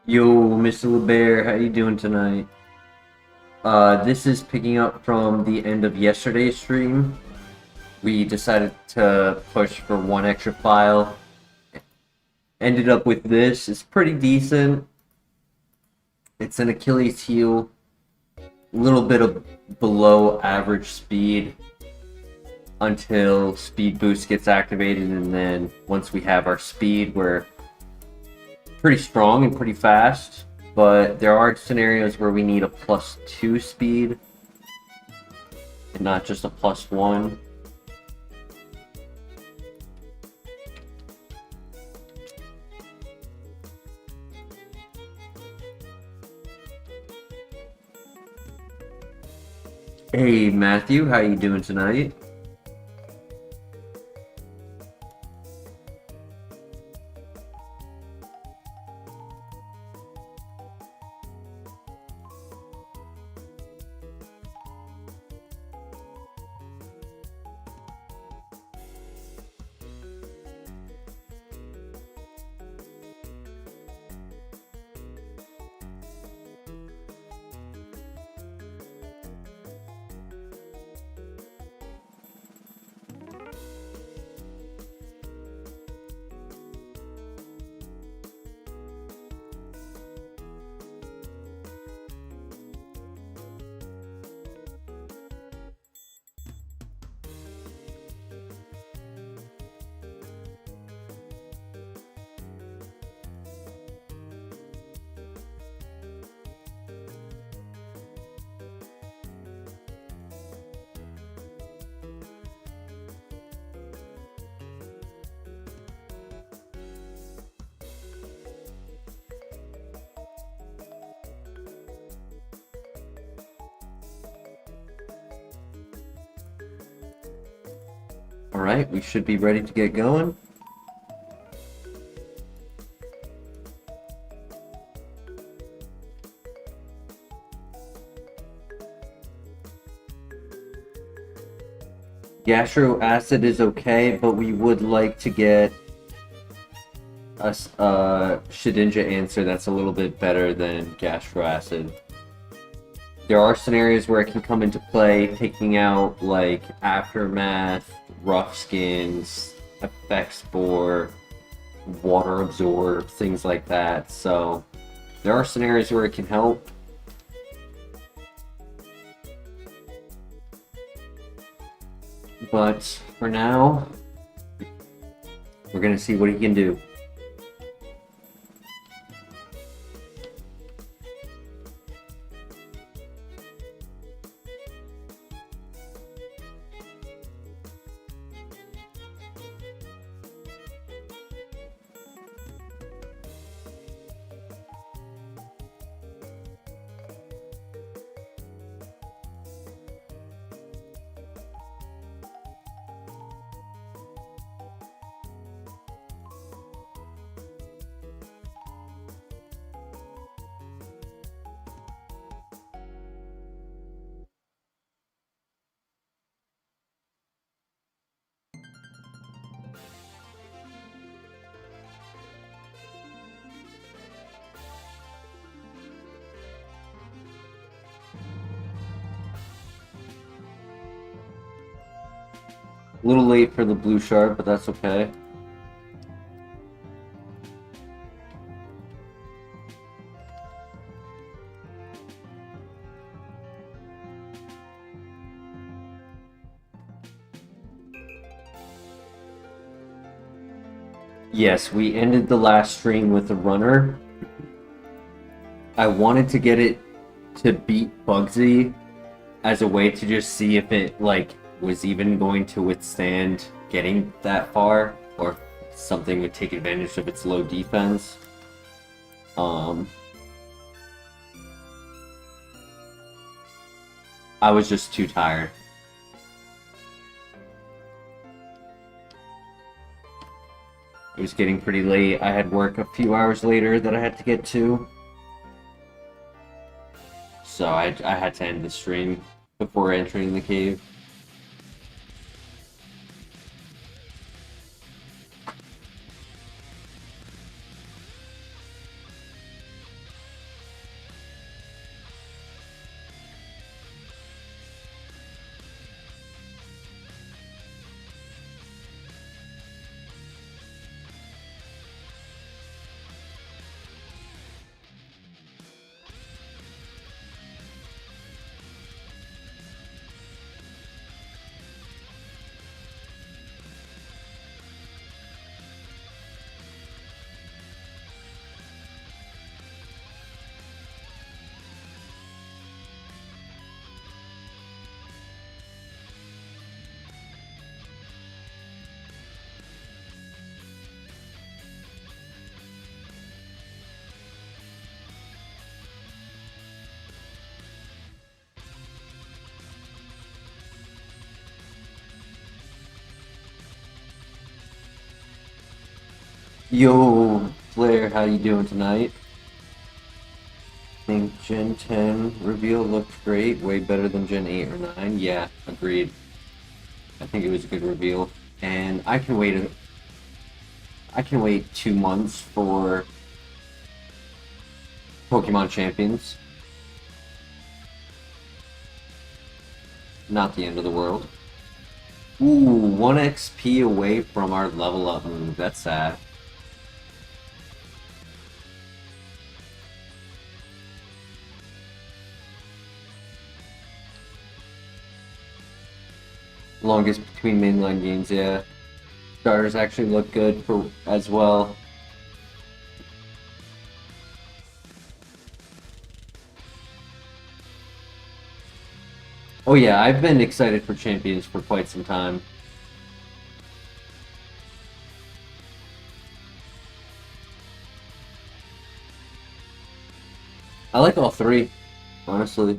Yo, Mr. LeBear, how you doing tonight? This is picking up from the end of yesterday's stream. We decided to push for one extra file. Ended up with this. It's pretty decent. It's an Achilles heel. A little bit of below average speed until speed boost gets activated, and then once we have our speed, we're pretty strong and pretty fast. But there are scenarios where we need a +2 speed and not just a +1. Hey Matthew, how you doing tonight? Alright, we should be ready to get going. Gastro acid is okay, but we would like to get a Shedinja answer that's a little bit better than gastro acid. There are scenarios where it can come into play, taking out like Aftermath, Rough Skins, Effect Spore, Water Absorb, things like that. So there are scenarios where it can help. But for now, we're gonna see what he can do. A little late for the blue shard, but that's okay. Yes, we ended the last stream with a runner. I wanted to get it to beat Bugsy as a way to just see if it was even going to withstand getting that far, or if something would take advantage of its low defense. I was just too tired. It was getting pretty late. I had work a few hours later that I had to get to. So I had to end the stream before entering the cave. Yo, Blair, how you doing tonight? Think Gen 10 reveal looked great, way better than Gen 8 or 9. Yeah, agreed. I think it was a good reveal, and I can wait 2 months for Pokemon Champions. Not the end of the world. Ooh, 1 XP away from our level up move. That's sad. Longest between mainline games, yeah. Starters actually look good for as well. Oh yeah, I've been excited for Champions for quite some time. I like all three, honestly.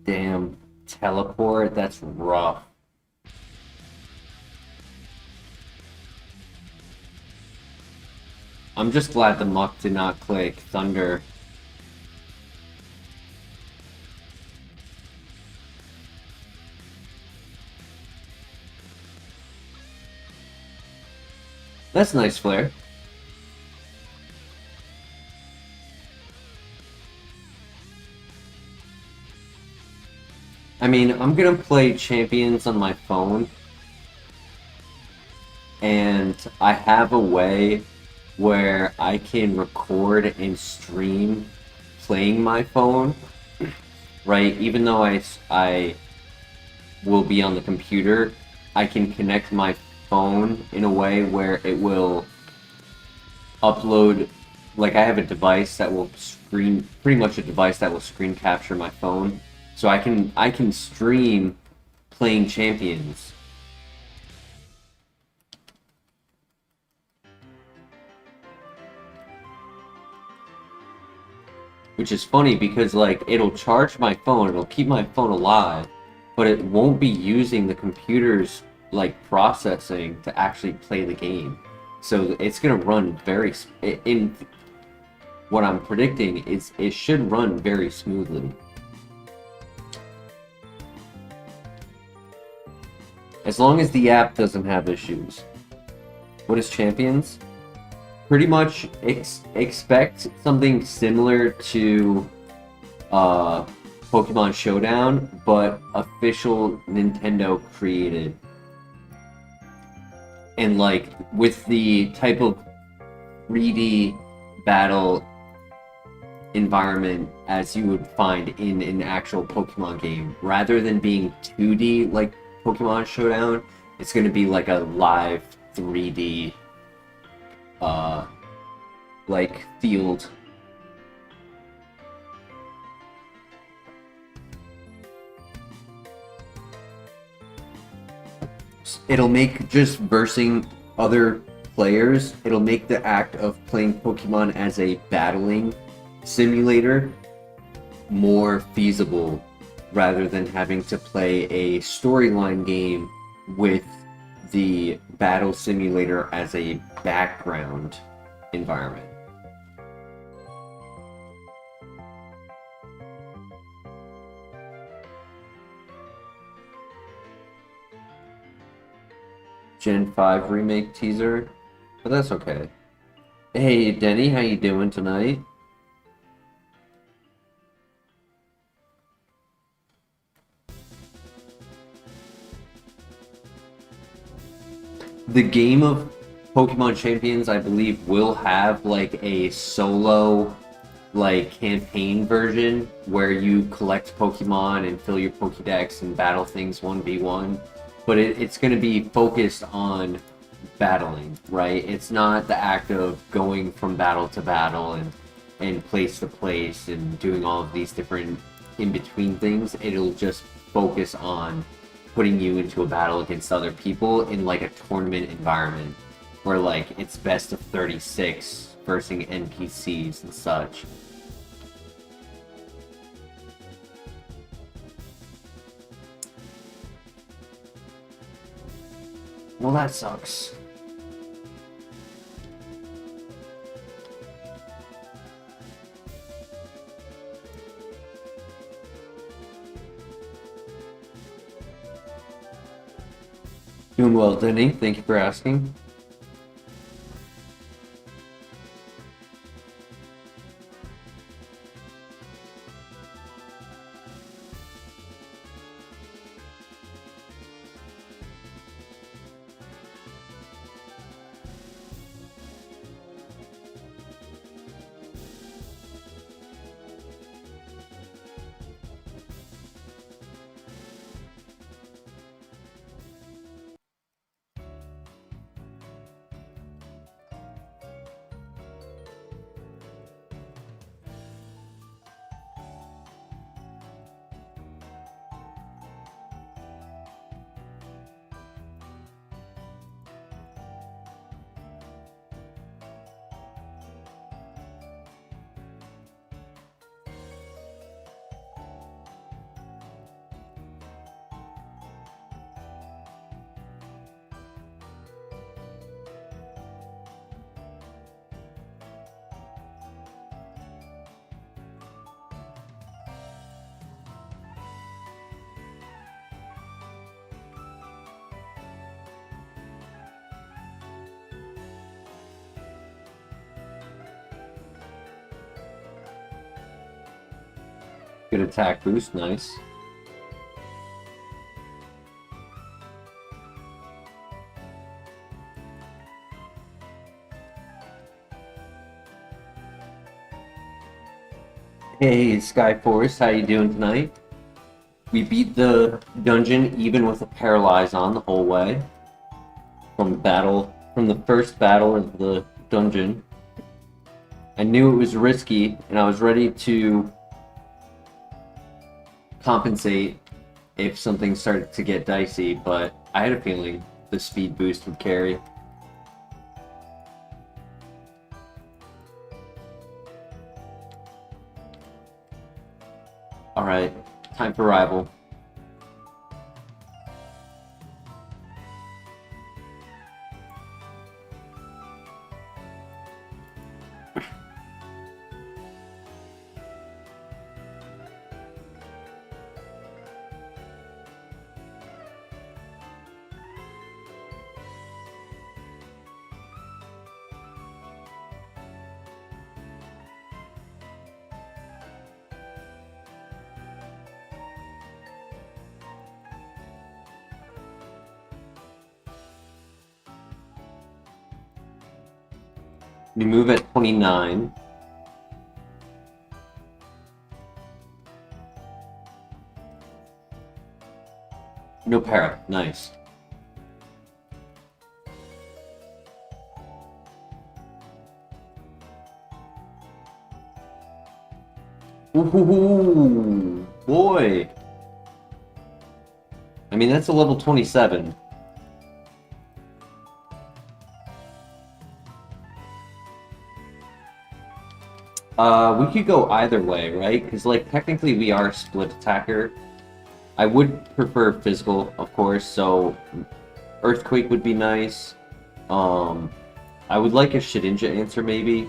Damn, teleport, that's rough. I'm just glad the Muck did not click Thunder. That's nice, Flare. I mean, I'm gonna play Champions on my phone, and I have a way where I can record and stream playing my phone, right? Even though I will be on the computer, I can connect my phone in a way where it will upload, like I have a device that will screen, pretty much a device that will screen capture my phone, so I can stream playing Champions. Which is funny because like it'll charge my phone, it'll keep my phone alive, but it won't be using the computer's like processing to actually play the game. So it's gonna run in what I'm predicting is it should run very smoothly. As long as the app doesn't have issues. What is Champions? Pretty much expect something similar to Pokemon Showdown, but official Nintendo created. And like with the type of 3D battle environment as you would find in an actual Pokemon game. Rather than being 2D like Pokemon Showdown, it's going to be like a live 3D like field. It'll make just versing other players, it'll make the act of playing Pokemon as a battling simulator more feasible rather than having to play a storyline game with the battle simulator as a background environment. Gen 5 remake teaser, but that's okay. Hey Denny, how you doing tonight? The game of Pokemon Champions, I believe, will have like a solo like campaign version where you collect Pokemon and fill your Pokédex and battle things 1v1. But it's going to be focused on battling, right? It's not the act of going from battle to battle and place to place and doing all of these different in-between things. It'll just focus on putting you into a battle against other people in like a tournament environment where like it's best of 36 versus NPCs and such. that sucks. Doing well, Denny. Thank you for asking. Good attack boost, nice. Hey, Skyforce, how you doing tonight? We beat the dungeon even with a paralyze on the whole way. From the first battle of the dungeon. I knew it was risky, and I was ready to compensate if something started to get dicey, but I had a feeling the speed boost would carry. Alright, time for Rival. We move at 29. No para, nice. Ooh, boy. I mean, that's a level 27. We could go either way, right? Because, like, technically we are a split attacker. I would prefer physical, of course, so Earthquake would be nice. I would like a Shedinja answer, maybe.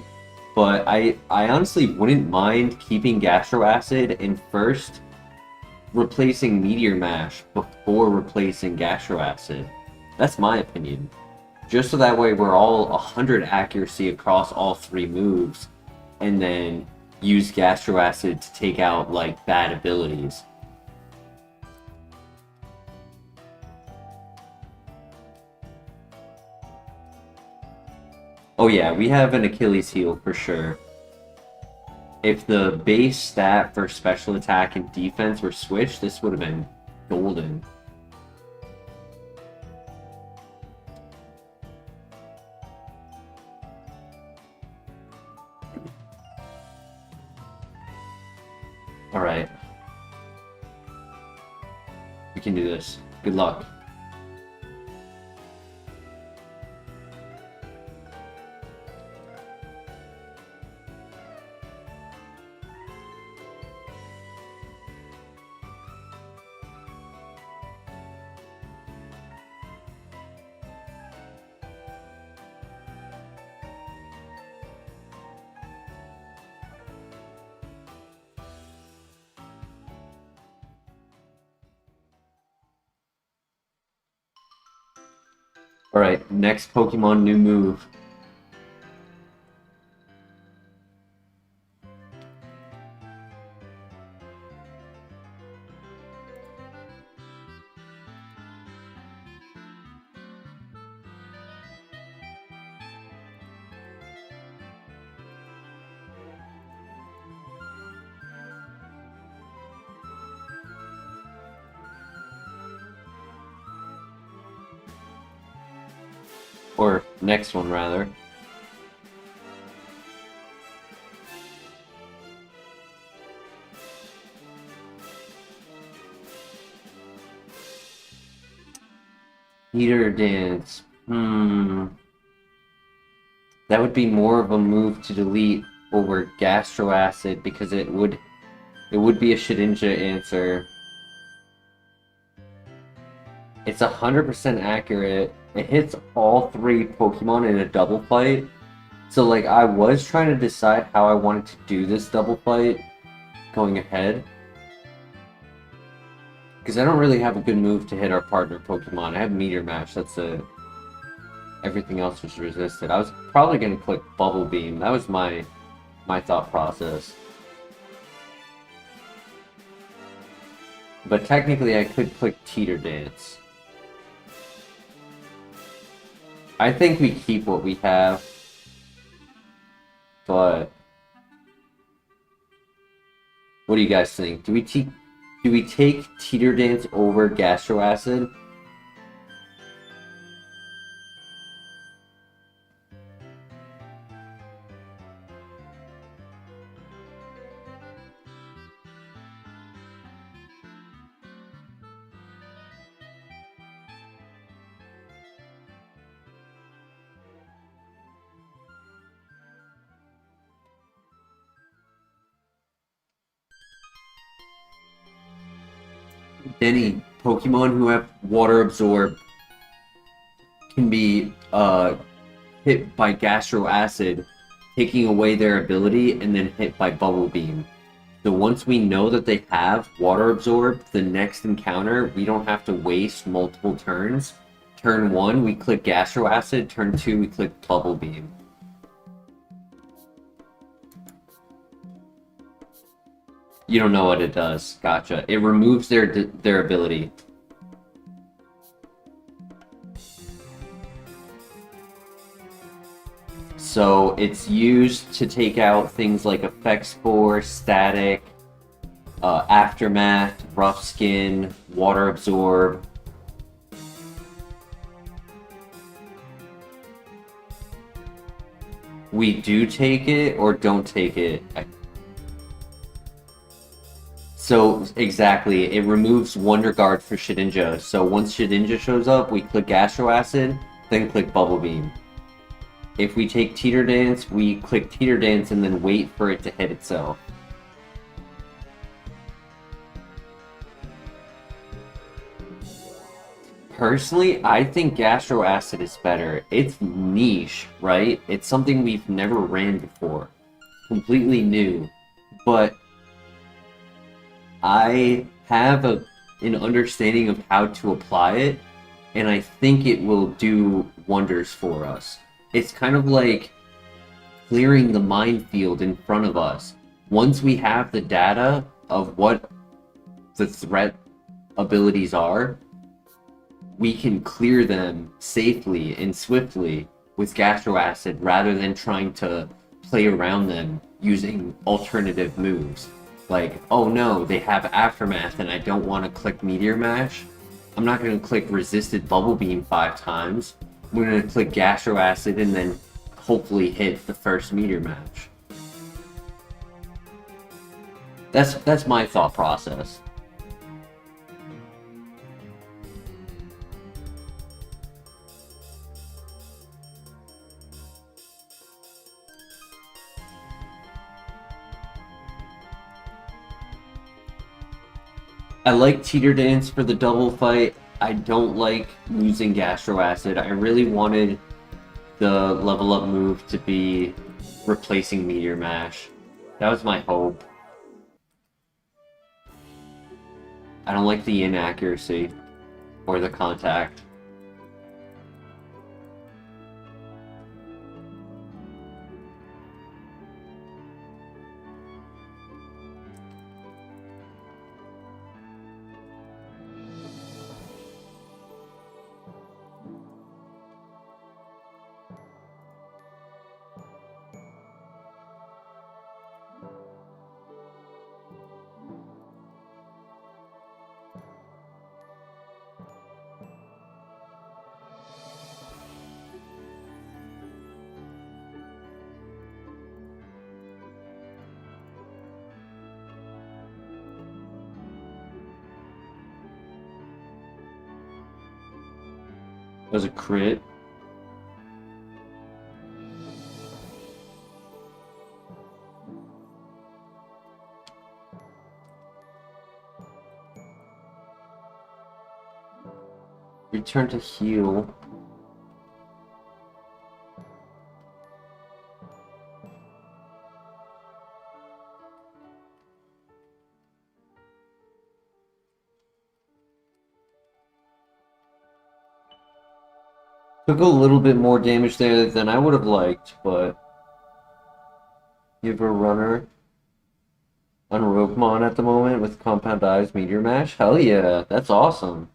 But I honestly wouldn't mind keeping Gastro Acid and first replacing Meteor Mash before replacing Gastro Acid. That's my opinion. Just so that way we're all 100 accuracy across all three moves, and then use Gastro Acid to take out, like, bad abilities. Oh yeah, we have an Achilles heel for sure. If the base stat for special attack and defense were switched, this would have been golden. Alright. We can do this. Good luck. Alright, next Pokemon, new move. Or next one, rather. Heater Dance. That would be more of a move to delete over Gastro Acid because it would be a Shedinja answer. It's 100% accurate. It hits all 3 Pokemon in a double fight. So like I was trying to decide how I wanted to do this double fight going ahead. Because I don't really have a good move to hit our partner Pokemon. I have Meteor Mash, that's it. Everything else was resisted. I was probably going to click Bubble Beam. That was my thought process. But technically I could click Teeter Dance. I think we keep what we have. But what do you guys think? Do we take Teeter Dance over Gastro Acid? Any Pokemon who have Water Absorb can be hit by Gastro Acid, taking away their ability, and then hit by Bubble Beam. So once we know that they have Water Absorb, the next encounter, we don't have to waste multiple turns. Turn 1, we click Gastro Acid. Turn 2, we click Bubble Beam. You don't know what it does. Gotcha. It removes their ability. So it's used to take out things like Effect Spore, Static, Aftermath, Rough Skin, Water Absorb. We do take it or don't take it. So, exactly, it removes Wonder Guard for Shedinja. So once Shedinja shows up, we click Gastro Acid, then click Bubble Beam. If we take Teeter Dance, we click Teeter Dance and then wait for it to hit itself. Personally, I think Gastro Acid is better. It's niche, right? It's something we've never ran before. Completely new. But I have an understanding of how to apply it, and I think it will do wonders for us. It's kind of like clearing the minefield in front of us. Once we have the data of what the threat abilities are, we can clear them safely and swiftly with Gastro Acid rather than trying to play around them using alternative moves. Like, oh no, they have Aftermath and I don't want to click Meteor Mash. I'm not going to click Resisted Bubble Beam 5 times. I'm going to click Gastro Acid and then hopefully hit the first Meteor Mash. That's my thought process. I like Teeter Dance for the double fight. I don't like losing Gastro Acid. I really wanted the level up move to be replacing Meteor Mash. That was my hope. I don't like the inaccuracy or the contact. That was a crit. Return to heal. Took a little bit more damage there than I would have liked, but give a runner on Roguemon at the moment with Compound Eyes Meteor Mash. Hell yeah, that's awesome.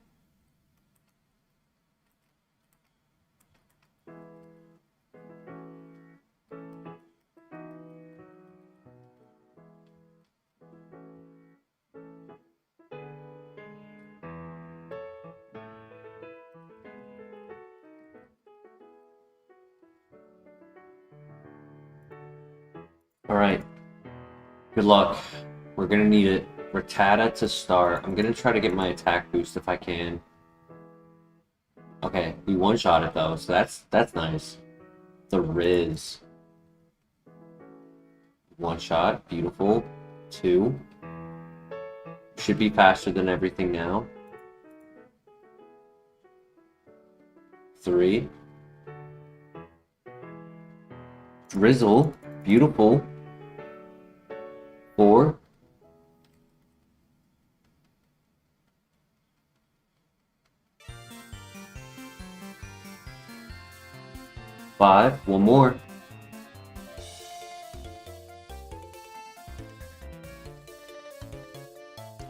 Alright. Good luck. We're gonna need it. Rattata to start. I'm gonna try to get my attack boost if I can. Okay, we one-shot it though, so that's nice. The Riz. One shot, beautiful. 2. Should be faster than everything now. 3. Drizzle, beautiful. 4. 5. One more.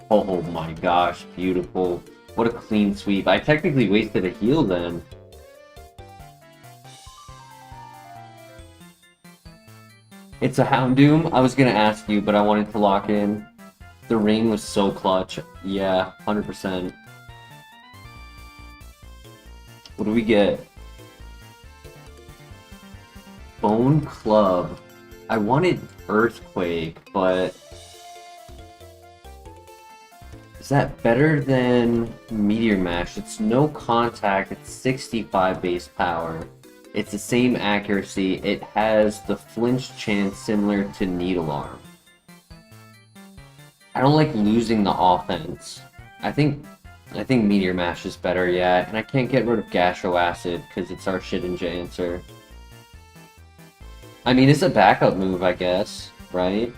Oh my gosh, beautiful. What a clean sweep. I technically wasted a heal then. It's a Houndoom. I was gonna ask you, but I wanted to lock in. The ring was so clutch. Yeah, 100%. What do we get? Bone Club. I wanted Earthquake, but... is that better than Meteor Mash? It's no contact, it's 65 base power. It's the same accuracy, it has the flinch chance similar to Needle Arm. I don't like losing the offense. I think Meteor Mash is better, yeah, and I can't get rid of Gastro Acid because it's our Shedinja answer. I mean, it's a backup move, I guess, right?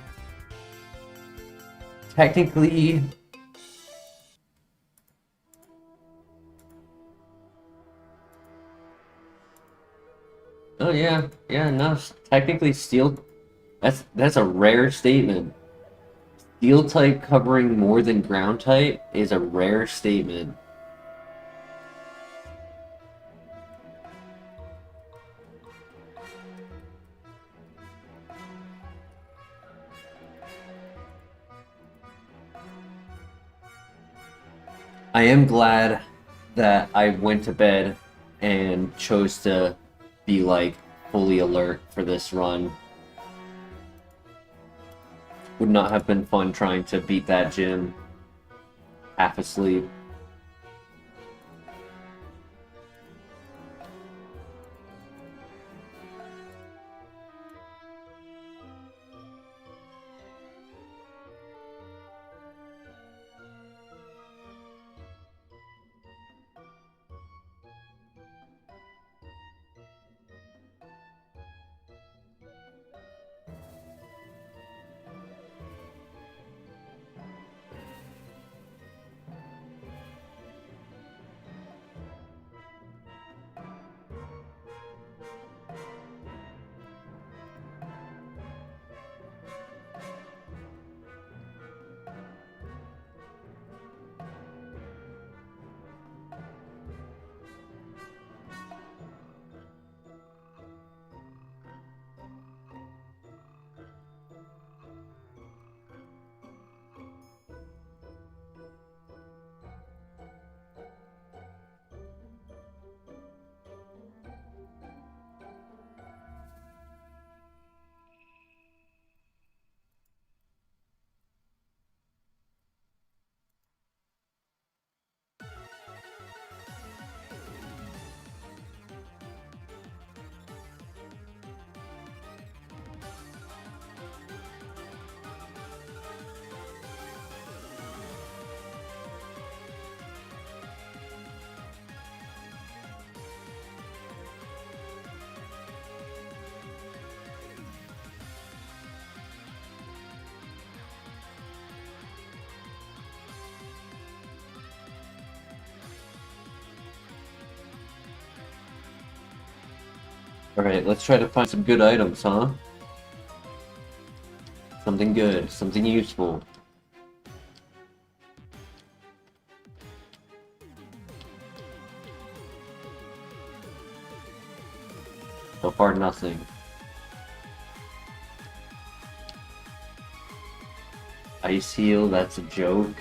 Technically... oh yeah, yeah, no, technically Steel... that's a rare statement. Steel type covering more than ground type is a rare statement. I am glad that I went to bed and chose to be like fully alert for this run. Would not have been fun trying to beat that gym half asleep. Alright, let's try to find some good items, huh? Something good, something useful. So far, nothing. Ice heal, that's a joke.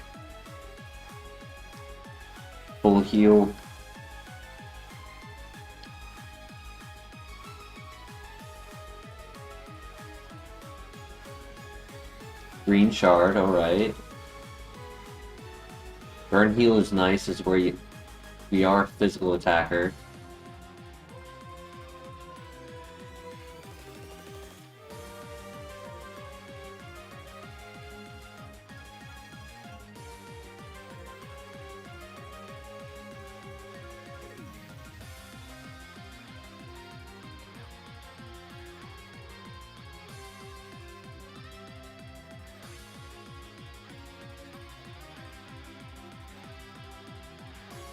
Full heal. Green shard, alright. Burn heal is nice, is where we are a physical attacker.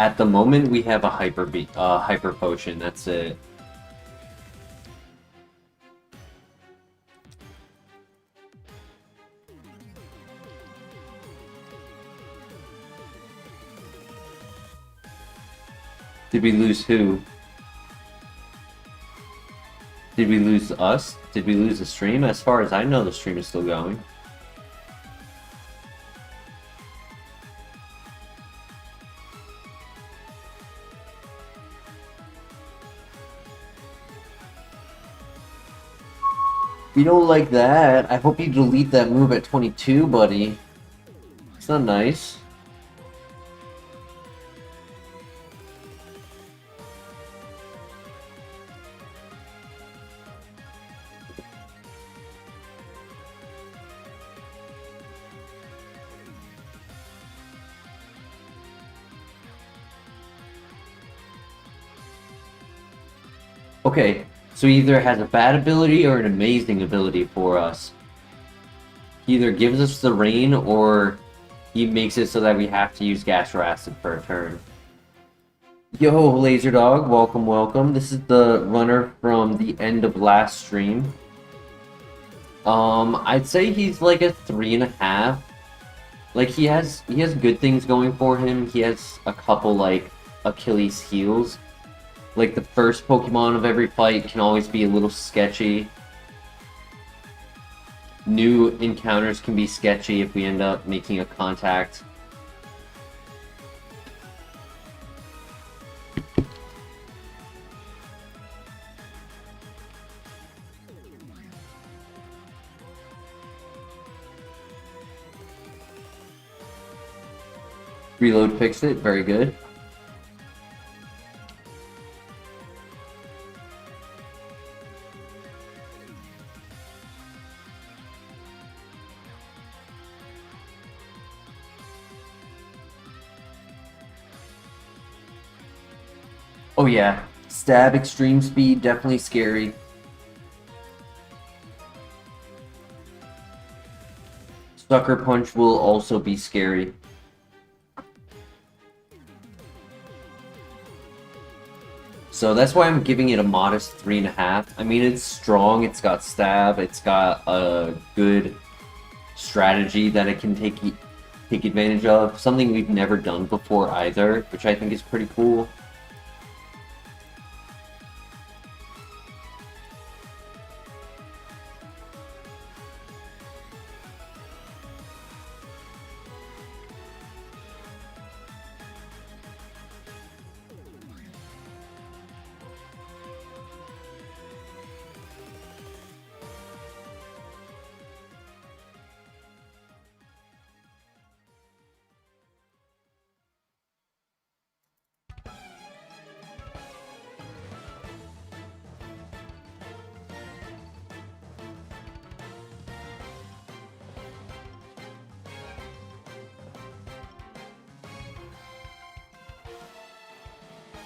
At the moment, we have a hyper potion. That's it. Did we lose who? Did we lose us? Did we lose the stream? As far as I know, the stream is still going. You don't like that. I hope you delete that move at 22, buddy. It's not nice. Okay, so he either has a bad ability or an amazing ability for us. He either gives us the rain or he makes it so that we have to use Gastro Acid for a turn. Yo, Laser Dog, welcome, welcome. This is the runner from the end of last stream. I'd say he's like a 3.5. Like he has good things going for him. He has a couple like Achilles heels. Like the first Pokemon of every fight can always be a little sketchy. New encounters can be sketchy if we end up making a contact. Reload fixed it, very good. Oh yeah, stab extreme speed, definitely scary. Sucker punch will also be scary. So that's why I'm giving it a modest 3.5. I mean, it's strong, it's got stab, it's got a good strategy that it can take advantage of. Something we've never done before either, which I think is pretty cool.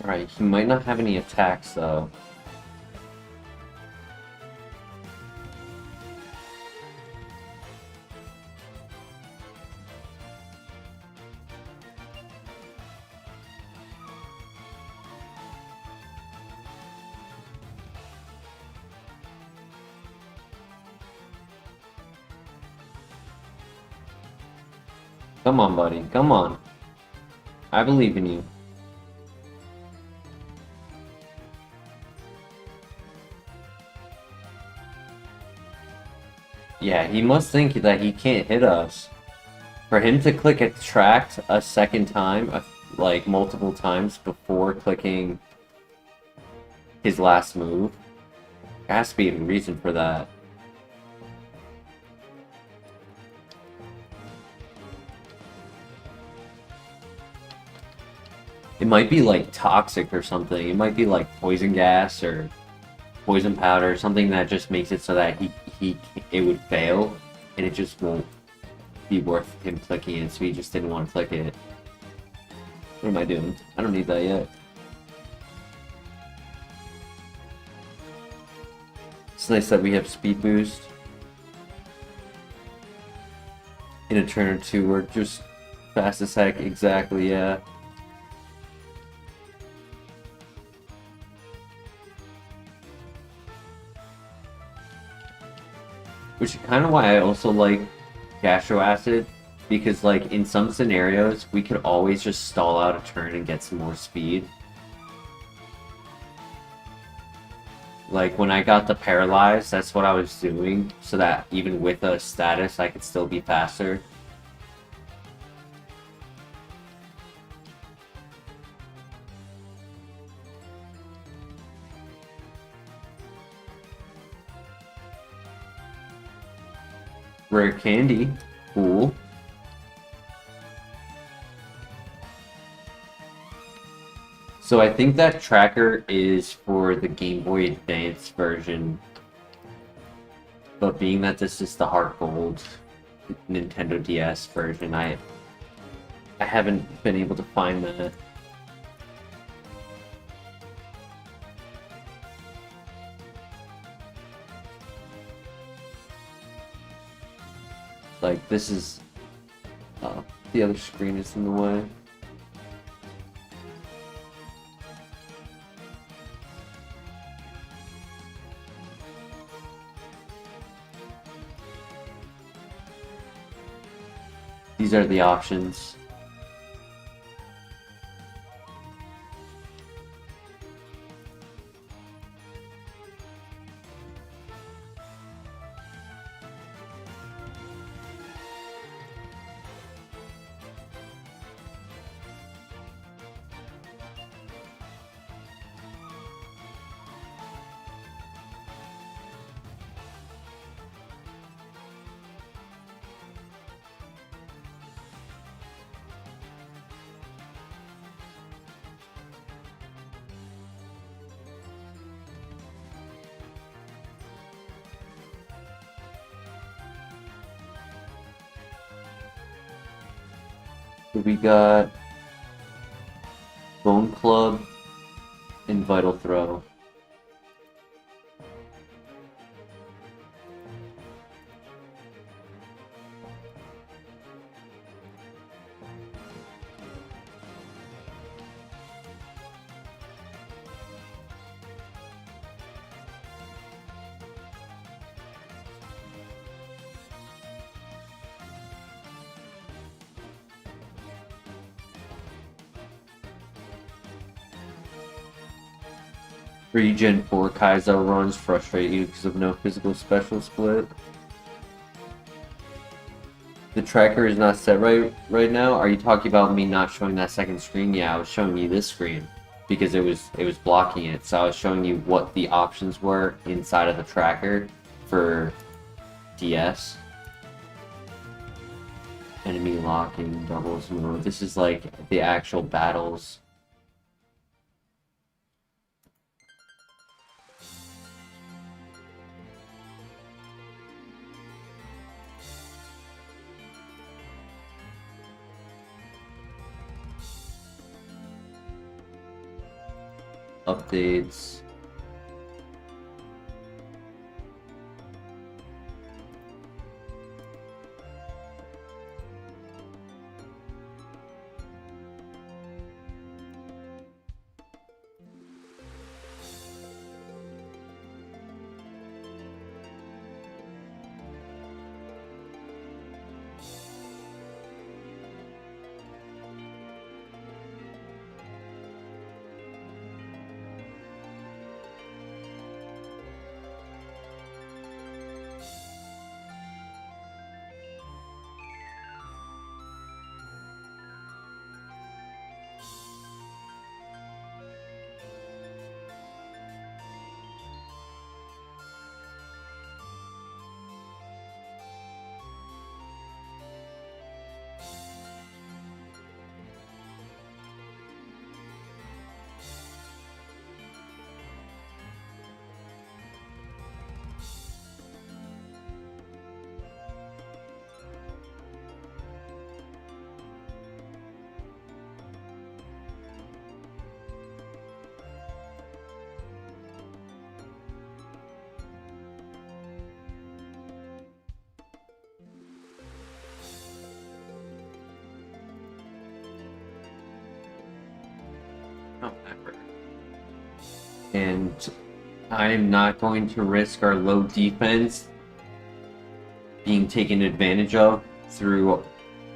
Alright, he might not have any attacks though. Come on, buddy. Come on. I believe in you. Yeah, he must think that he can't hit us. For him to click attract a second time, like multiple times before clicking his last move, there has to be a reason for that. It might be like toxic or something. It might be like poison gas or poison powder, something that just makes it so that it would fail, and it just won't be worth him clicking it, so he just didn't want to click it. What am I doing? I don't need that yet. It's nice that we have speed boost. In a turn or two, we're just fast as heck. Exactly, yeah. Which is kind of why I also like Gastro Acid, because like in some scenarios we could always just stall out a turn and get some more speed. Like when I got the Paralyze, that's what I was doing, so that even with a status I could still be faster. Rare candy. Cool. So I think that tracker is for the Game Boy Advance version. But being that this is the HeartGold Nintendo DS version, I haven't been able to find that. Like, this is... the other screen is in the way. These are the options. We got Bone Club and Vital Throw. Region 4 Kaizo runs frustrate you because of no physical special split. The tracker is not set right now. Are you talking about me not showing that second screen? Yeah, I was showing you this screen because it was blocking it. So I was showing you what the options were inside of the tracker for DS. Enemy locking, doubles mode. This is like the actual battles. Updates. and I'm not going to risk our low defense being taken advantage of through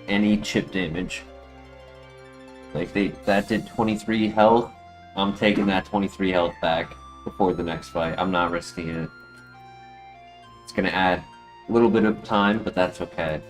any chip damage. Like that did 23 health. I'm taking that 23 health back before the next fight. I'm not risking it. It's gonna add a little bit of time, but that's okay.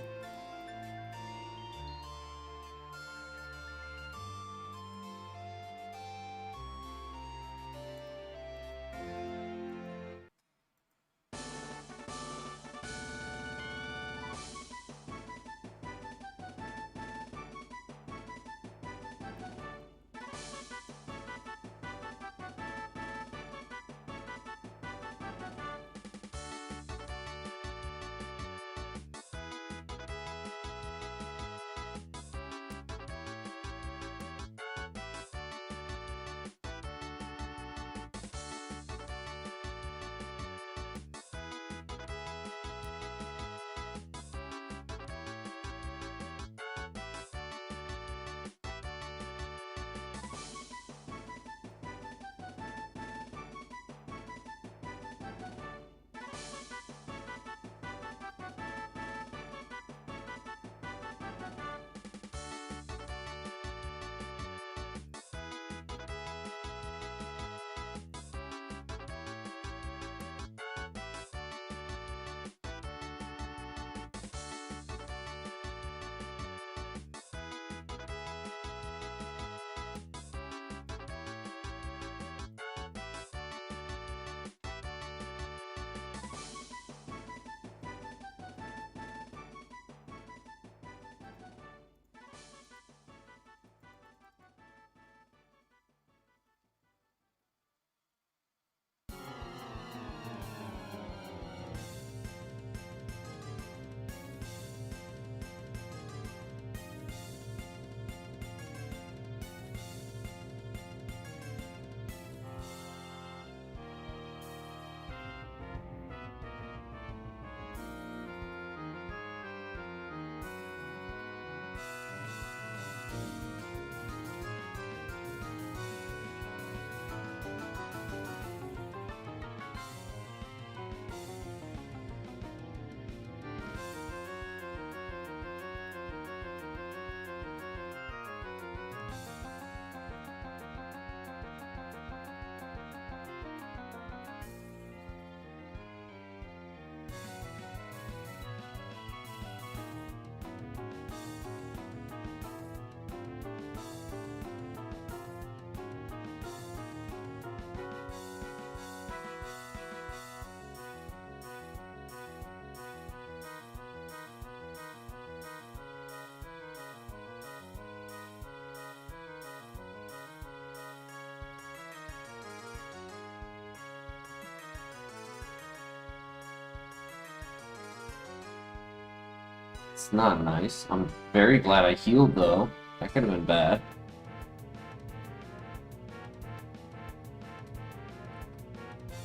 It's not nice. I'm very glad I healed, though. That could have been bad.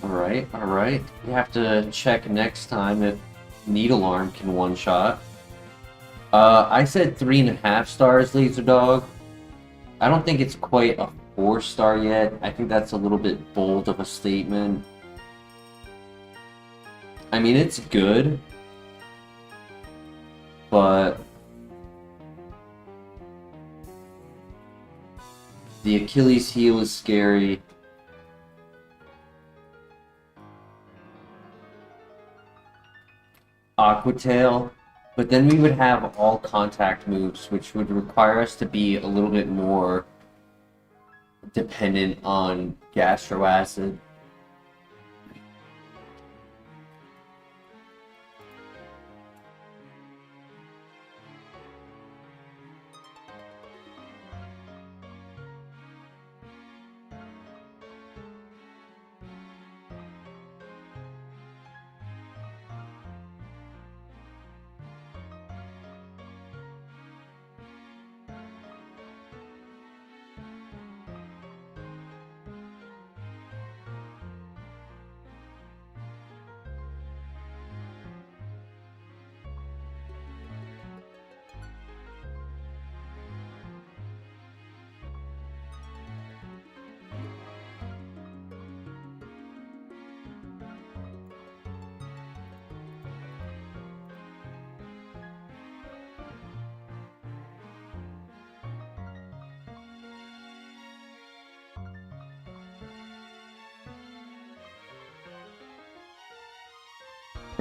Alright, alright. We have to check next time if Needle Arm can one-shot. I said 3.5 stars, Laser Dog. I don't think it's quite a 4-star yet. I think that's a little bit bold of a statement. I mean, it's good, but the Achilles heel is scary. Aqua Tail, but then we would have all contact moves, which would require us to be a little bit more dependent on Gastro Acid.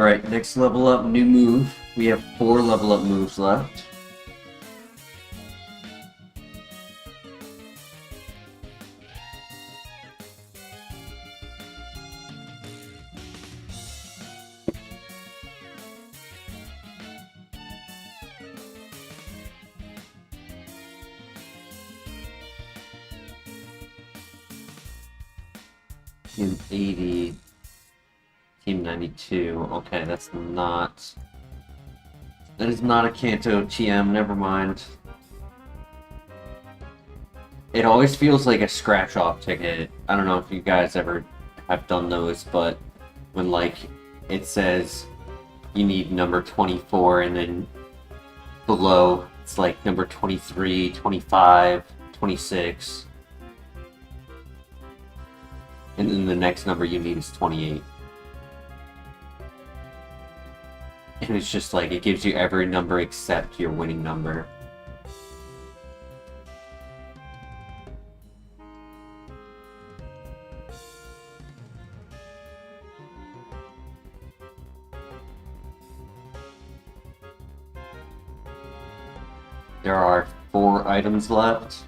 Alright, next level up, new move. We have 4 level up moves left. Team 80, Team 92. Okay, that is not a Kanto TM, never mind. It always feels like a scratch-off ticket. I don't know if you guys ever have done those, but when, like, it says you need number 24, and then below, it's like number 23, 25, 26. And then the next number you need is 28. And it's just like, it gives you every number except your winning number. There are 4 items left.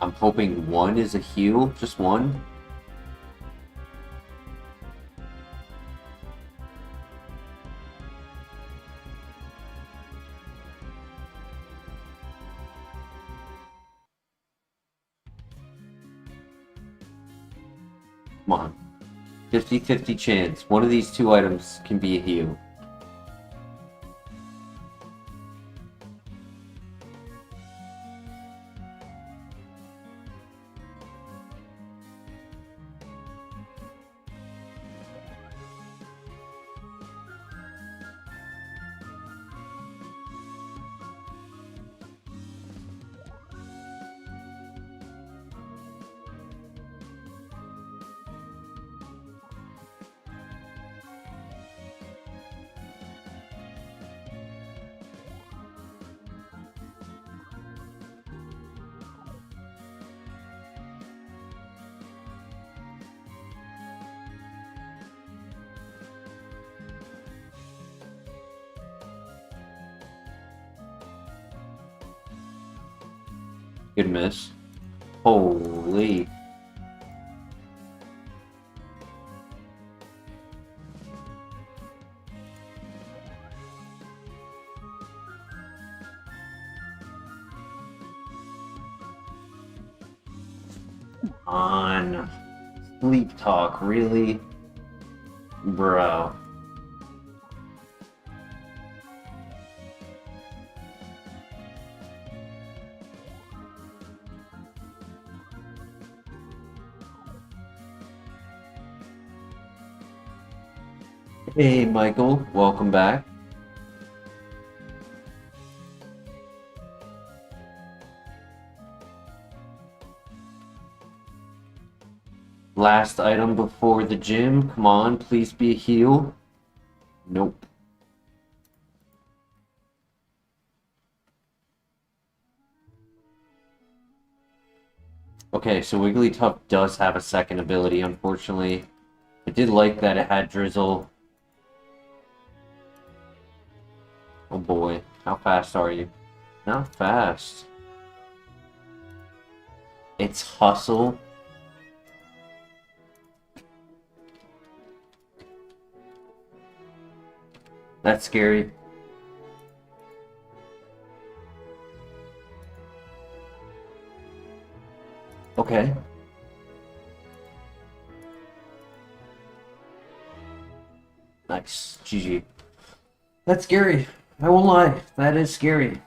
I'm hoping 1 is a heal, just 1. Come on. 50-50 chance. One of these 2 items can be a heal. Good miss. Holy. On. Sleep talk, really? Bro. Hey Michael, welcome back. Last item before the gym. Come on, please be a heal. Nope. Okay, so Wigglytuff does have a second ability, unfortunately. I did like that it had Drizzle. Oh boy, how fast are you? Not fast. It's Hustle. That's scary. Okay. Nice. GG. That's scary. I won't lie. That is scary.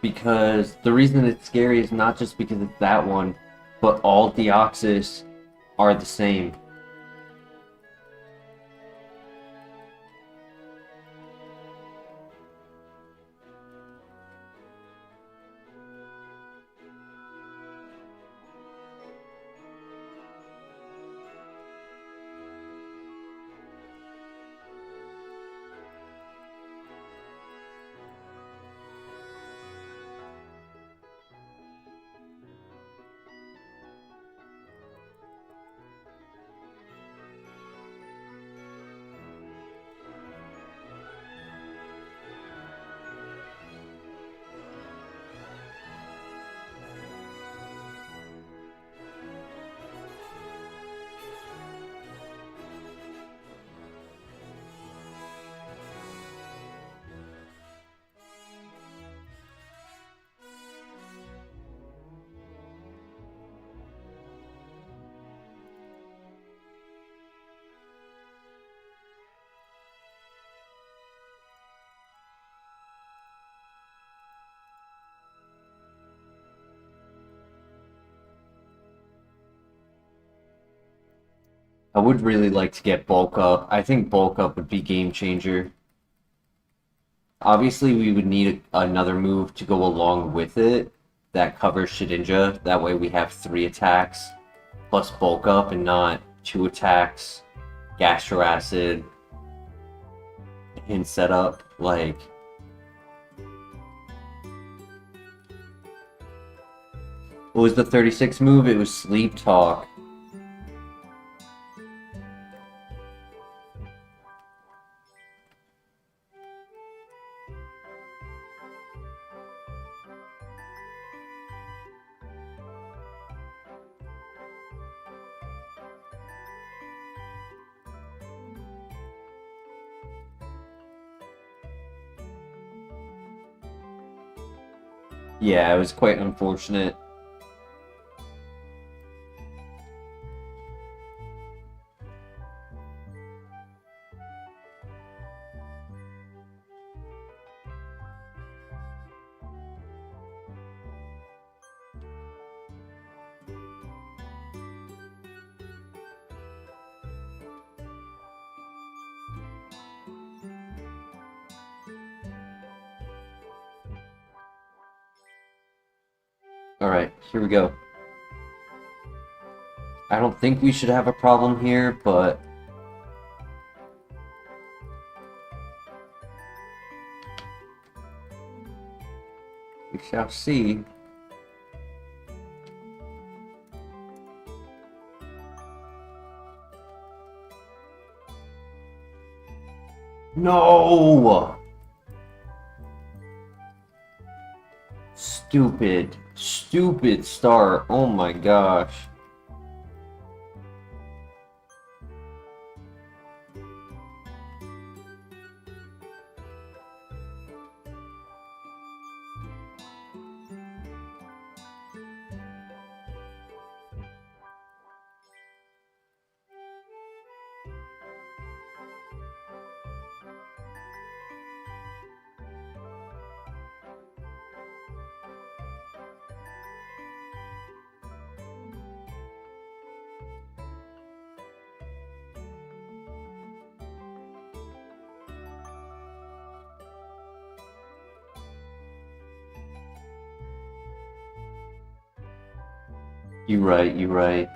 Because the reason it's scary is not just because it's that one, but all Deoxys are the same. I would really like to get bulk up. I think bulk up would be game changer. Obviously, we would need another move to go along with it that covers Shedinja. That way we have 3 attacks plus bulk up and not 2 attacks, Gastro Acid, and setup. Like, what was the 36 move? It was Sleep Talk. Yeah, it was quite unfortunate. Alright, here we go. I don't think we should have a problem here, but we shall see. No! Stupid. Stupid start. Oh my gosh. You're right, you're right.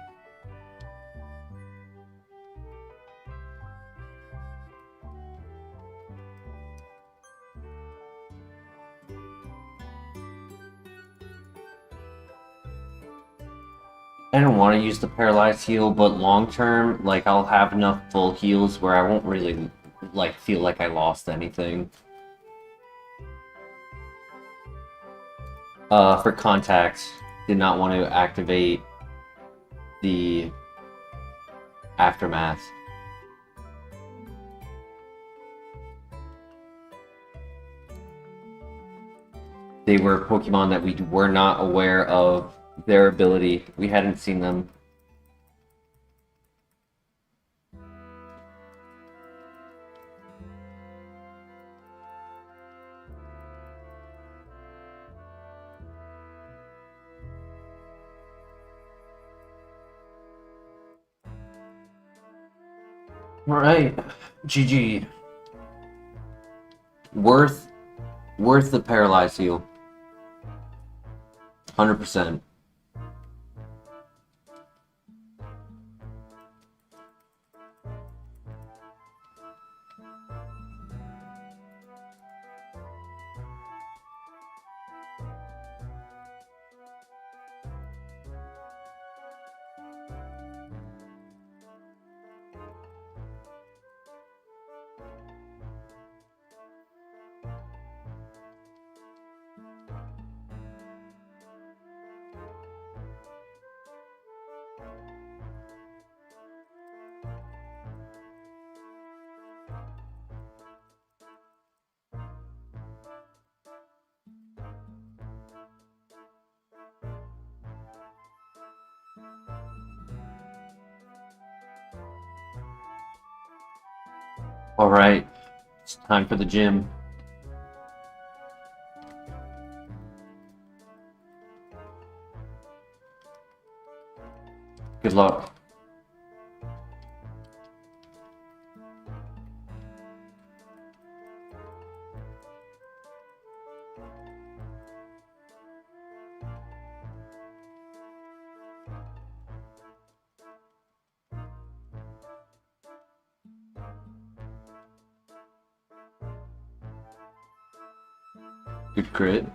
I don't want to use the paralyzed heal, but long term, like, I'll have enough full heals where I won't really, like, feel like I lost anything. For contacts, did not want to activate the Aftermath. They were Pokemon that we were not aware of their ability. We hadn't seen them. Alright, GG. Worth the paralyzed heal. 100%. Alright, it's time for the gym. Good luck. Good crit.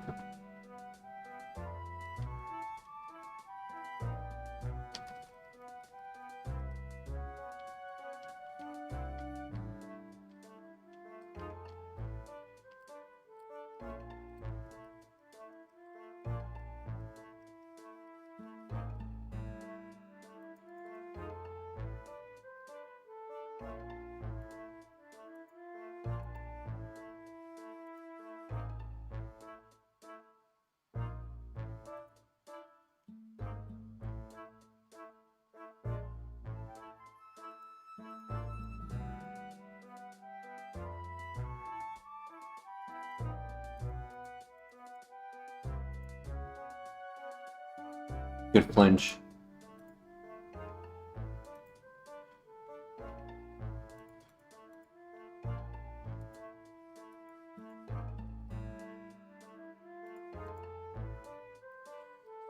Good flinch.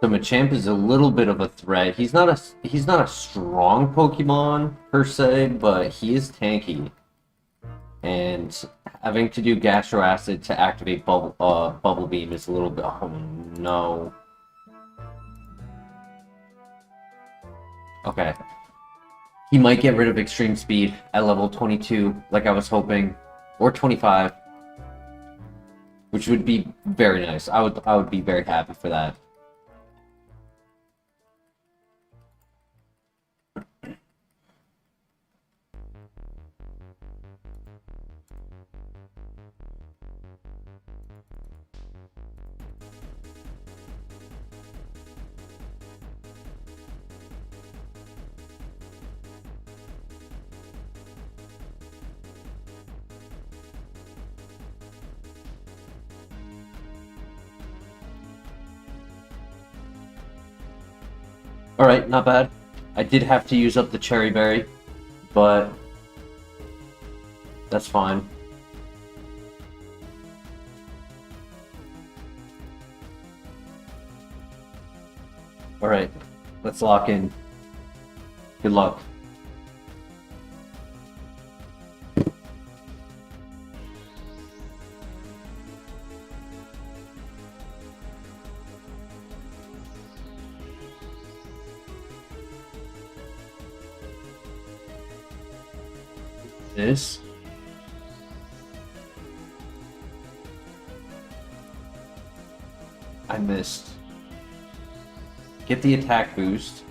So Machamp is a little bit of a threat. He's not a strong Pokemon per se, but he is tanky. And having to do Gastro Acid to activate Bubble Beam is a little bit. Oh no. Okay. He might get rid of Extreme Speed at level 22, like I was hoping, or 25, which would be very nice. I would be very happy for that. Alright, not bad. I did have to use up the Cherry Berry, but that's fine. Alright, let's lock in. Good luck. This. I missed. Get the attack boost.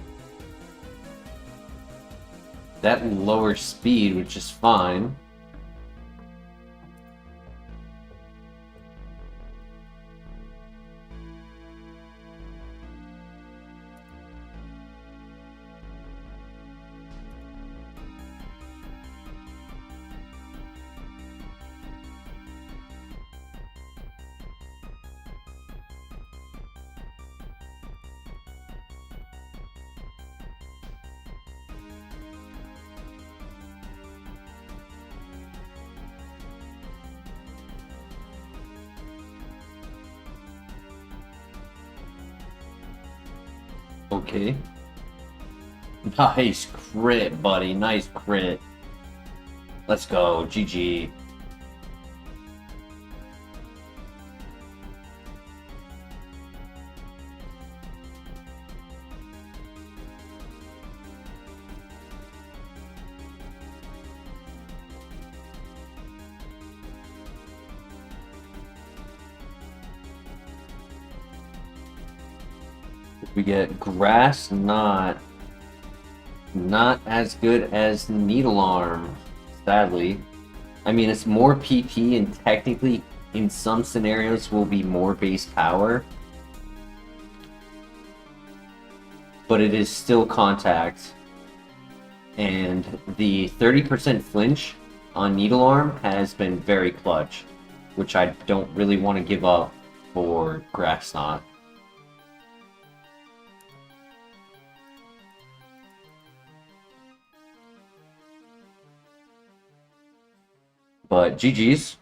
That lowers speed, which is fine. Okay. Nice crit, buddy. Nice crit. Let's go. GG. We get Grass, not as good as Needle Arm, sadly. I mean, it's more PP and technically, in some scenarios, will be more base power. But it is still contact. And the 30% flinch on Needle Arm has been very clutch, which I don't really want to give up for Grass Knot. But GG's.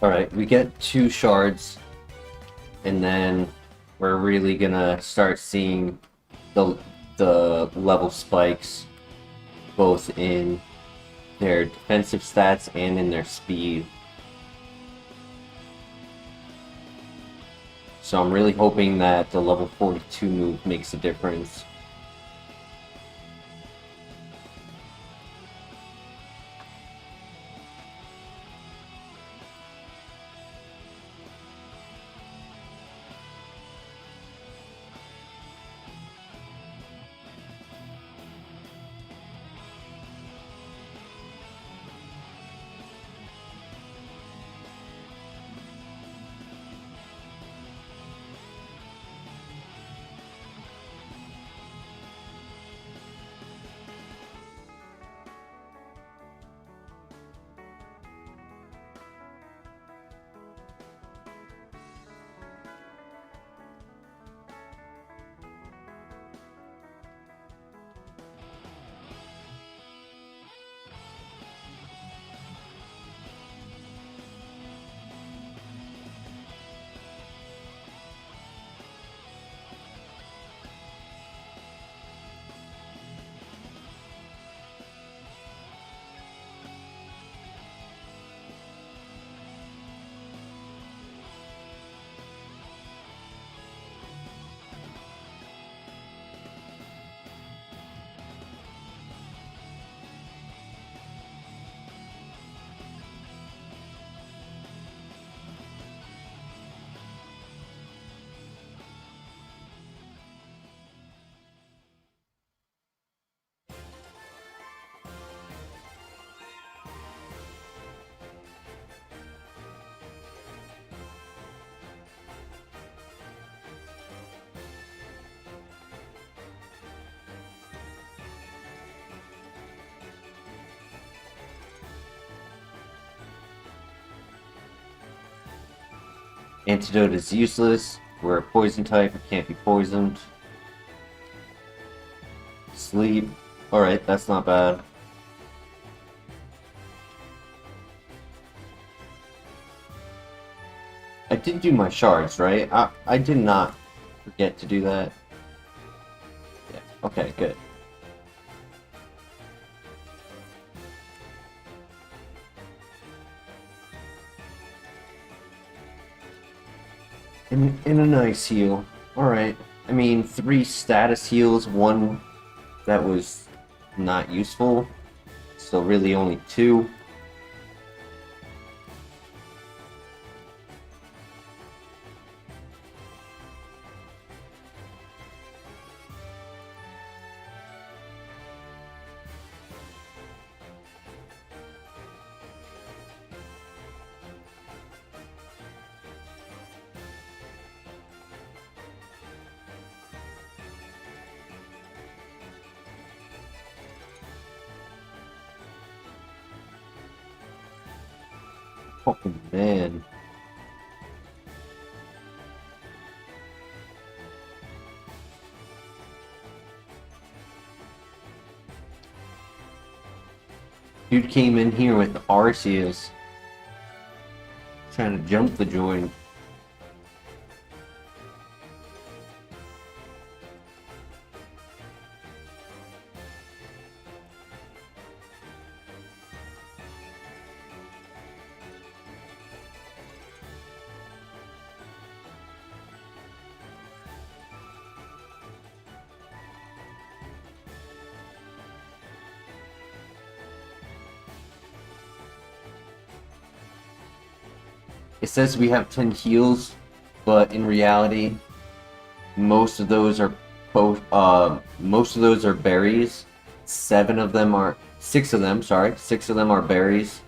Alright, we get 2 shards, and then we're really gonna start seeing the level spikes both in their defensive stats and in their speed. So I'm really hoping that the level 42 move makes a difference. Antidote is useless. We're a poison type, it can't be poisoned. Sleep. Alright, that's not bad. I did do my shards, right? I did not forget to do that. Yeah, okay, good. In a nice heal. Alright. I mean, 3 status heals, 1 that was not useful. So really only 2. Oh man. Dude came in here with Arceus. Trying to jump the joint. It says we have 10 heals, but in reality, most of those are berries. 6 of them are berries.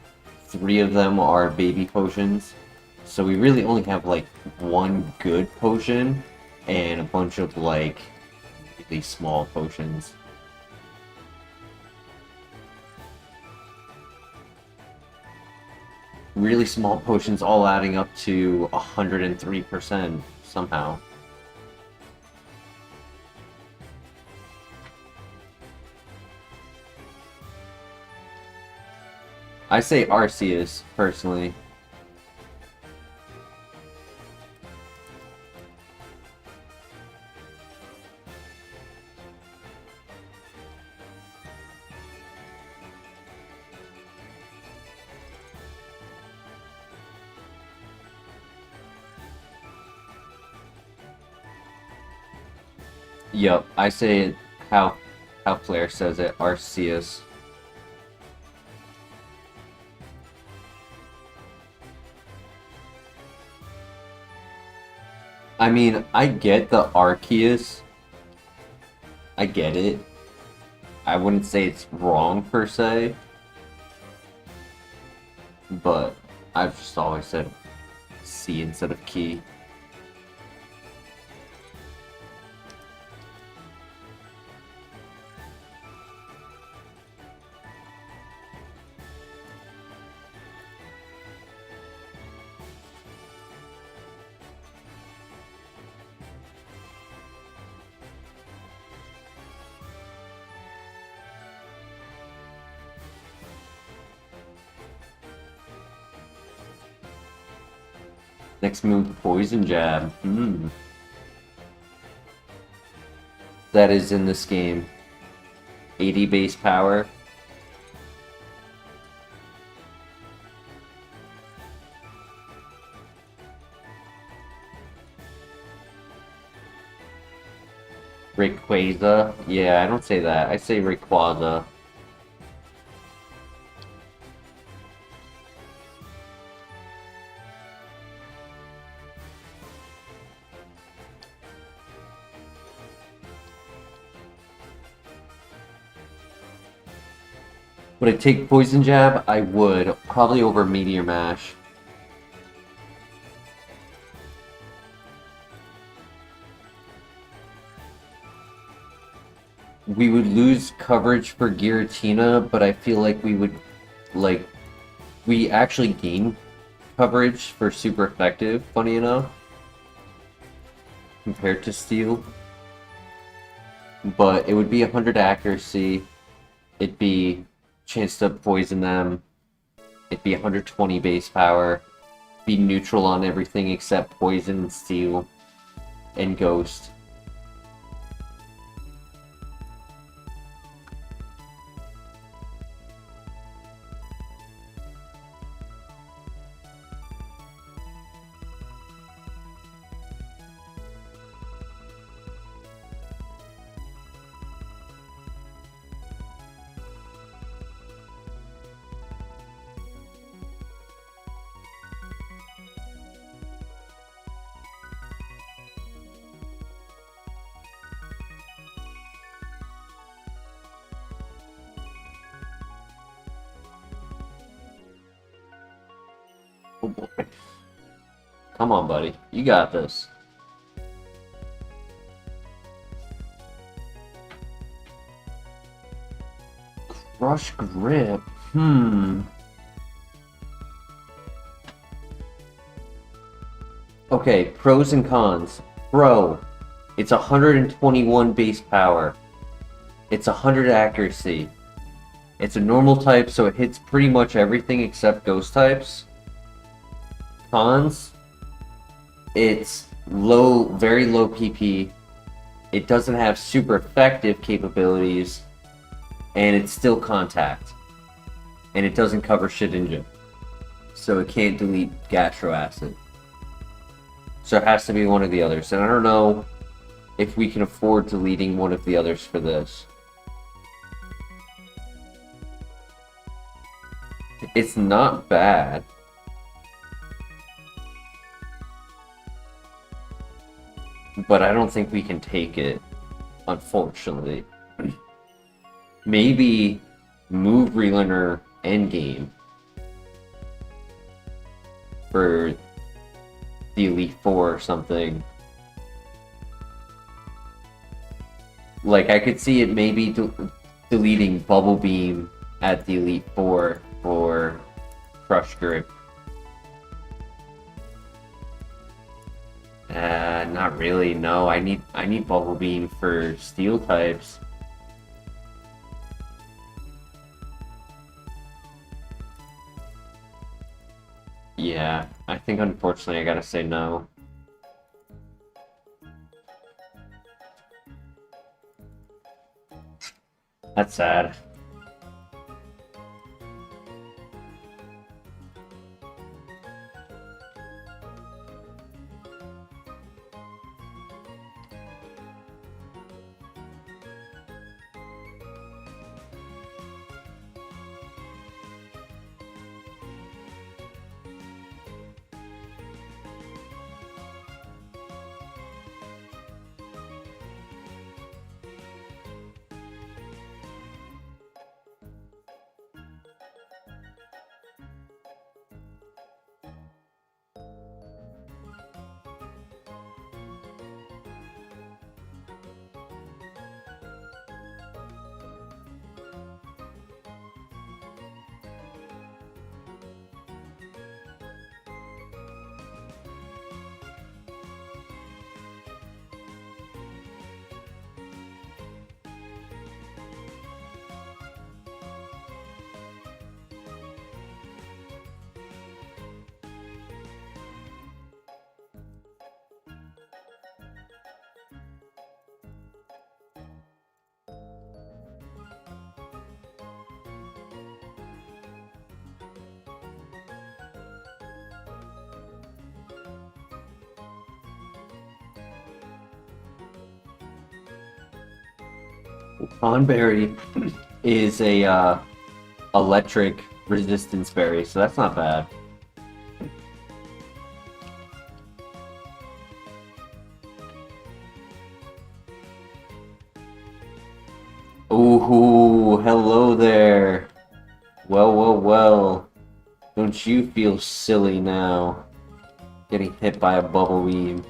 3 of them are baby potions. So we really only have like 1 good potion and a bunch of like really small potions. Really small potions all adding up to 103% somehow. I say Arceus, personally. Yup, I say it how Flair says it, Arceus. I mean, I get the Arceus. I get it. I wouldn't say it's wrong per se, but I've just always said C instead of key. Next move, Poison Jab. That is in this game. 80 base power. Rayquaza. Yeah, I don't say that. I say Rayquaza. Would I take Poison Jab? I would. Probably over Meteor Mash. We would lose coverage for Giratina, but I feel like we would, like, we actually gain coverage for super effective, funny enough, compared to Steel. But it would be 100 accuracy, it'd be chance to poison them, it'd be 120 base power, be neutral on everything except poison, steel, and ghost. Oh boy. Come on, buddy. You got this. Crush Grip. Okay, pros and cons. Pro, it's 121 base power. It's 100 accuracy. It's a normal type, so it hits pretty much everything except ghost types. Cons, it's low, very low PP. It doesn't have super effective capabilities, and it's still contact. And it doesn't cover Shedinja. So it can't delete Gastro Acid. So it has to be one of the others. And I don't know if we can afford deleting one of the others for this. It's not bad. But I don't think we can take it, unfortunately. Maybe move Relearner endgame for the Elite Four or something. Like, I could see it maybe deleting Bubble Beam at the Elite Four for Crush Grip. Not really, no. I need Bubble Beam for Steel types. Yeah, I think unfortunately I gotta say no. That's sad. Conberry is a electric resistance berry, so that's not bad. Ooh, hello there. Well. Don't you feel silly now? Getting hit by a bubble weed.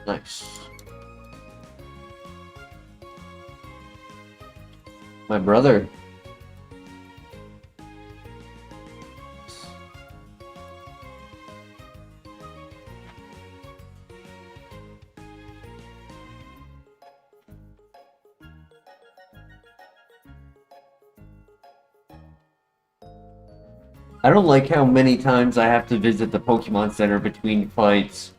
Nice. My brother. I don't like how many times I have to visit the Pokemon Center between fights.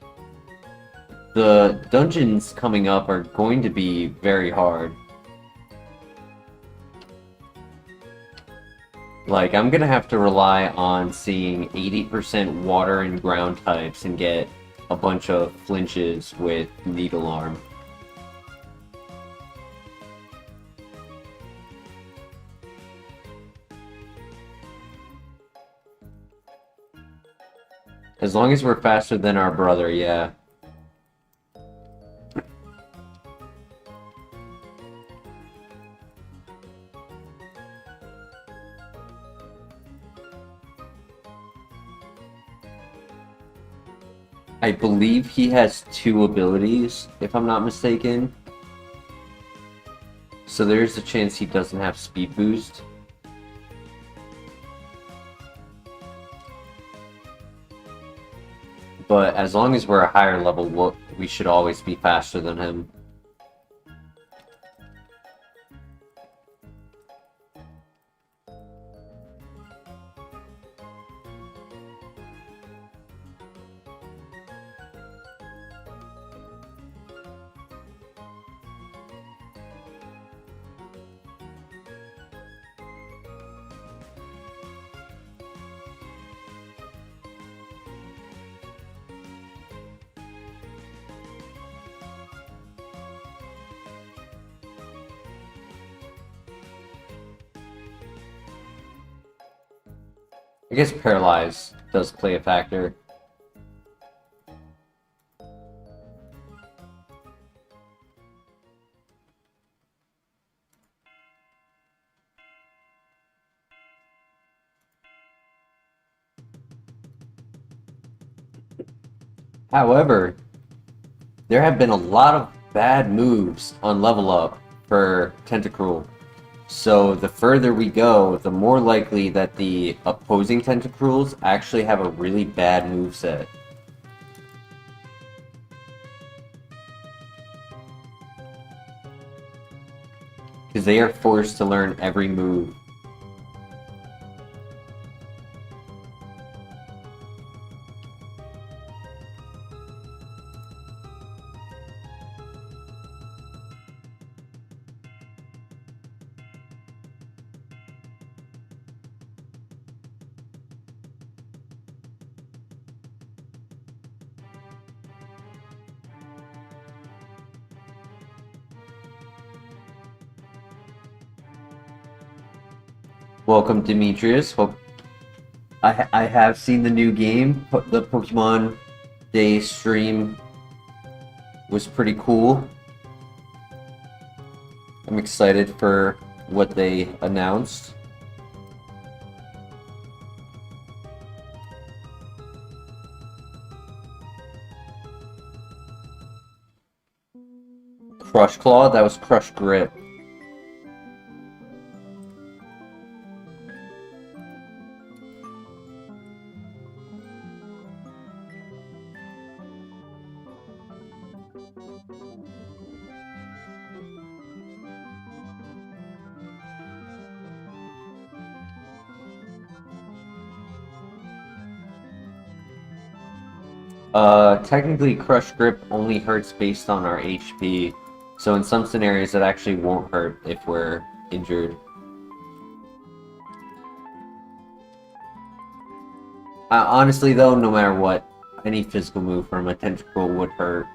The dungeons coming up are going to be very hard. Like, I'm gonna have to rely on seeing 80% water and ground types and get a bunch of flinches with Needle Arm. As long as we're faster than our brother, yeah. I believe he has 2 abilities, if I'm not mistaken. So there's a chance he doesn't have speed boost. But as long as we're a higher level, we should always be faster than him. I guess Paralyze does play a factor. However, there have been a lot of bad moves on level up for Tentacruel. So the further we go, the more likely that the opposing Tentacruels actually have a really bad moveset. Because they are forced to learn every move. Welcome, Demetrius. Hope I have seen the new game. The Pokemon Day stream was pretty cool. I'm excited for what they announced. Crush Claw? That was Crush Grip. Technically Crush Grip only hurts based on our HP, so in some scenarios it actually won't hurt if we're injured. Honestly though, no matter what, any physical move from a Tentacruel would hurt.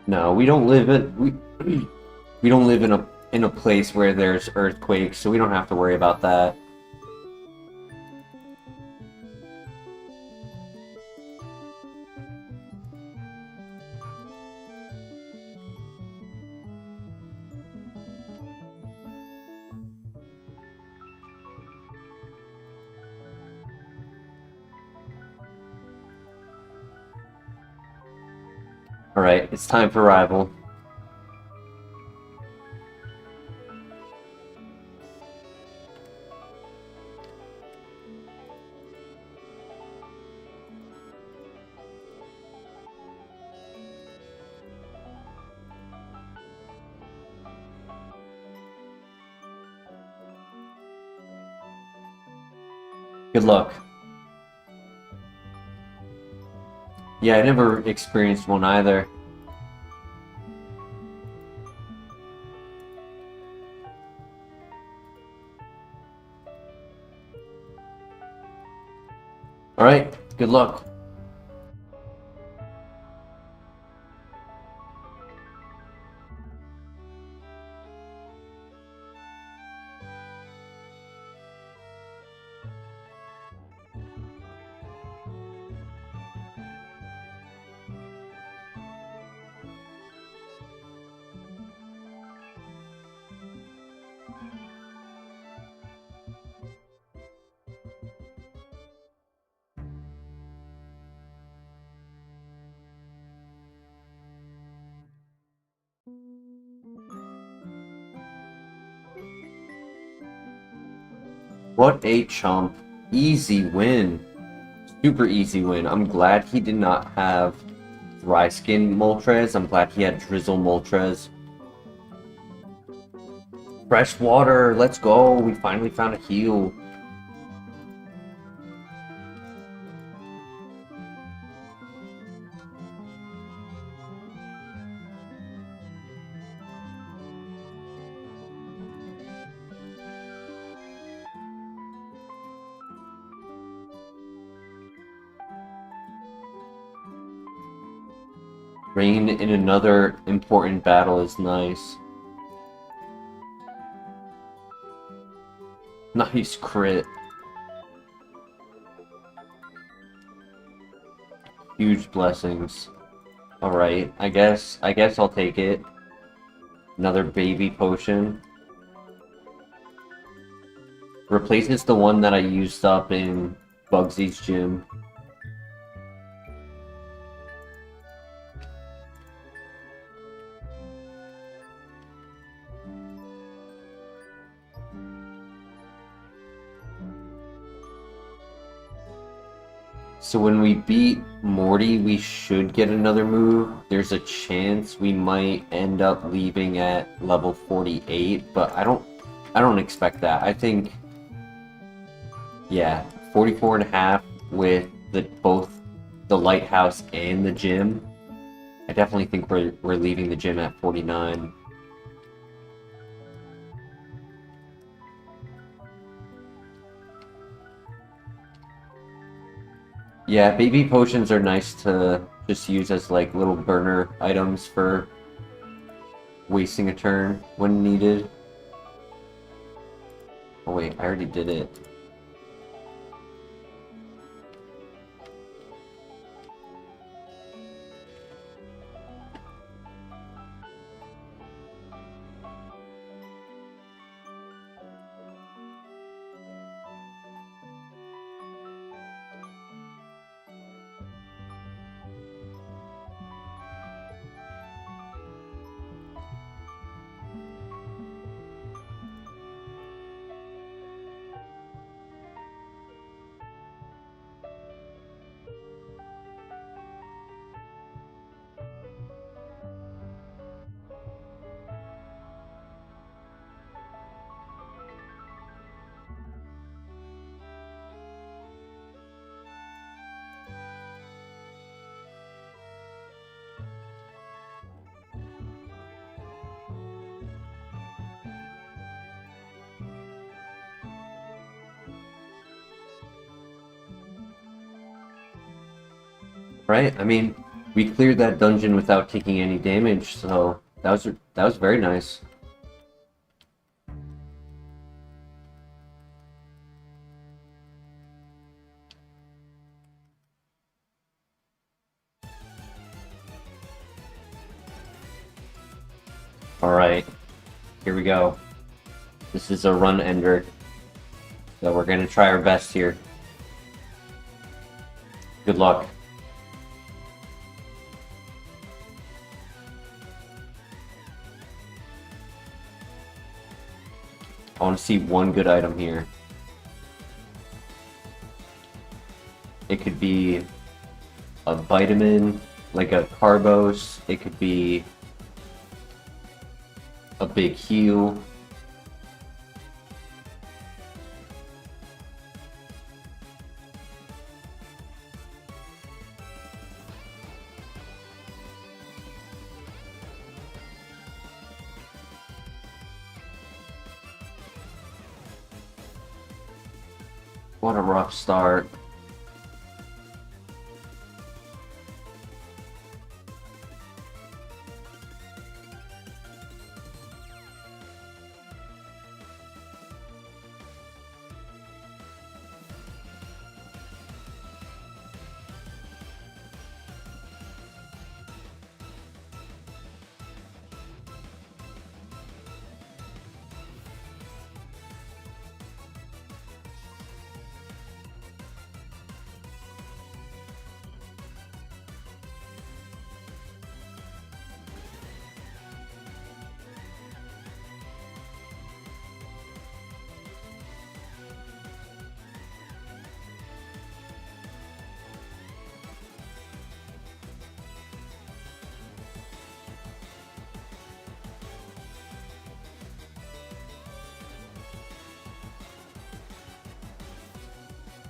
No, we don't live we don't live in a place where there's earthquakes, so we don't have to worry about that. Alright, it's time for Rival. Good luck. Yeah, I never experienced one either. Alright, good luck. What a chump. Easy win. Super easy win. I'm glad he did not have Thryskin Moltres. I'm glad he had Drizzle Moltres. Fresh water. Let's go. We finally found a heal. Rain in another important battle is nice. Nice crit. Huge blessings. Alright, I guess I'll take it. Another baby potion. Replaces the one that I used up in Bugsy's gym. So when we beat Morty, we should get another move. There's a chance we might end up leaving at level 48, but I don't expect that. I think, yeah, 44.5 with both the Lighthouse and the gym. I definitely think we're leaving the gym at 49. Yeah, baby potions are nice to just use as like little burner items for wasting a turn when needed. Oh wait, I already did it. Right? I mean, we cleared that dungeon without taking any damage, so that was very nice. Alright, here we go. This is a run ender. So we're gonna try our best here. Good luck. I want to see one good item here. It could be a vitamin, like a Carbos. It could be a big heal. What a rough start.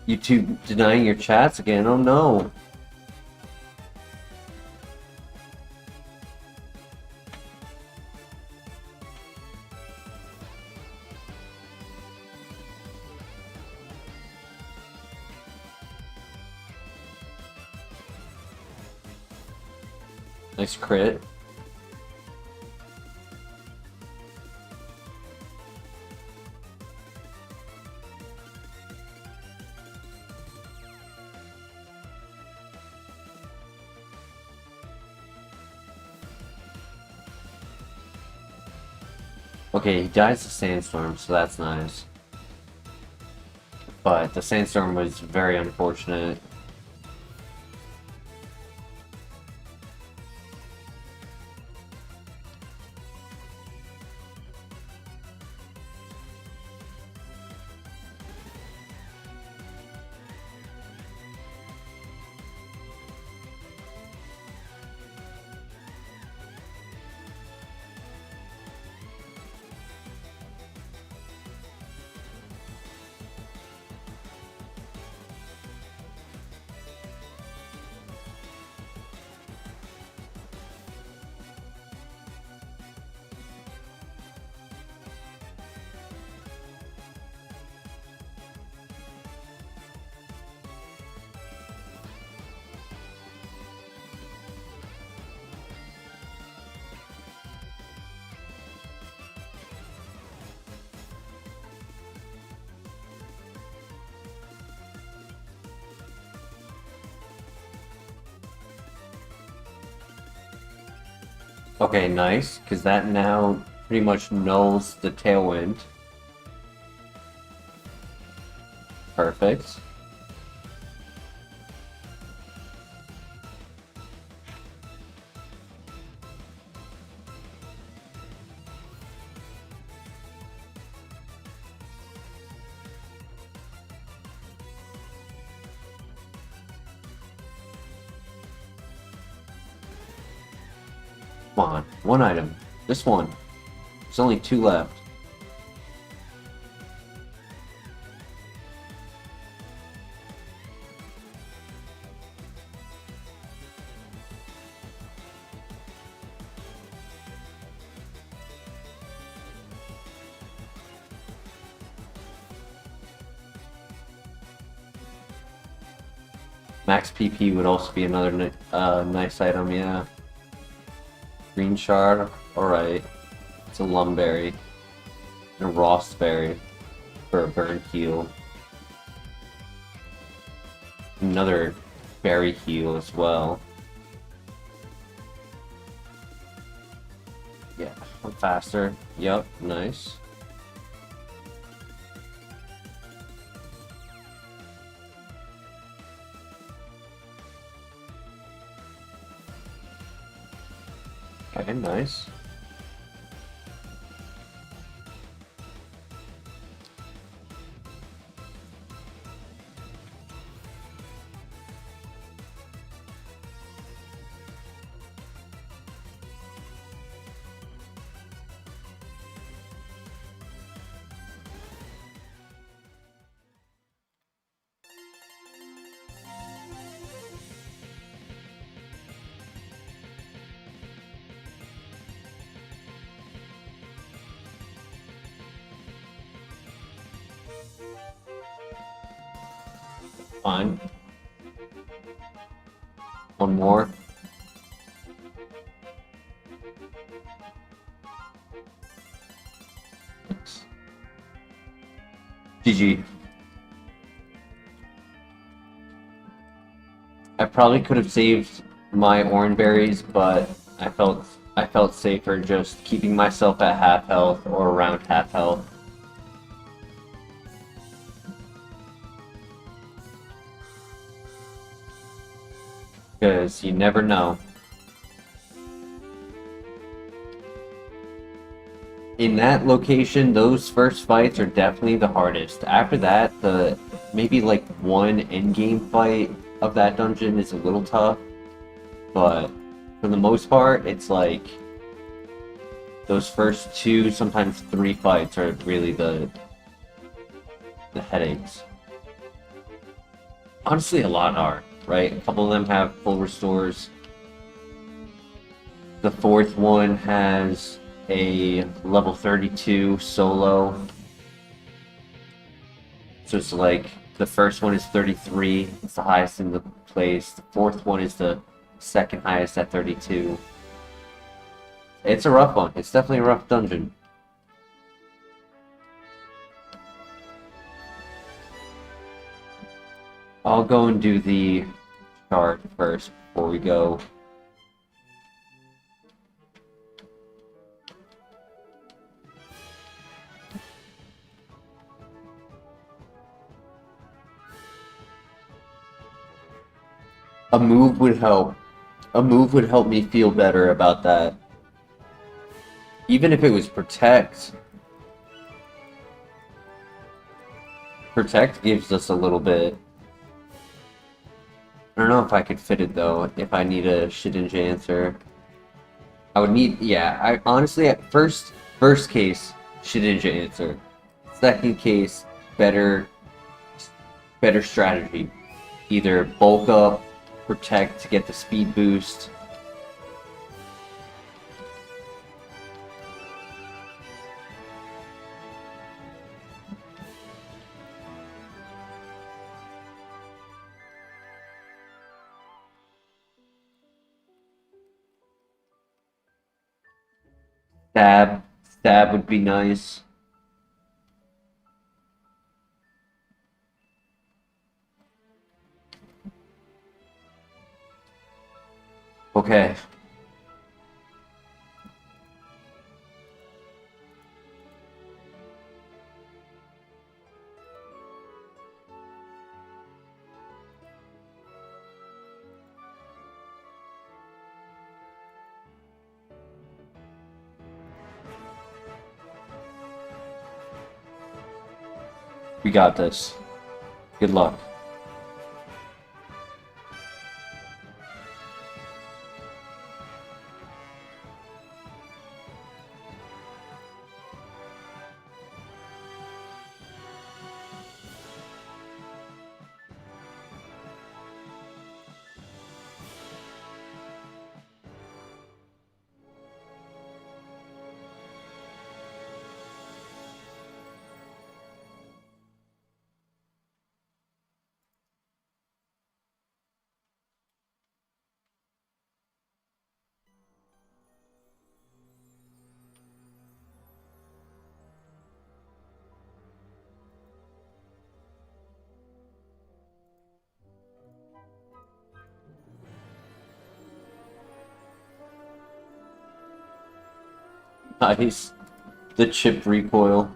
YouTube denying your chats again? Oh no. Nice crit. Okay, he dies to Sandstorm, so that's nice. But the Sandstorm was very unfortunate. Okay, nice, because that now pretty much nulls the Tailwind. Perfect. Come on, one item. This one. There's only 2 left. Max PP would also be another nice item, yeah. Green Shard, alright. It's a Lumberry. And a Rostberry for a burn heal. Another berry heal as well. Yeah, I'm faster. Yup, nice. Okay, nice. Fine. One more. GG. I probably could have saved my orange berries, but I felt safer just keeping myself at half health or around half health. Because you never know. In that location, those first fights are definitely the hardest. After that, the maybe like one endgame fight of that dungeon is a little tough, but for the most part, it's like those first 2, sometimes 3 fights are really the headaches. Honestly, a lot are, right? A couple of them have full restores. The 4th one has a level 32 solo. So it's like the first one is 33, it's the highest in the place. The 4th one is the 2nd highest at 32. It's a rough one. It's definitely a rough dungeon. I'll go and do the chart first before we go. A move would help. A move would help me feel better about that. Even if it was Protect. Protect gives us a little bit. I don't know if I could fit it though, if I need a Shedinja answer. I would need, yeah, I honestly, at first case, Shedinja answer. Second case, better strategy. Either bulk up, Protect to get the speed boost. Stab would be nice. Okay. We got this. Good luck. Nice. The chip recoil.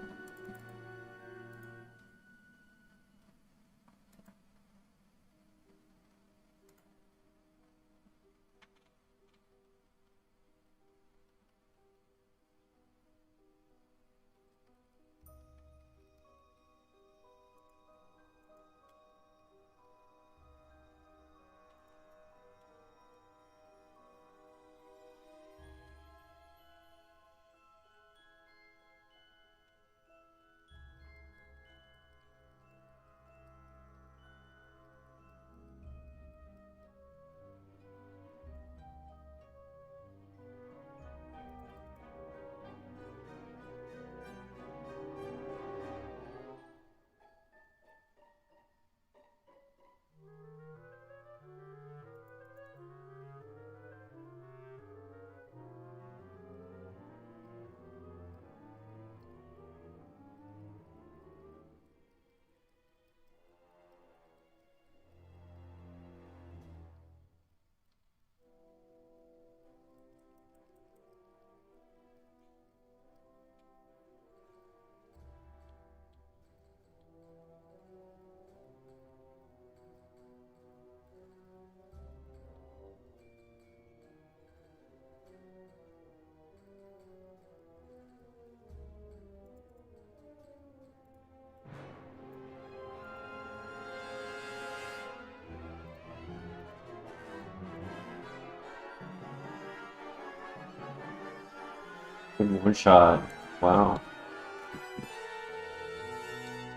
One shot. Wow.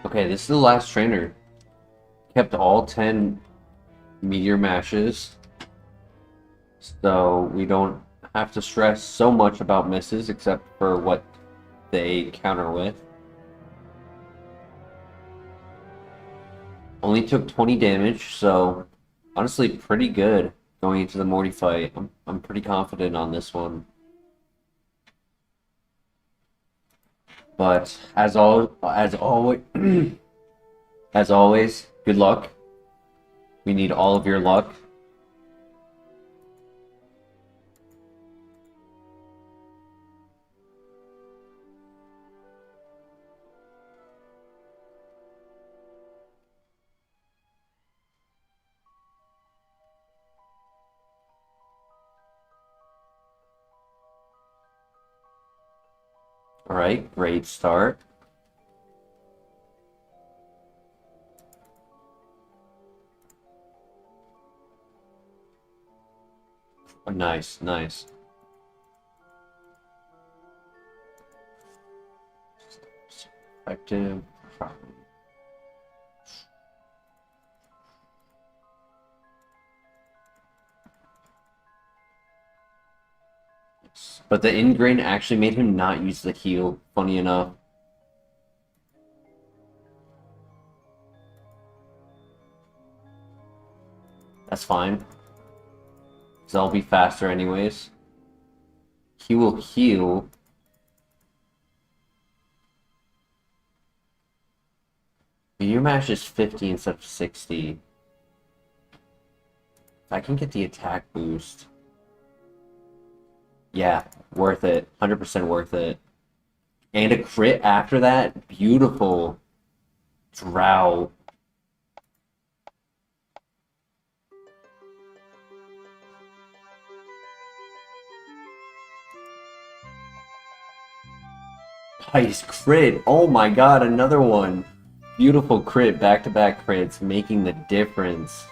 Okay, this is the last trainer. Kept all 10 meteor mashes. So we don't have to stress so much about misses except for what they counter with. Only took 20 damage, so honestly pretty good going into the Morty fight. I'm pretty confident on this one. But as always, good luck. We need all of your luck. All right, great start. Oh, nice, nice. Effective. But the ingrain actually made him not use the heal, funny enough. That's fine. Because I'll be faster anyways. He will heal. Your mash is 50 instead of 60. If I can get the attack boost. Yeah, worth it. 100% worth it. And a crit after that? Beautiful. Drow. Nice crit. Oh my god, another one. Beautiful crit, back-to-back crits, making the difference.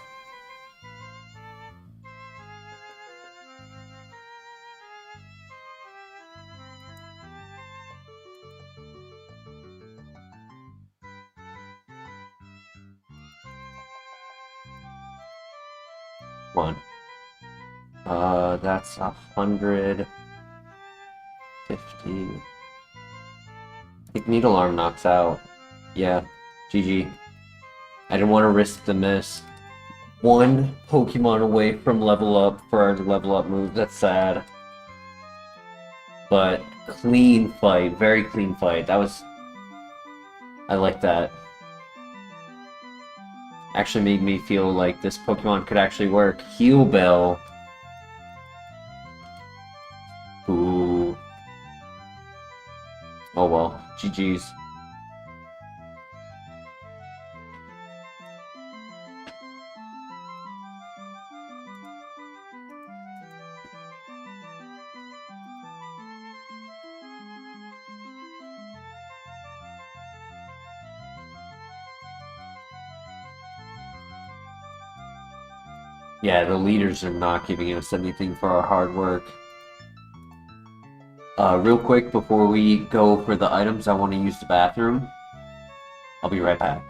One. That's 150. I think Needle Arm knocks out. Yeah, GG. I didn't want to risk the miss. One Pokemon away from level up for our level up move. That's sad. But clean fight, very clean fight. That was... I like that. Actually made me feel like this Pokemon could actually work. Heal Bell. Ooh. GG's. Yeah, the leaders are not giving us anything for our hard work. Real quick, before we go for the items, I want to use the bathroom. I'll be right back.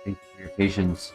Thank you for your patience.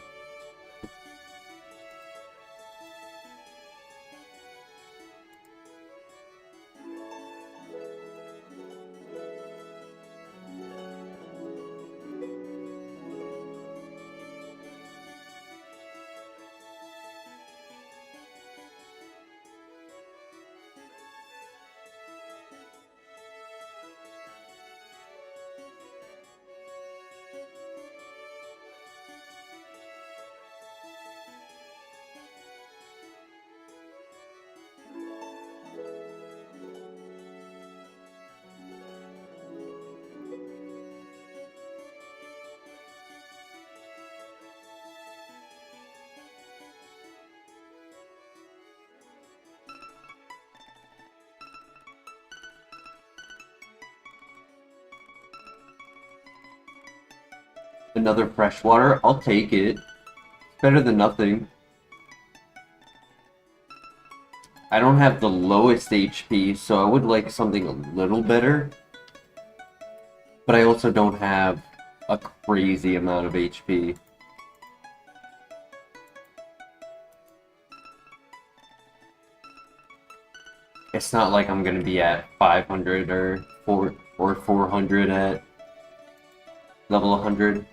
Another freshwater, I'll take it. It's better than nothing. I don't have the lowest HP, so I would like something a little better. But I also don't have a crazy amount of HP. It's not like I'm gonna be at 500 or 400 at level 100.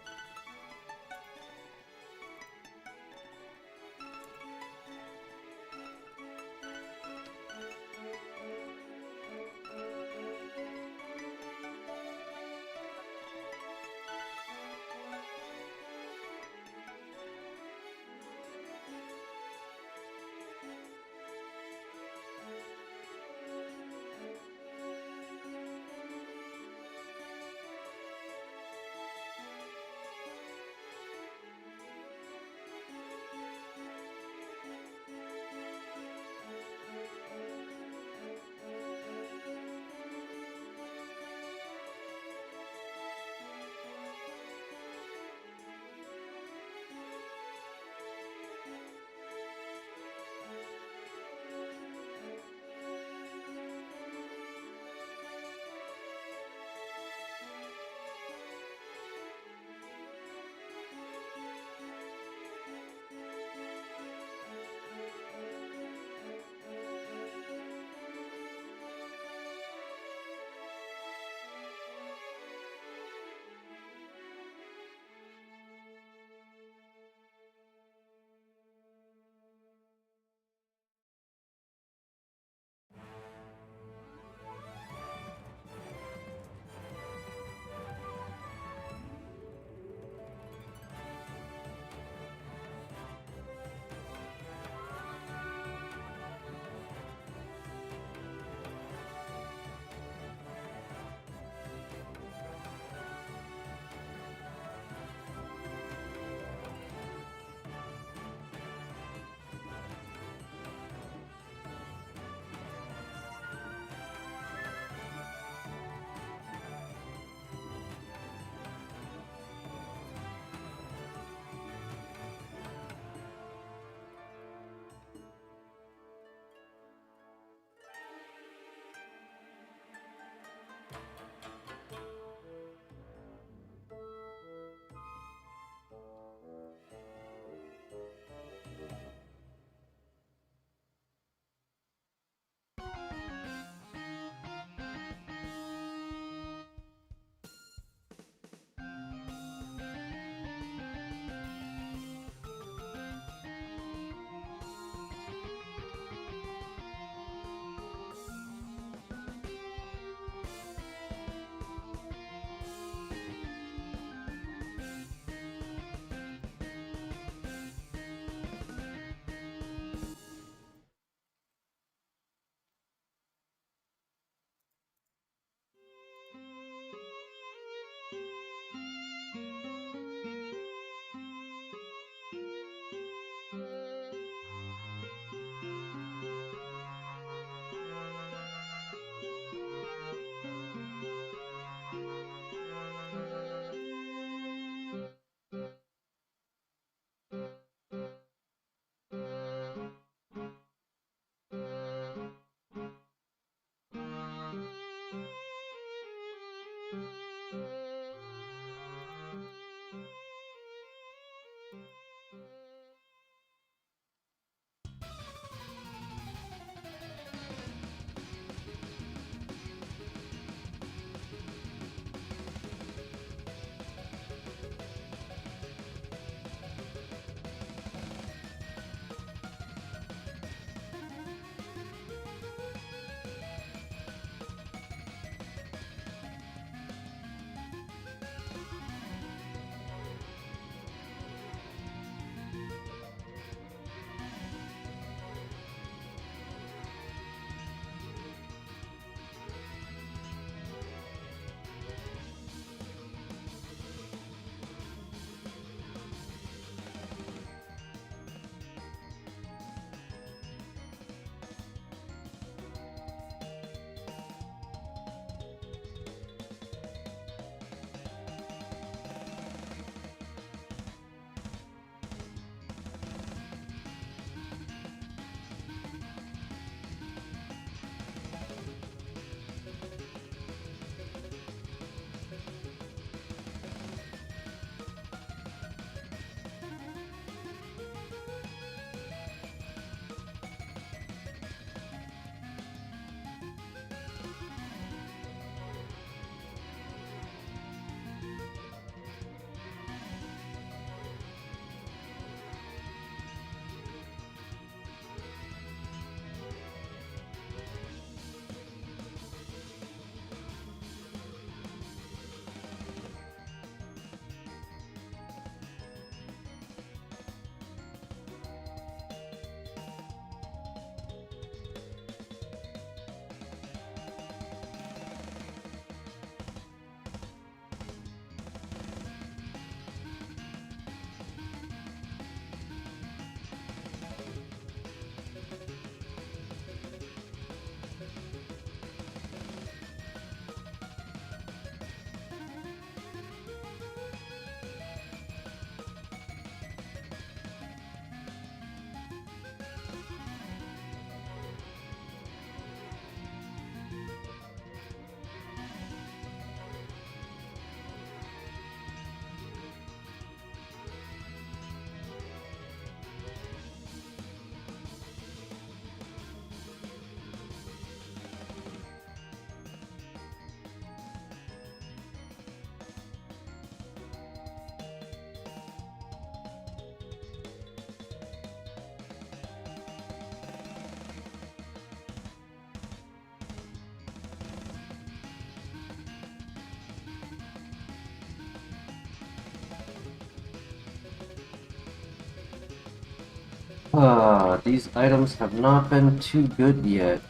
These items have not been too good yet.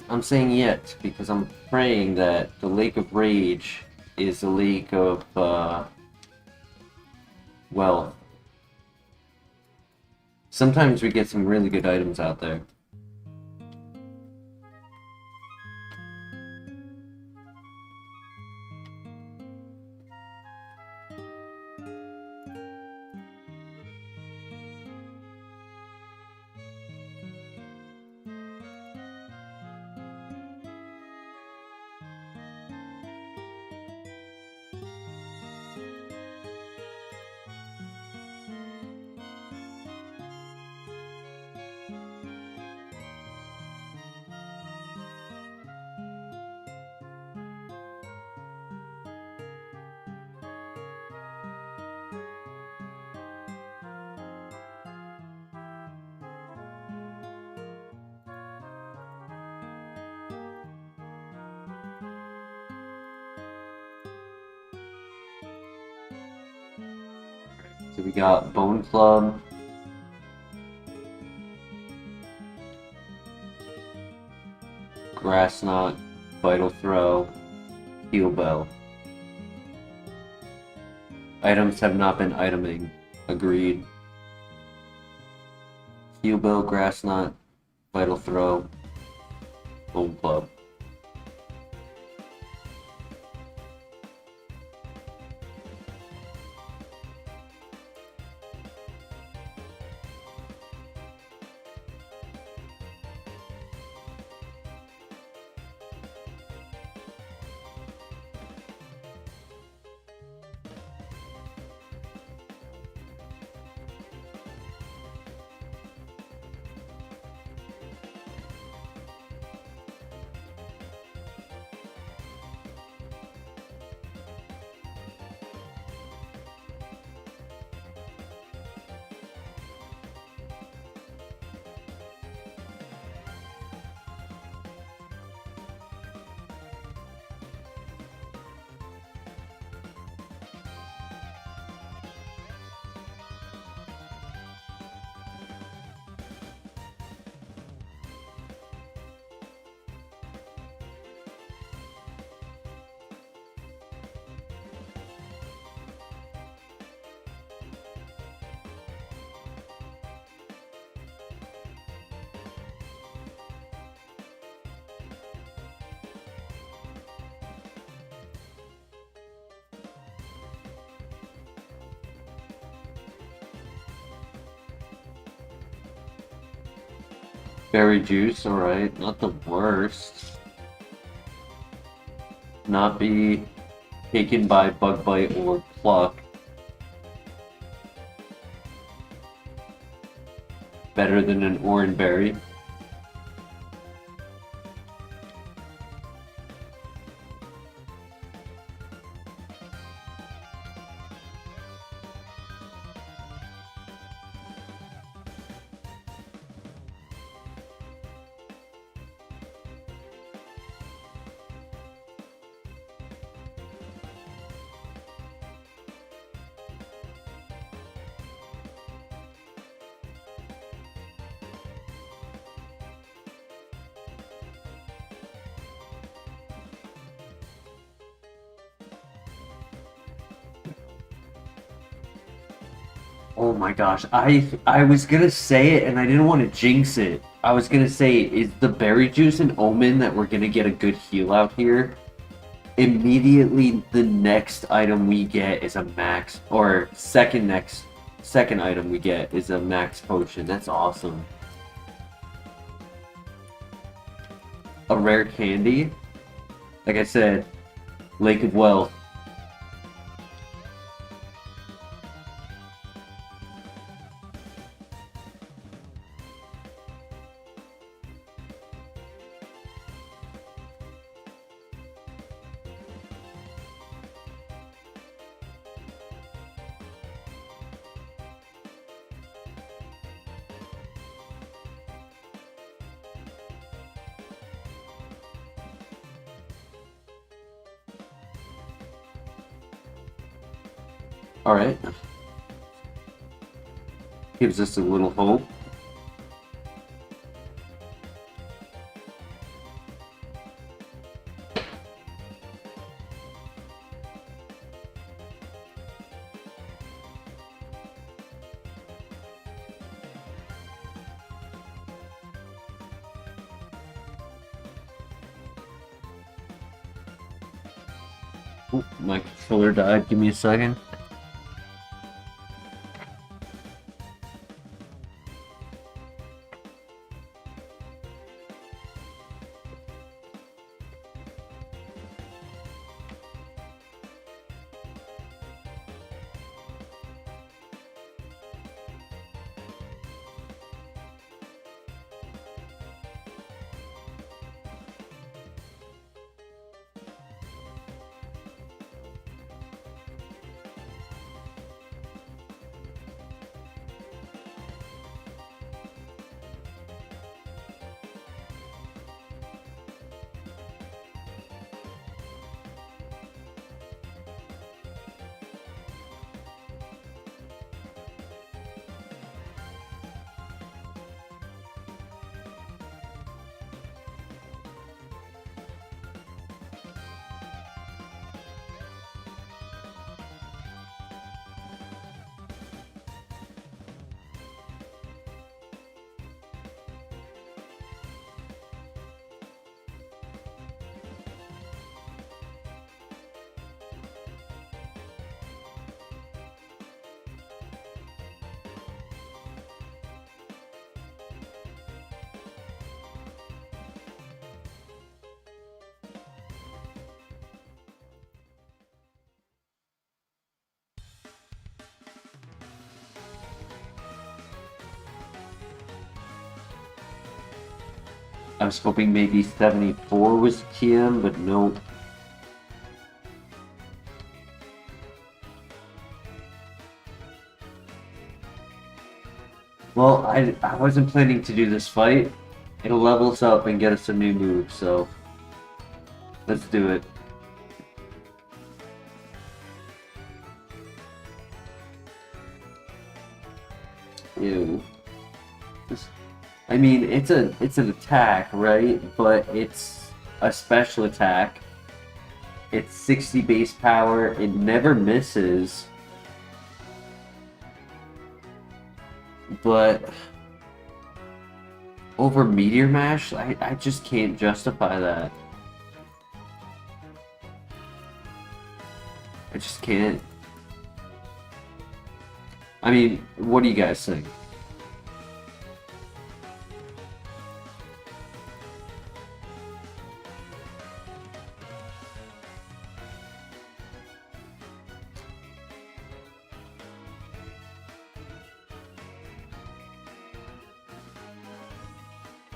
I'm saying yet, because I'm praying that the Lake of Rage is the lake of, wealth. Sometimes we get some really good items out there. So we got Bone Club, Grass Knot, Vital Throw, Heal Bell. Items have not been iteming. Agreed. Heal Bell, Grass Knot, Vital Throw, Bone Club. Berry juice, alright. Not the worst. Not be taken by bug bite or pluck. Better than an orange berry. Oh my gosh, I was gonna say it and I didn't want to jinx it. I was gonna say, is the berry juice an omen that we're gonna get a good heal out here? Immediately the next item we get is a max, or second item we get is a max potion. That's awesome. A rare candy? Like I said, Lake of Wealth. Alright. Gives us a little hope. Ooh, my controller died. Give me a second. I was hoping maybe 74 was TM, but no. Well, I wasn't planning to do this fight. It'll level us up and get us a new move, so let's do it. Ew. I mean, it's an attack, right? But it's a special attack. It's 60 base power. It never misses. But over Meteor Mash, I just can't justify that. I just can't. I mean, what do you guys think?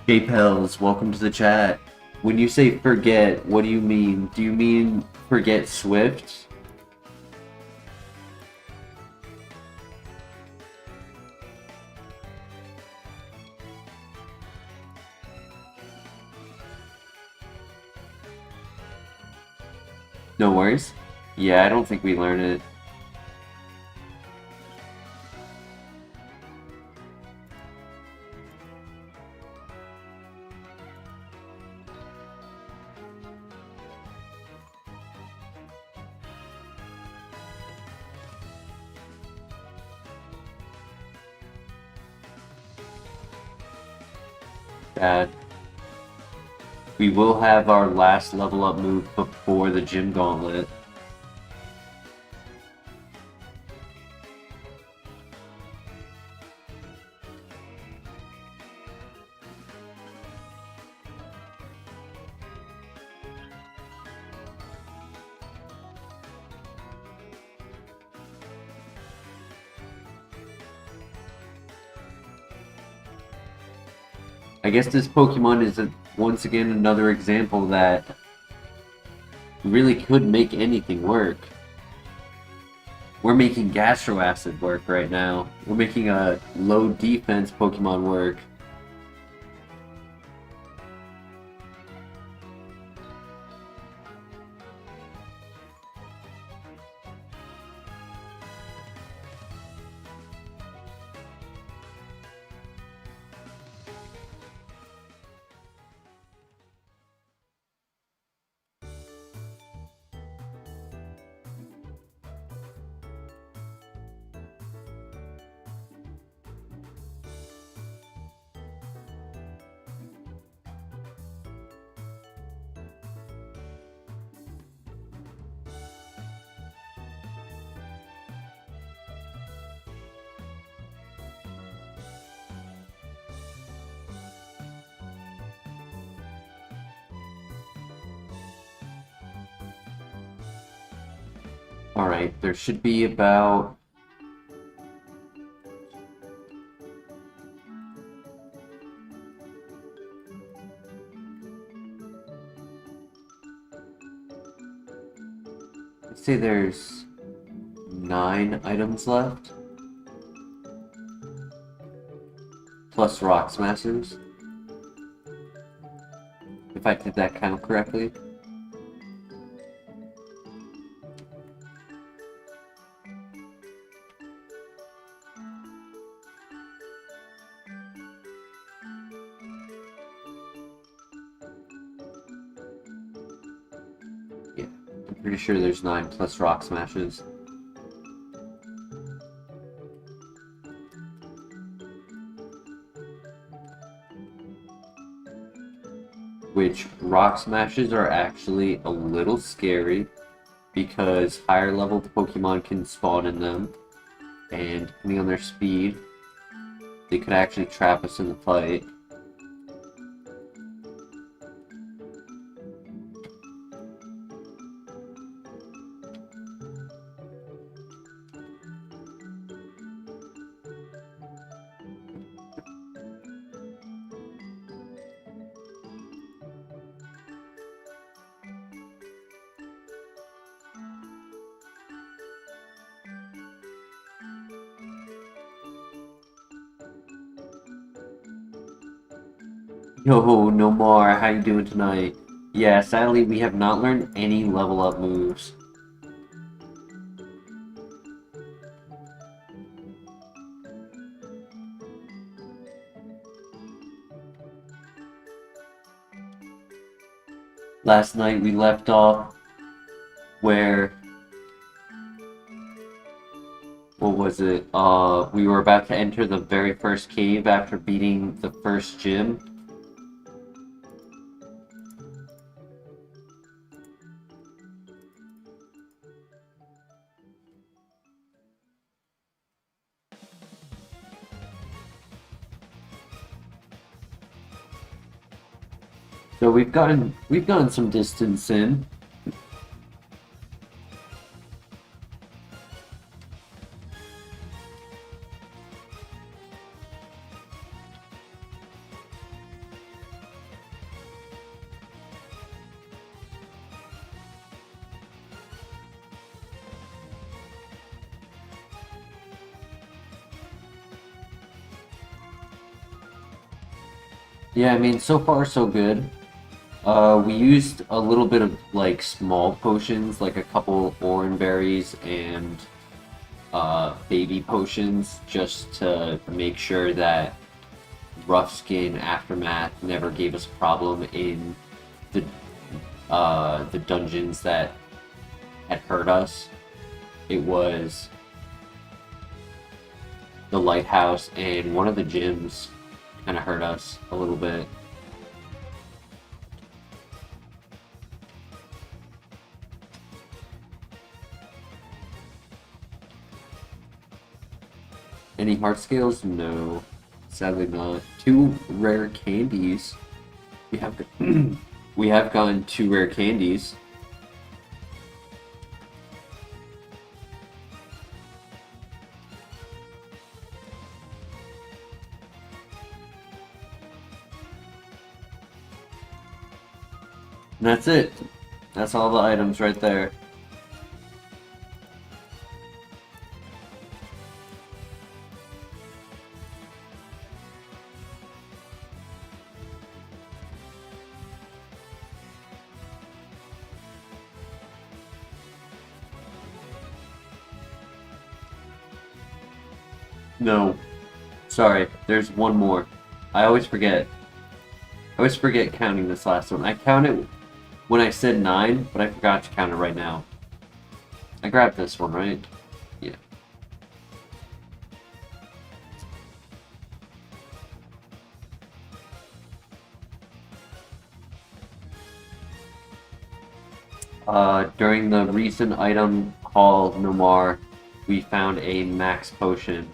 J-Pels, welcome to the chat. When you say forget, what do you mean? Do you mean forget Swift? No worries. Yeah, I don't think we learn it. Bad. We will have our last level up move before the gym gauntlet. I guess this Pokemon is once again another example that really could make anything work. We're making Gastro Acid work right now. We're making a low defense Pokemon work. Alright, there should be about... Let's say there's 9 items left. Plus Rock Smashers. If I did that count correctly. Pretty sure there's 9 plus Rock Smashes. Which Rock Smashes are actually a little scary because higher level Pokemon can spawn in them, and depending on their speed, they could actually trap us in the fight. Yo, no more. How you doing tonight? Yeah, sadly we have not learned any level up moves. Last night we left off where... What was it? We were about to enter the very first cave after beating the first gym. So we've gotten some distance in. Yeah, I mean, so far so good. We used a little bit of like small potions, like a couple orange berries and baby potions, just to make sure that rough skin aftermath never gave us a problem in the dungeons that had hurt us. It was the Lighthouse and one of the gyms kind of hurt us a little bit. Any heart scales? No, sadly not. 2 rare candies. We have we have gotten 2 rare candies. And that's it. That's all the items right there. No. Sorry, there's one more. I always forget. I always forget counting this last one. I counted when I said 9, but I forgot to count it right now. I grabbed this one, right? Yeah. During the recent item haul, Nomar, we found a max potion.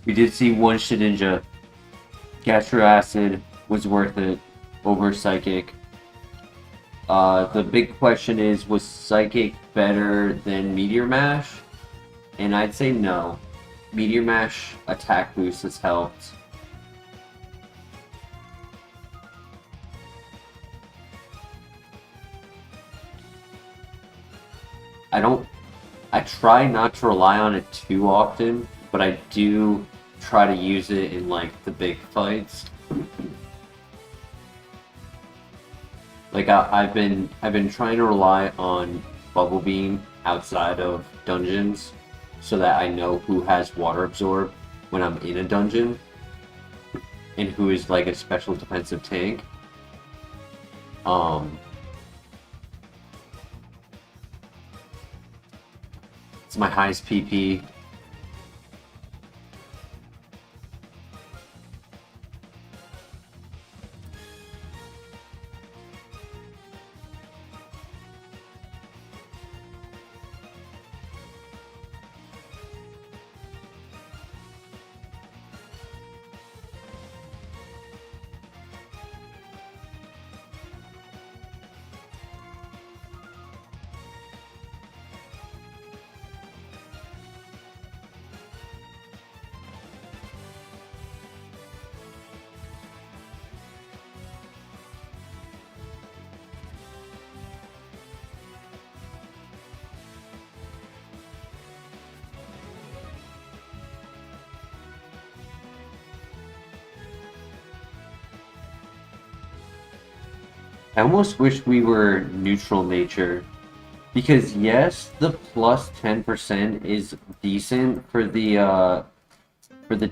We did see one Shedinja. Gastro Acid was worth it over Psychic. The big question is, was Psychic better than Meteor Mash? And I'd say no. Meteor Mash attack boost has helped. I try not to rely on it too often, but I do try to use it in like the big fights. Like I've been trying to rely on Bubble Beam outside of dungeons so that I know who has Water Absorb when I'm in a dungeon and who is like a special defensive tank. It's my highest PP. I almost wish we were neutral nature, because yes, the plus 10% is decent for the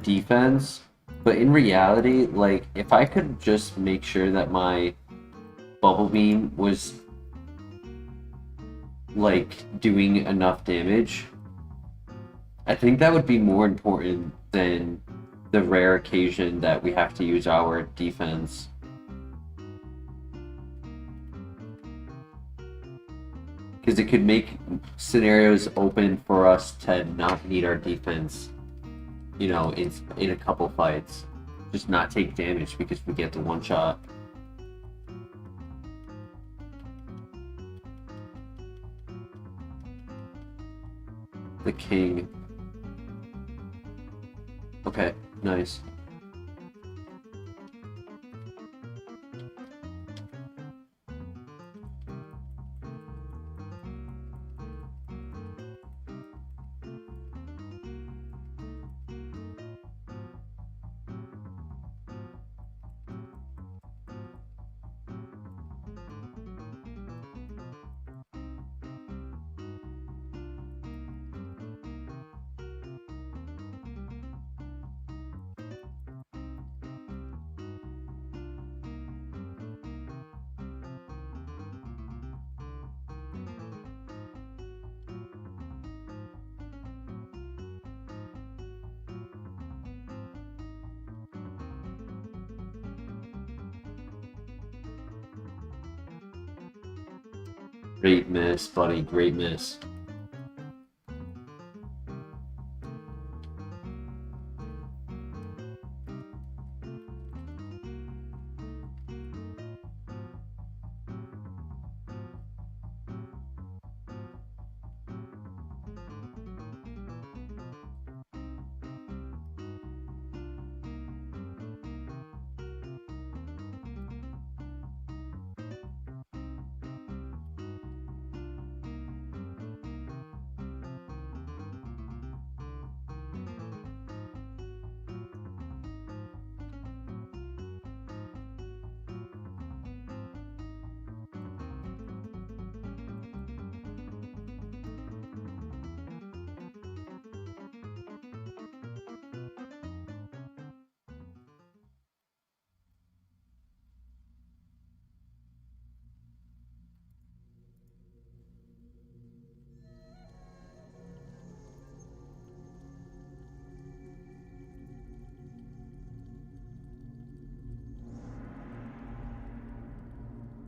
defense, but in reality, like if I could just make sure that my Bubble Beam was like doing enough damage. I think that would be more important than the rare occasion that we have to use our defense. Because it could make scenarios open for us to not need our defense, you know, in a couple fights. Just not take damage because we get the one shot. The king. Okay, nice. Great miss, buddy. Great miss.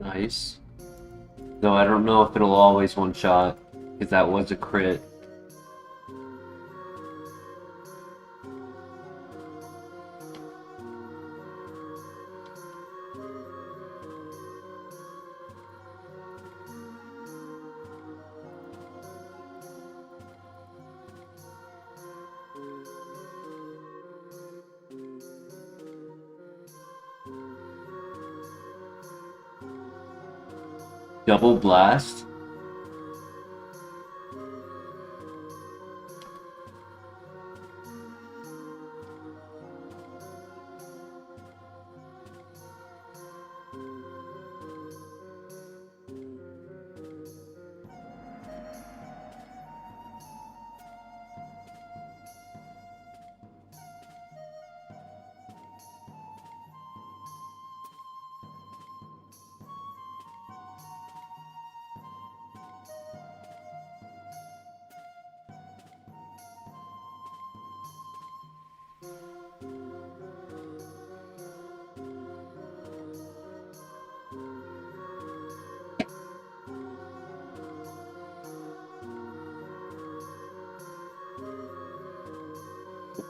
Nice. Though I don't know if it'll always one shot, because that was a crit. Double blast?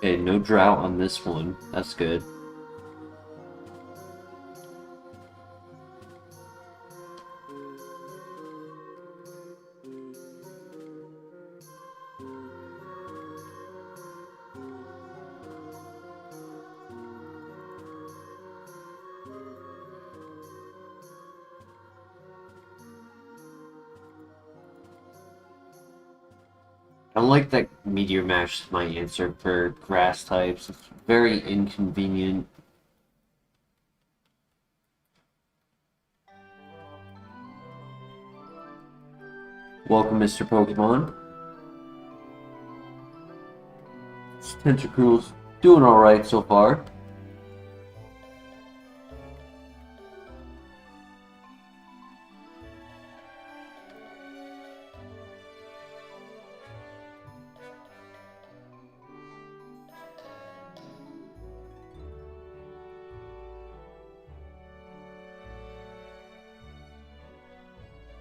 Okay, no drought on this one. That's good. I don't like that Meteor Mash is my answer for grass types. It's very inconvenient. Welcome, Mr. Pokemon. Tentacruel's doing alright so far.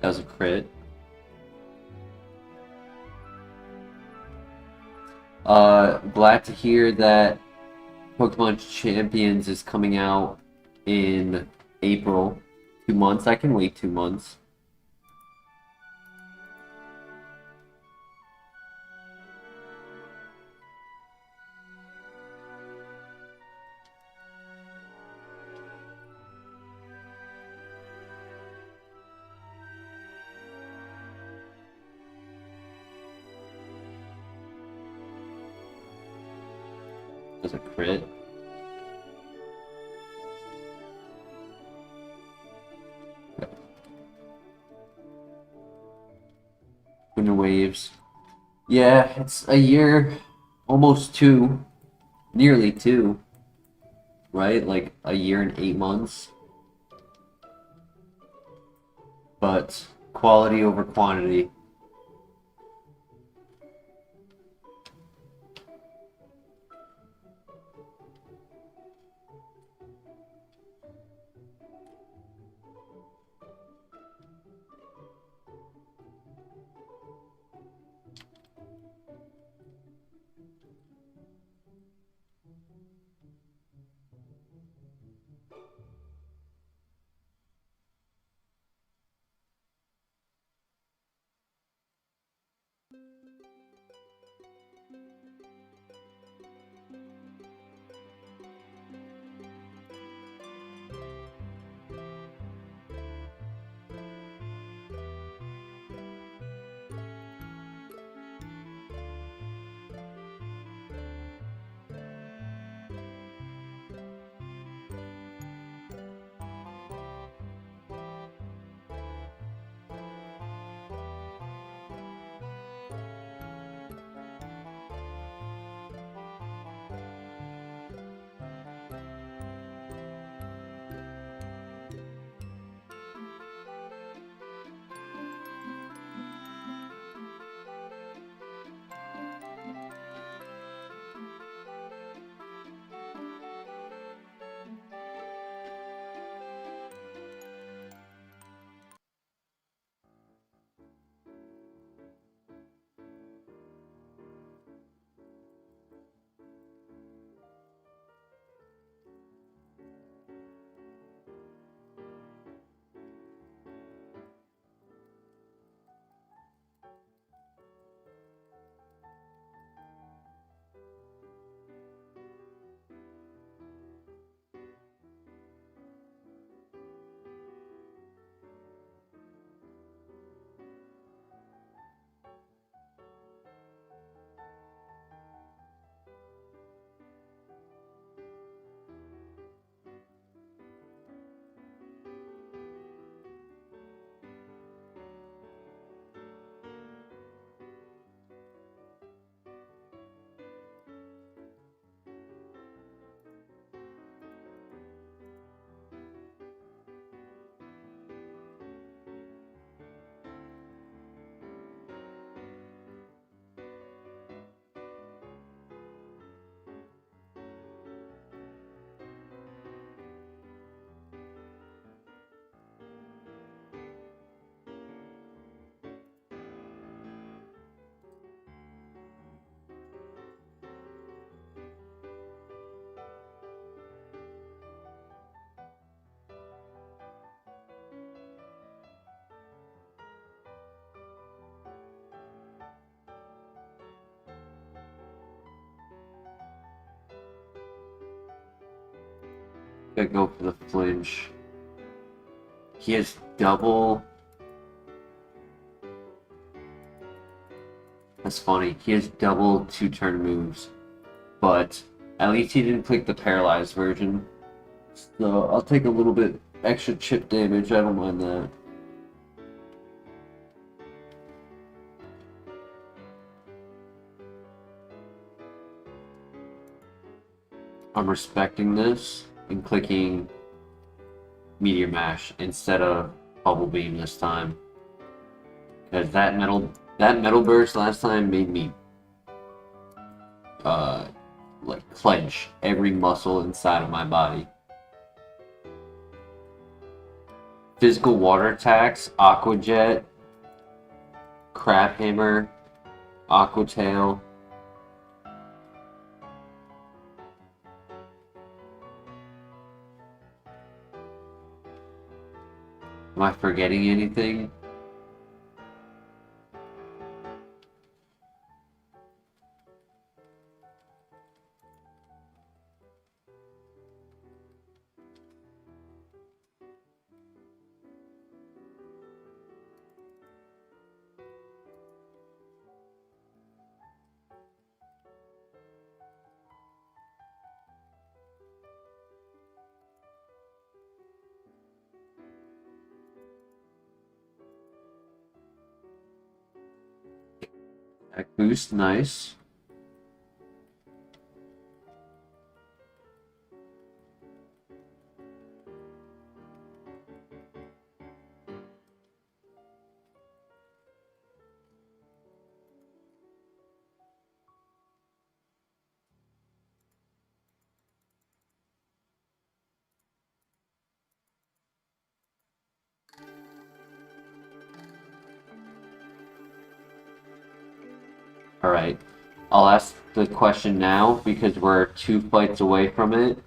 Does a crit. Glad to hear that Pokemon Champions is coming out in April. 2 months. I can wait 2 months. Does a crit. Winter Waves. Yeah, it's a year, almost 2, nearly 2, right? Like a year and 8 months. But quality over quantity. Gotta go for the flinch. He has double. That's funny. He has double 2-turn moves. But at least he didn't click the paralyzed version. So I'll take a little bit extra chip damage. I don't mind that. I'm respecting this and clicking Meteor Mash instead of Bubble Beam this time. Because that metal burst last time made me like clench every muscle inside of my body. physical water attacks, Aqua Jet, Crab Hammer, Aqua Tail. Am I forgetting anything? Attack boost, nice. Alright, I'll ask the question now because we're 2 fights away from it.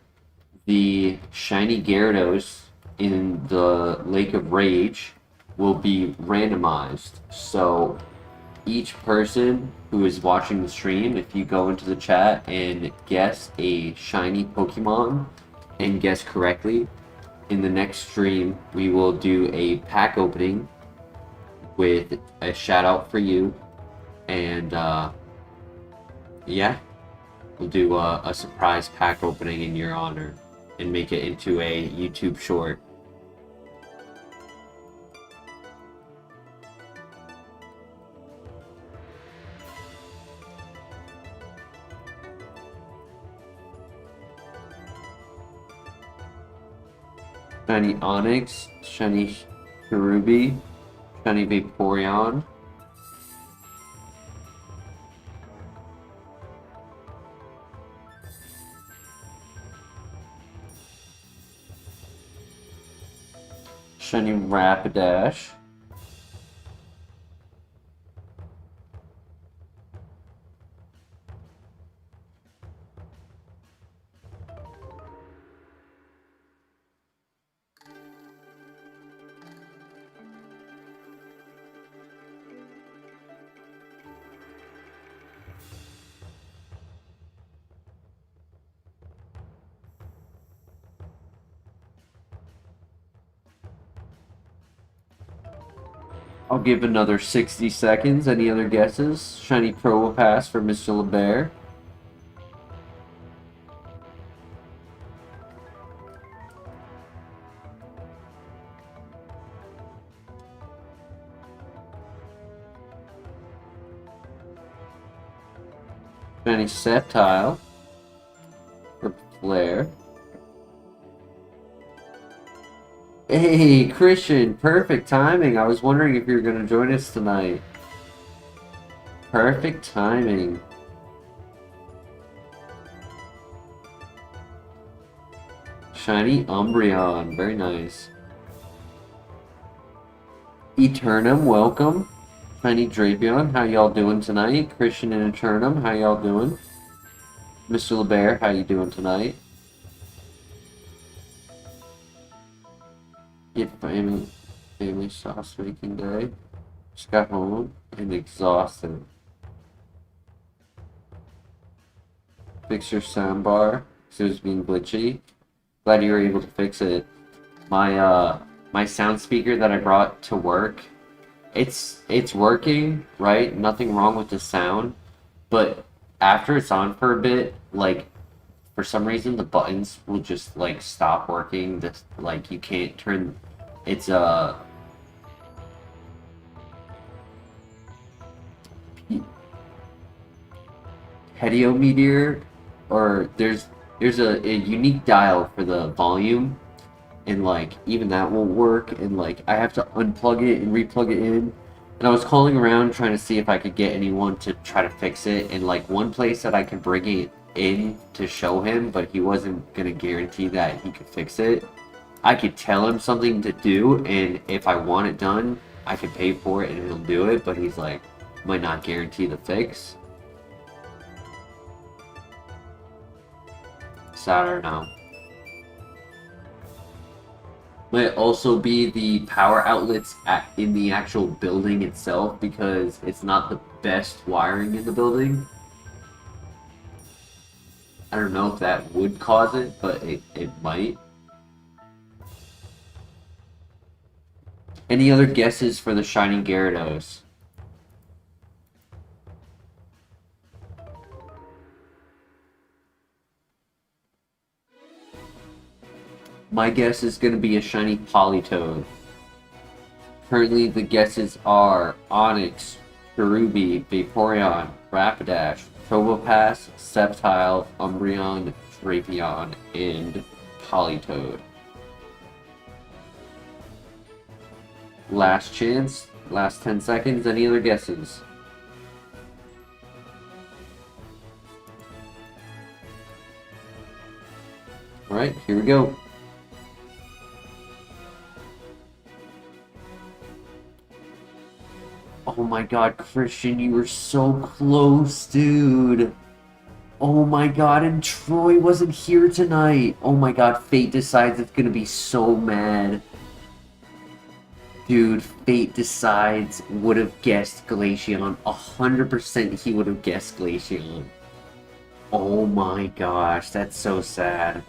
The shiny Gyarados in the Lake of Rage will be randomized. So each person who is watching the stream, if you go into the chat and guess a shiny Pokemon and guess correctly, in the next stream we will do a pack opening with a shout out for you. And yeah, we'll do a surprise pack opening in your honor and make it into a YouTube short. Shiny Onyx, shiny Cherubi, shiny Vaporeon. Shiny Rapidash. I'll give another 60 seconds. Any other guesses? Shiny Probopass for Mr. LeBear. Shiny Sceptile for Flare. Hey, Christian, perfect timing. I was wondering if you were going to join us tonight. Perfect timing. Shiny Umbreon, very nice. Eternum, welcome. Shiny Drapion, how y'all doing tonight? Christian and Eternum, how y'all doing? Mr. LeBear, how you doing tonight? Get family sauce making day. Just got home and exhausted. Fix your soundbar because it was being glitchy. Glad you were able to fix it. My sound speaker that I brought to work, it's working, right? Nothing wrong with the sound, but after it's on for a bit, like for some reason the buttons will just like stop working. This like you can't turn. It's Hediometer, or there's a unique dial for the volume, and like even that won't work, and like I have to unplug it and replug it in. And I was calling around trying to see if I could get anyone to try to fix it, and like one place that I could bring it in to show him, but he wasn't gonna guarantee that he could fix it. I could tell him something to do, and if I want it done, I could pay for it and he'll do it, but he's like, might not guarantee the fix. So I don't know. Might also be the power outlets in the actual building itself, because it's not the best wiring in the building. I don't know if that would cause it, but it might. Any other guesses for the Shining Gyarados? My guess is going to be a shiny Politoed. Currently, the guesses are Onix, Cherubi, Vaporeon, Rapidash, Probopass, Sceptile, Umbreon, Drapion, and Politoed. Last chance, last 10 seconds, any other guesses? Alright, here we go. Oh my god, Christian, you were so close, dude. Oh my god, and Troy wasn't here tonight. Oh my god, Fate Decides it's gonna be so mad. Dude, Fate Decides would have guessed Glaceon. 100% he would have guessed Glaceon. Oh my gosh, that's so sad.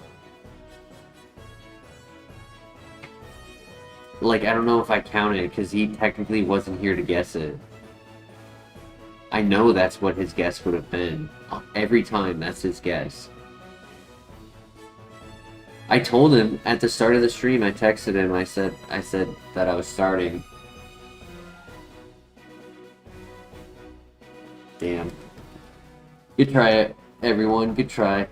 Like, I don't know if I counted, because he technically wasn't here to guess it. I know that's what his guess would have been. Every time, that's his guess. I told him at the start of the stream, I texted him, I said that I was starting. Damn. Good try, everyone. Good try.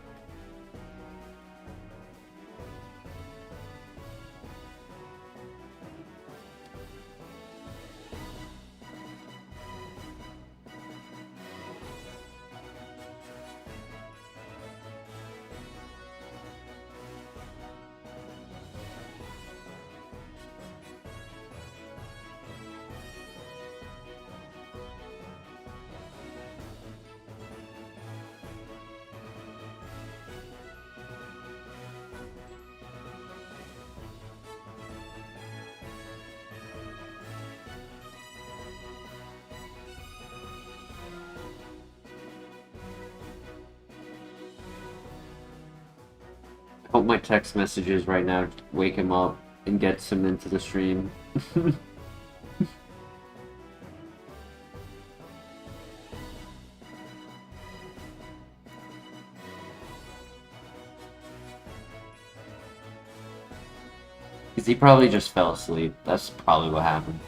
Hope my text messages right now wake him up and gets him into the stream. Because he probably just fell asleep. That's probably what happened.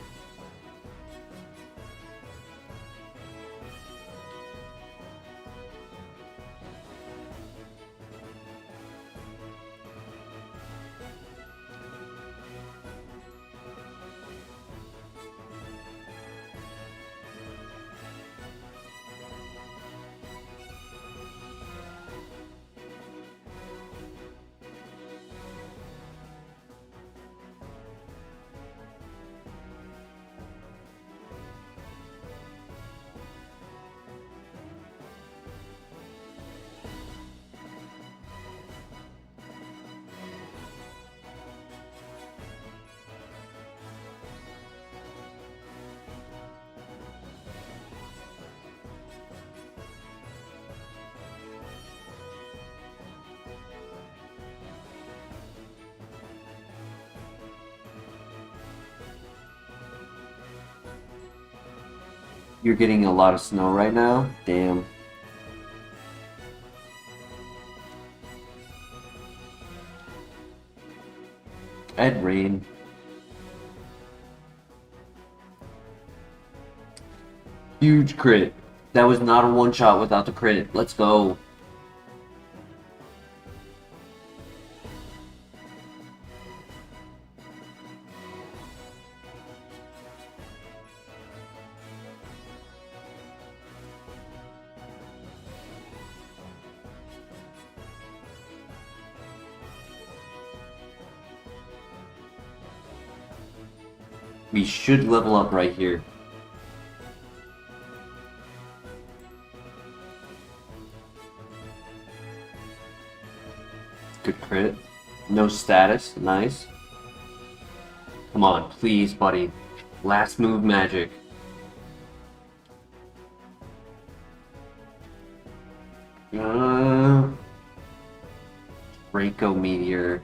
You're getting a lot of snow right now? Damn. I had rain. Huge crit. That was not a one-shot without the crit. Let's go. We should level up right here. Good crit. No status. Nice. Come on, please, buddy. Last move magic. Draco Meteor.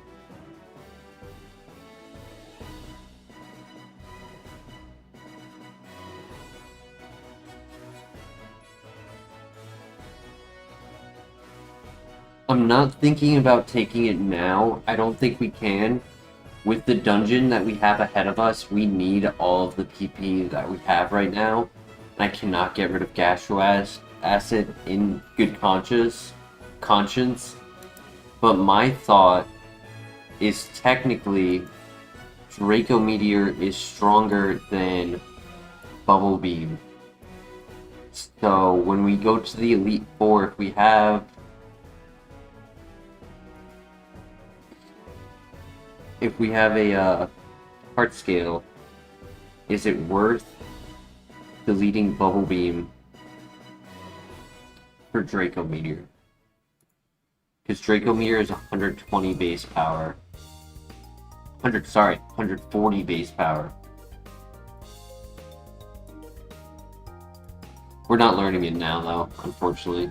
I'm not thinking about taking it now. I don't think we can. With the dungeon that we have ahead of us, we need all of the PP that we have right now. I cannot get rid of Gastro Acid in good conscience. But my thought is technically Draco Meteor is stronger than Bubble Beam. So when we go to the Elite Four, if we have a heart scale, is it worth deleting Bubble Beam for Draco Meteor? Because Draco Meteor is 120 base power. 140 base power. We're not learning it now, though, unfortunately.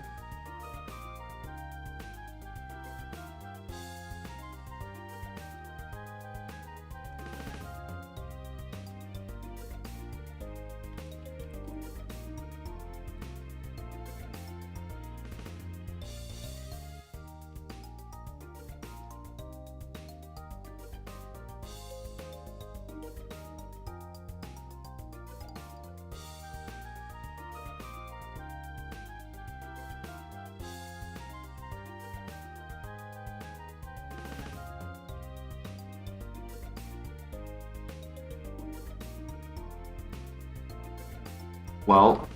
Well,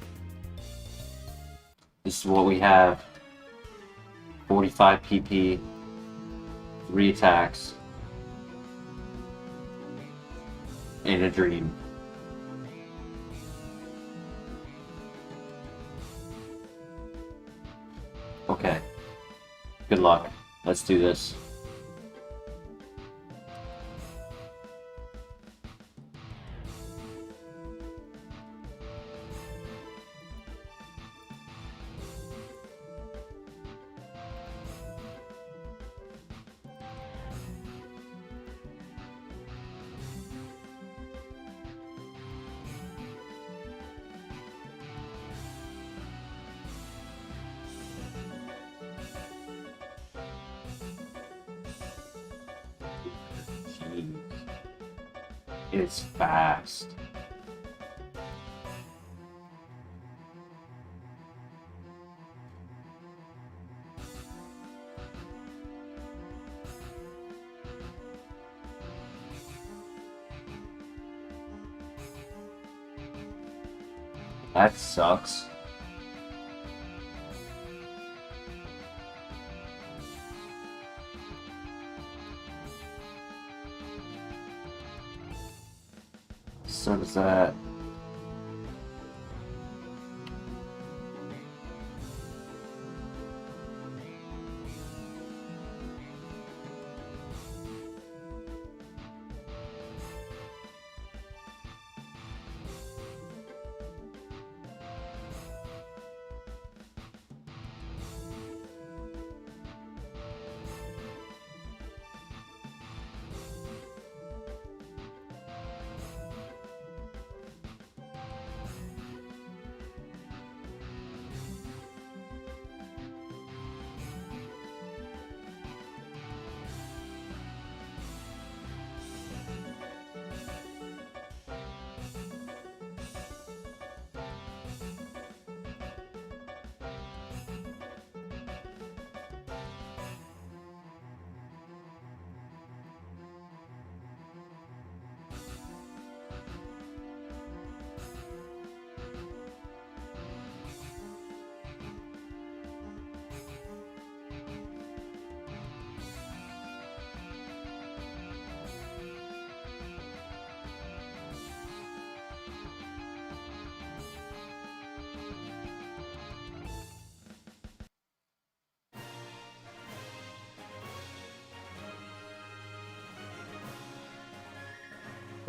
this is what we have. 45 PP, 3 attacks, and a dream. Okay. Good luck. Let's do this. It's fast. That sucks. So does that.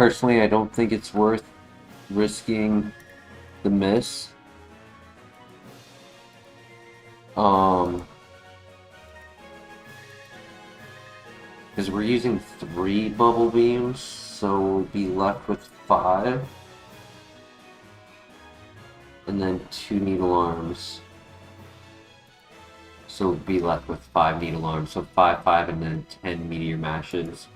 Personally, I don't think it's worth risking the miss. Because we're using 3 bubble beams, so we'll be left with 5. And then 2 needle arms. So we'll be left with 5 needle arms. So 5, 5, and then 10 meteor mashes.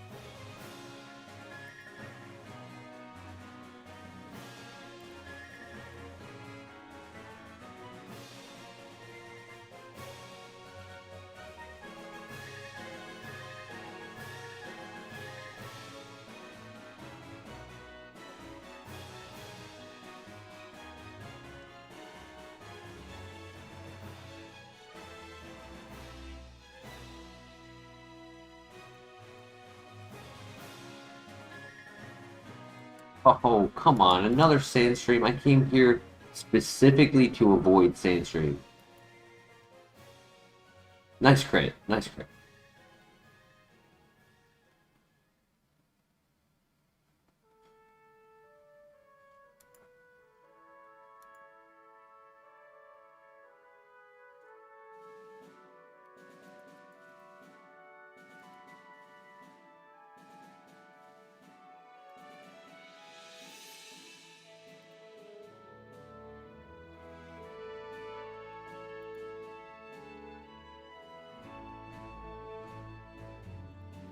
Oh, come on, another Sandstream. I came here specifically to avoid Sandstream. Nice crit, nice crit.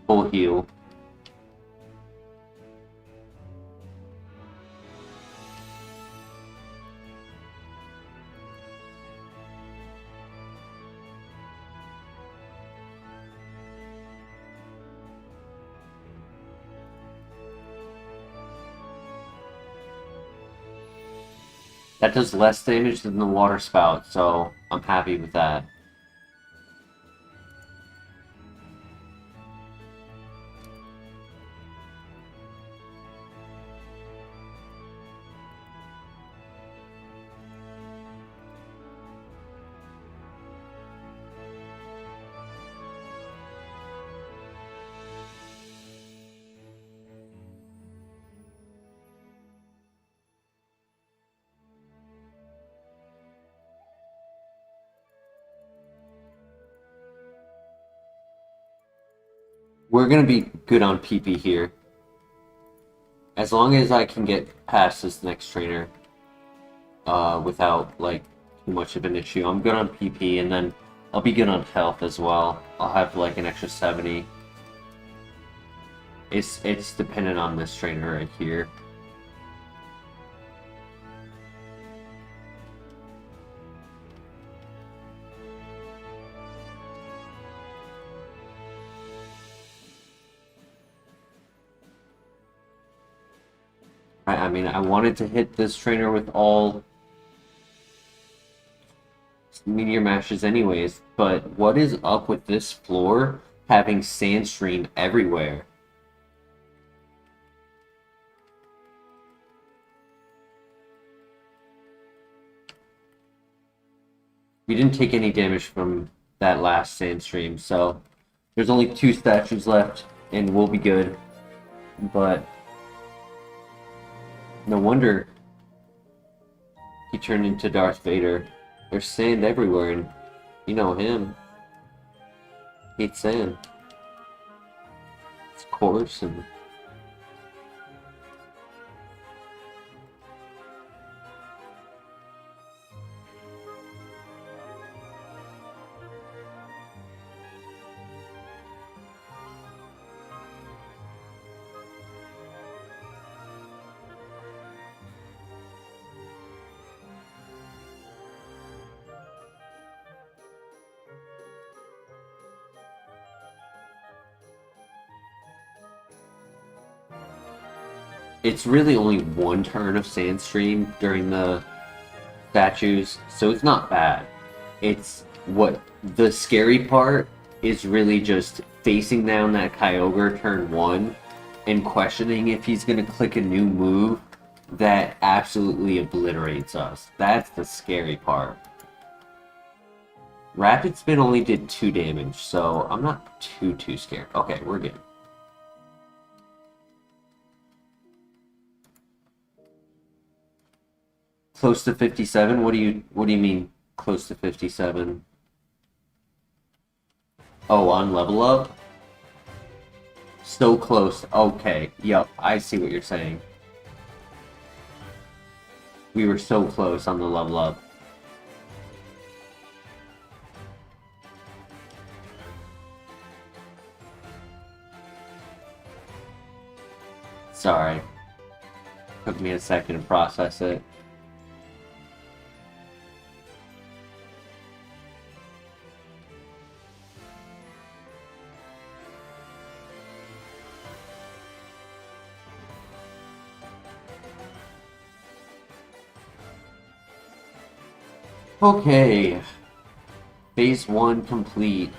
Full heal. That does less damage than the water spout, so I'm happy with that. We're gonna be good on PP here. As long as I can get past this next trainer without like too much of an issue. I'm good on PP, and then I'll be good on health as well. I'll have like an extra 70. It's dependent on this trainer right here. I mean, I wanted to hit this trainer with all meteor mashes anyways, but what is up with this floor having Sandstream everywhere? We didn't take any damage from that last Sandstream, so there's only 2 statues left, and we'll be good. But no wonder he turned into Darth Vader. There's sand everywhere, and you know him. Hates sand. It's coarse and... It's really only 1 turn of Sandstream during the statues, so it's not bad. It's what the scary part is really just facing down that Kyogre turn 1 and questioning if he's gonna click a new move that absolutely obliterates us. That's the scary part. Rapid Spin only did 2 damage, so I'm not too scared. Okay, we're good. Close to 57? What do you mean close to 57? Oh, on level up? So close. Okay. Yup, I see what you're saying. We were so close on the level up. Sorry. Took me a second to process it. Okay. Phase 1 complete.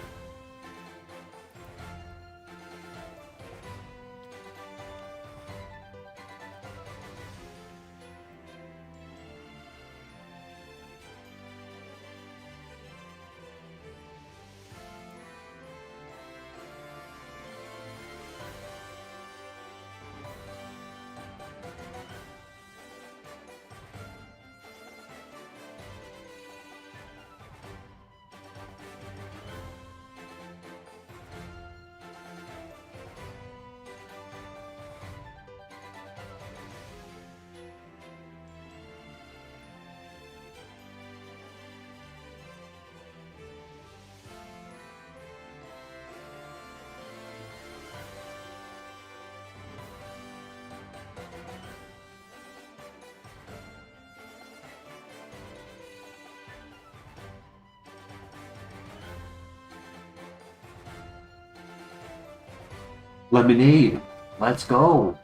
Lemonade. Let's go.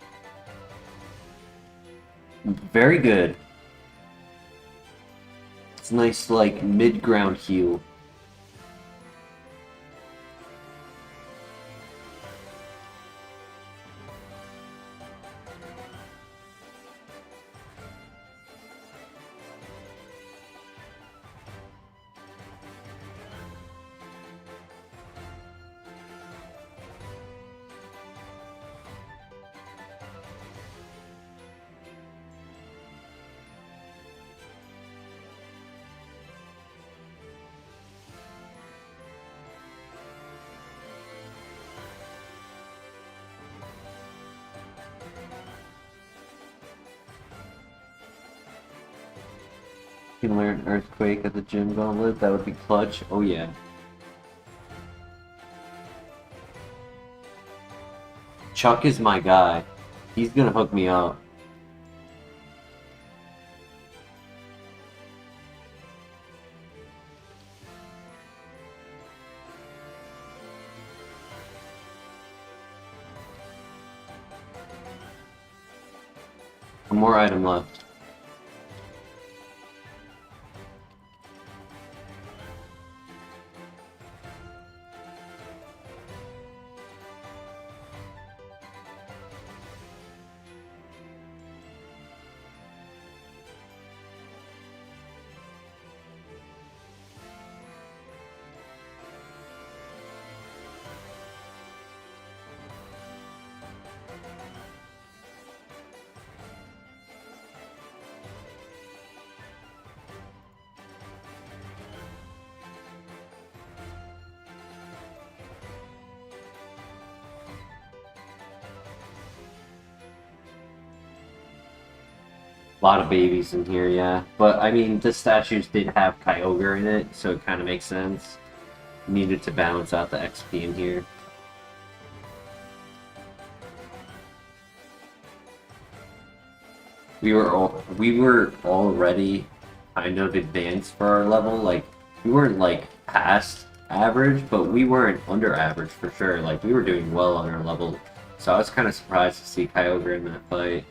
Very good. It's nice, like, mid-ground heal. You can learn Earthquake at the gym gauntlet. That would be clutch. Oh yeah. Chuck is my guy. He's gonna hook me up. One more item left. A lot of babies in here, yeah. But, I mean, the statues did have Kyogre in it, so it kind of makes sense. Needed to balance out the XP in here. We were already kind of advanced for our level. Like, we weren't, like, past average, but we weren't under average for sure. Like, we were doing well on our level. So I was kind of surprised to see Kyogre in that fight.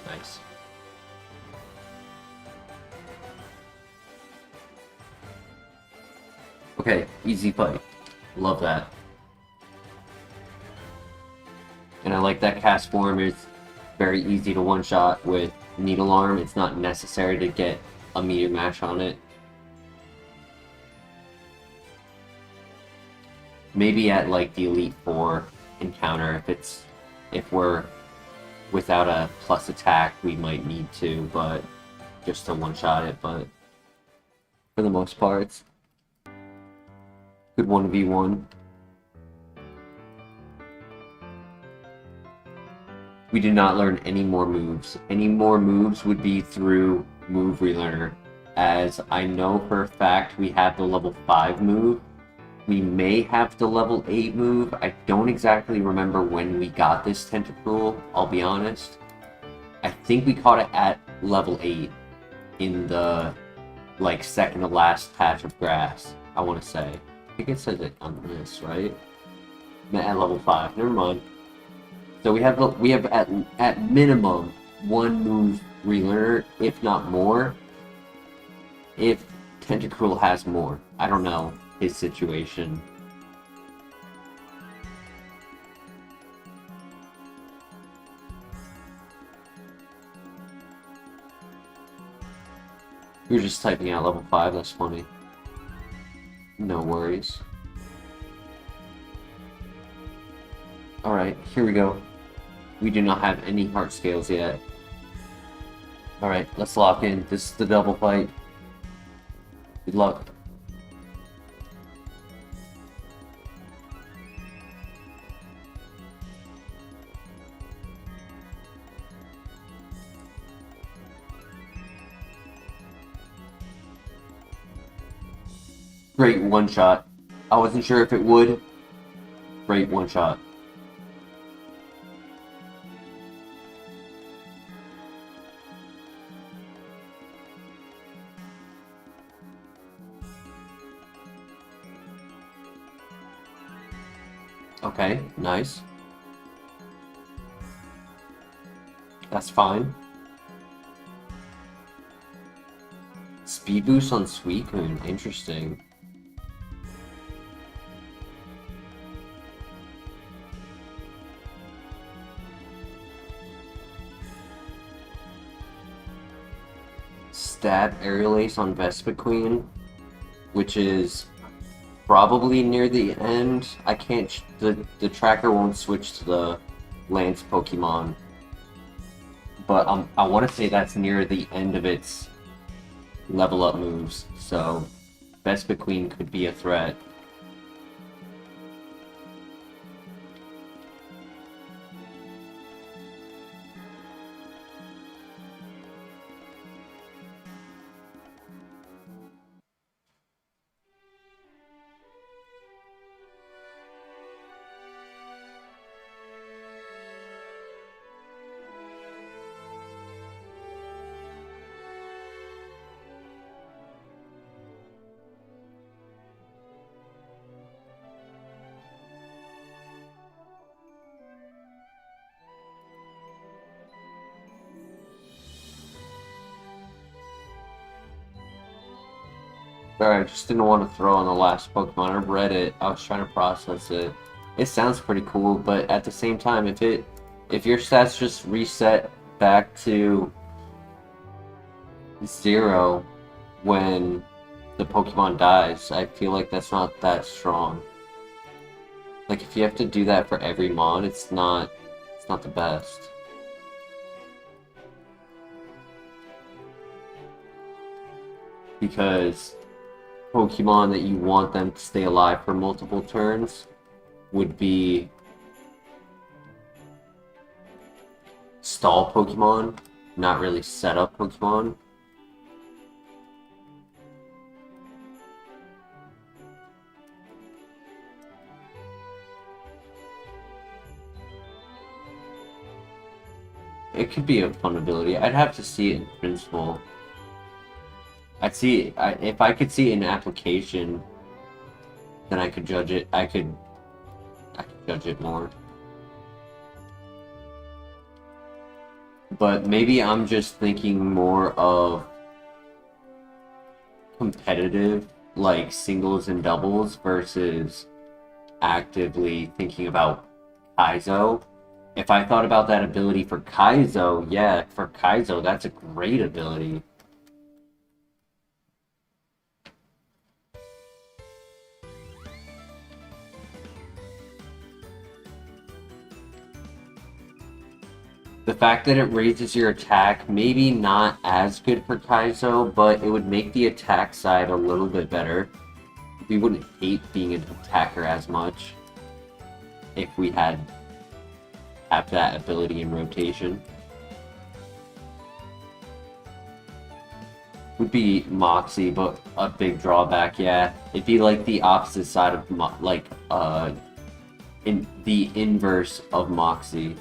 Nice. Okay, easy fight. Love that. And I like that cast form is very easy to one-shot with Needle Arm. It's not necessary to get a meter mash on it. Maybe at like the Elite 4 encounter, if we're without a plus attack, we might need to, but just to one-shot it, but for the most part, it's good 1v1. We did not learn any more moves. Any more moves would be through move relearner, as I know for a fact we have the level 5 move. We may have the level 8 move. I don't exactly remember when we got this Tentacruel, I'll be honest. I think we caught it at level 8 in the, like, second to last patch of grass, I want to say. I think it says it on this, right? At level 5, never mind. So we have at minimum one move relearner, if not more. If Tentacruel has more, I don't know his situation. You're just typing out level 5, that's funny. No worries. Alright, here we go. We do not have any heart scales yet. Alright, let's lock in. This is the double fight. Good luck. Great one shot. I wasn't sure if it would. Great one shot. Okay, nice. That's fine. Speed boost on Suicune, interesting. Stab Aerial Ace on Vespiquen, which is probably near the end. I can't, the tracker won't switch to the Lance Pokemon, but I want to say that's near the end of its level up moves, so Vespiquen could be a threat. Sorry, I just didn't want to throw on the last Pokemon. I read it. I was trying to process it. It sounds pretty cool, but at the same time, if your stats just reset back to 0 when the Pokemon dies, I feel like that's not that strong. Like, if you have to do that for every mon, it's not the best. Because Pokemon that you want them to stay alive for multiple turns would be stall Pokemon, not really setup Pokemon. It could be a fun ability. I'd have to see it in principle. If I could see it in application, then I could judge it. I could judge it more. But maybe I'm just thinking more of competitive, like singles and doubles, versus actively thinking about Kaizo. If I thought about that ability for Kaizo, yeah, for Kaizo, that's a great ability. The fact that it raises your attack, maybe not as good for Kaizo, but it would make the attack side a little bit better. We wouldn't hate being an attacker as much if we have that ability in rotation. Would be Moxie, but a big drawback, yeah. It'd be like the opposite side of, in the inverse of Moxie.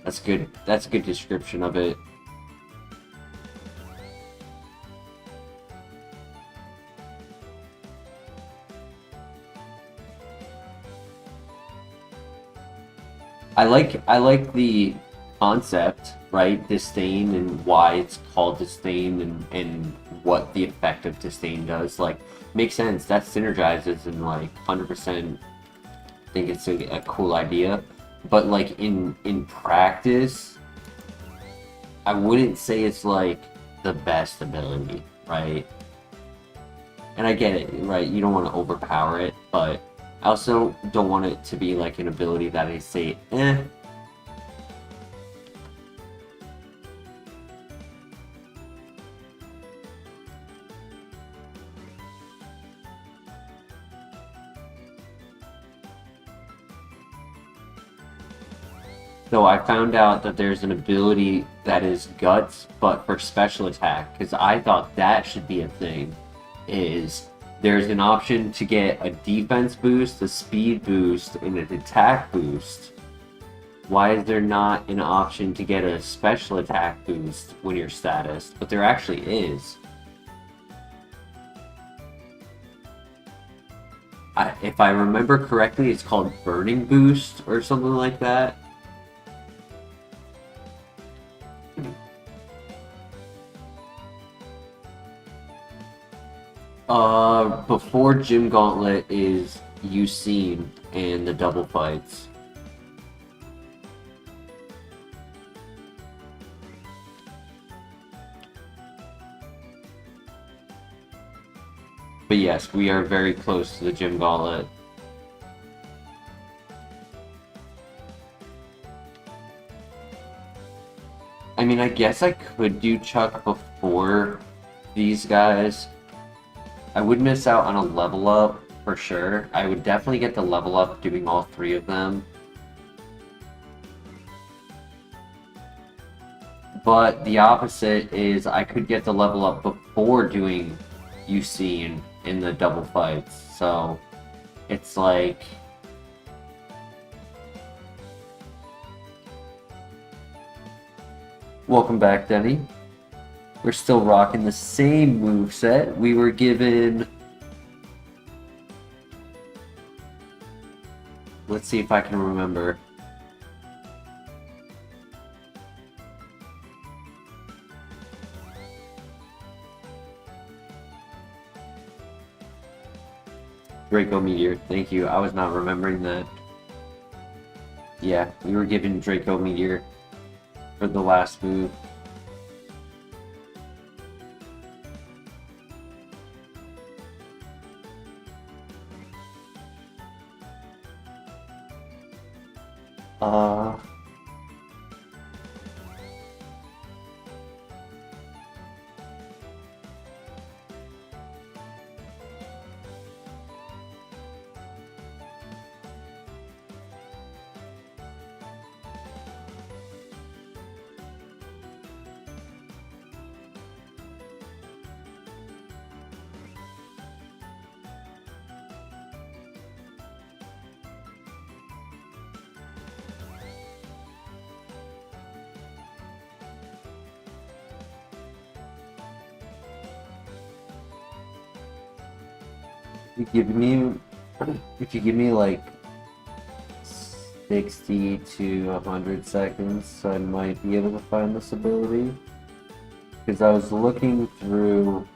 That's good. That's a good description of it. I like the concept, right? Disdain and why it's called disdain and what the effect of disdain does. Like, makes sense. That synergizes and like 100% think it's a cool idea. But like in practice, I wouldn't say it's like the best ability, right? And I get it, right? You don't want to overpower it, but I also don't want it to be like an ability that I say, eh. So I found out that there's an ability that is Guts, but for special attack, because I thought that should be a thing, is there's an option to get a defense boost, a speed boost, and an attack boost. Why is there not an option to get a special attack boost when you're status? But there actually is. If I remember correctly, it's called Burning Boost or something like that. Before Gym Gauntlet is Uceen and the double fights. But yes, we are very close to the Gym Gauntlet. I mean, I guess I could do Chuck before these guys. I would miss out on a level up, for sure. I would definitely get the level up doing all three of them. But the opposite is I could get the level up before doing Uceen in the double fights. So, it's like... Welcome back, Denny. We're still rocking the same moveset. We were given... Let's see if I can remember. Draco Meteor, thank you. I was not remembering that. Yeah, we were given Draco Meteor for the last move. If you give me like 60 to 100 seconds, I might be able to find this ability. Because I was looking through,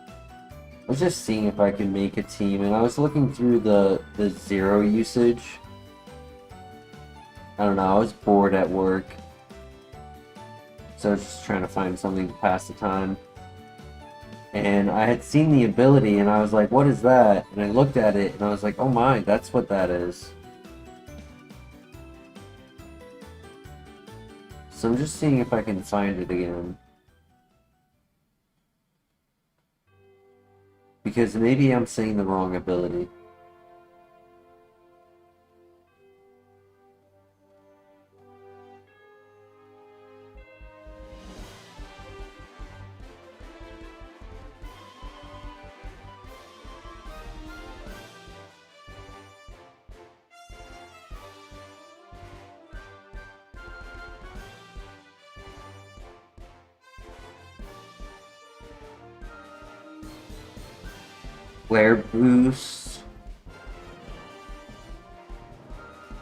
I was just seeing if I could make a team, and I was looking through the zero usage. I don't know, I was bored at work, so I was just trying to find something to pass the time. And I had seen the ability, and I was like, what is that? And I looked at it, and I was like, oh my, that's what that is. So I'm just seeing if I can find it again. Because maybe I'm saying the wrong ability. Flare boost.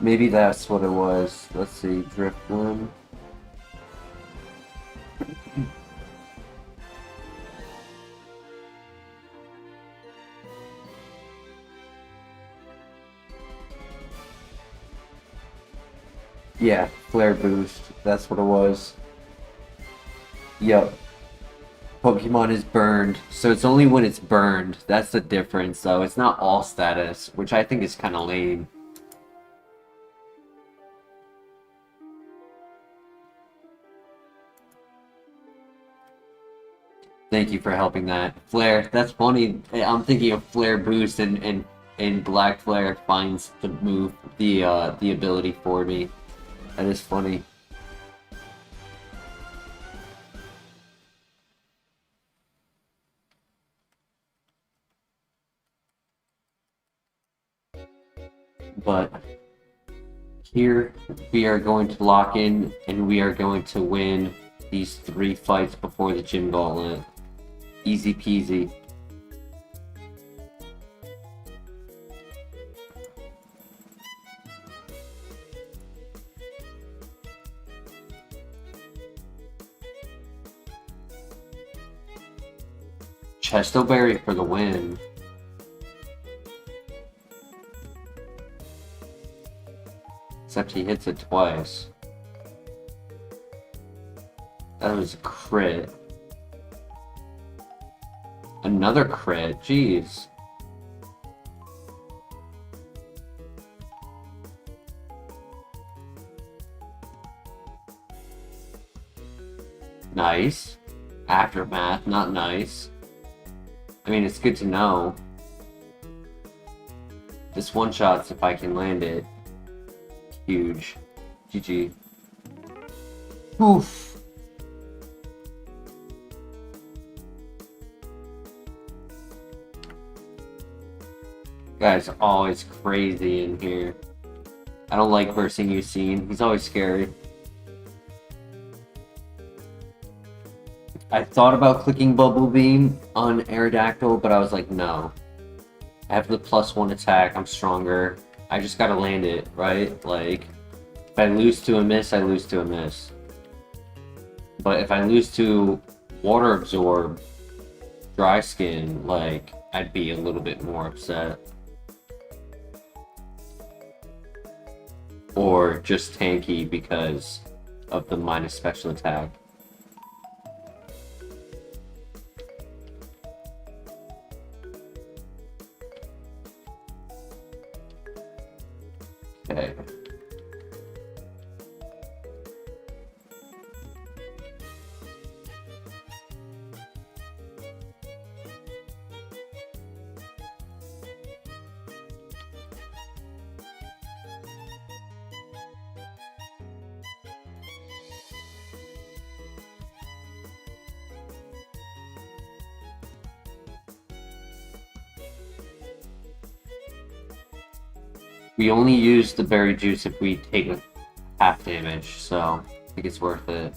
Maybe that's what it was. Let's see, drift one. Yeah, flare boost. That's what it was. Yep. Pokemon is burned, so it's only when it's burned. That's the difference, though. It's not all status, which I think is kind of lame. Thank you for helping that. Flare, that's funny. I'm thinking of Flare Boost and Black Flare finds the move, the ability for me. That is funny. But here we are going to lock in and we are going to win these 3 fights before the gym gauntlet. Easy peasy. Chestoberry for the win. Except he hits it twice. That was a crit. Another crit, jeez. Nice. Aftermath, not nice. I mean, it's good to know. This one shots if I can land it. Huge. GG. Oof. Guy's always crazy in here. I don't like versing Usain. He's always scary. I thought about clicking Bubble Beam on Aerodactyl, but I was like, no. I have the +1 attack. I'm stronger. I just gotta land it, right? Like, if I lose to a miss, I lose to a miss. But if I lose to Water Absorb, Dry Skin, like, I'd be a little bit more upset. Or just tanky because of the minus special attack. Okay. We only use the berry juice if we take a half damage, so I think it's worth it.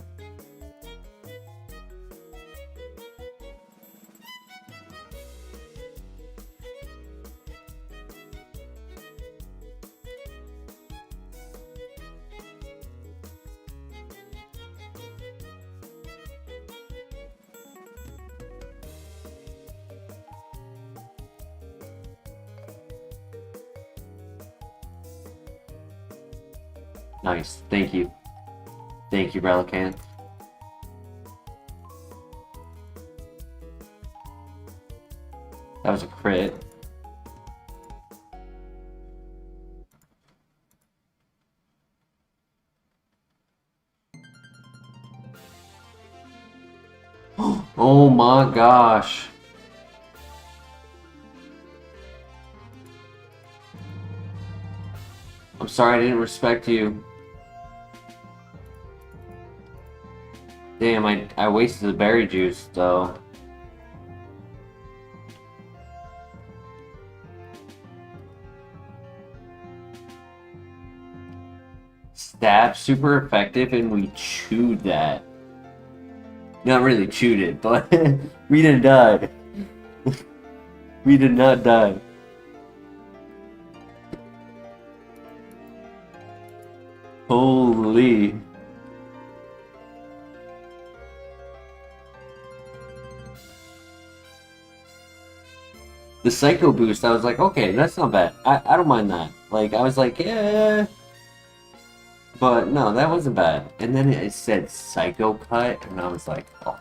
Nice, thank you. Thank you, Relicanth. That was a crit. Oh my gosh. I'm sorry I didn't respect you. Damn, I wasted the berry juice, though. Stab super effective, and we chewed that. Not really chewed it, but we didn't die. We did not die. Holy. The Psycho boost, I was like, okay, that's not bad. I don't mind that. Like, I was like, yeah. But no, that wasn't bad. And then it said Psycho Cut, and I was like, oh.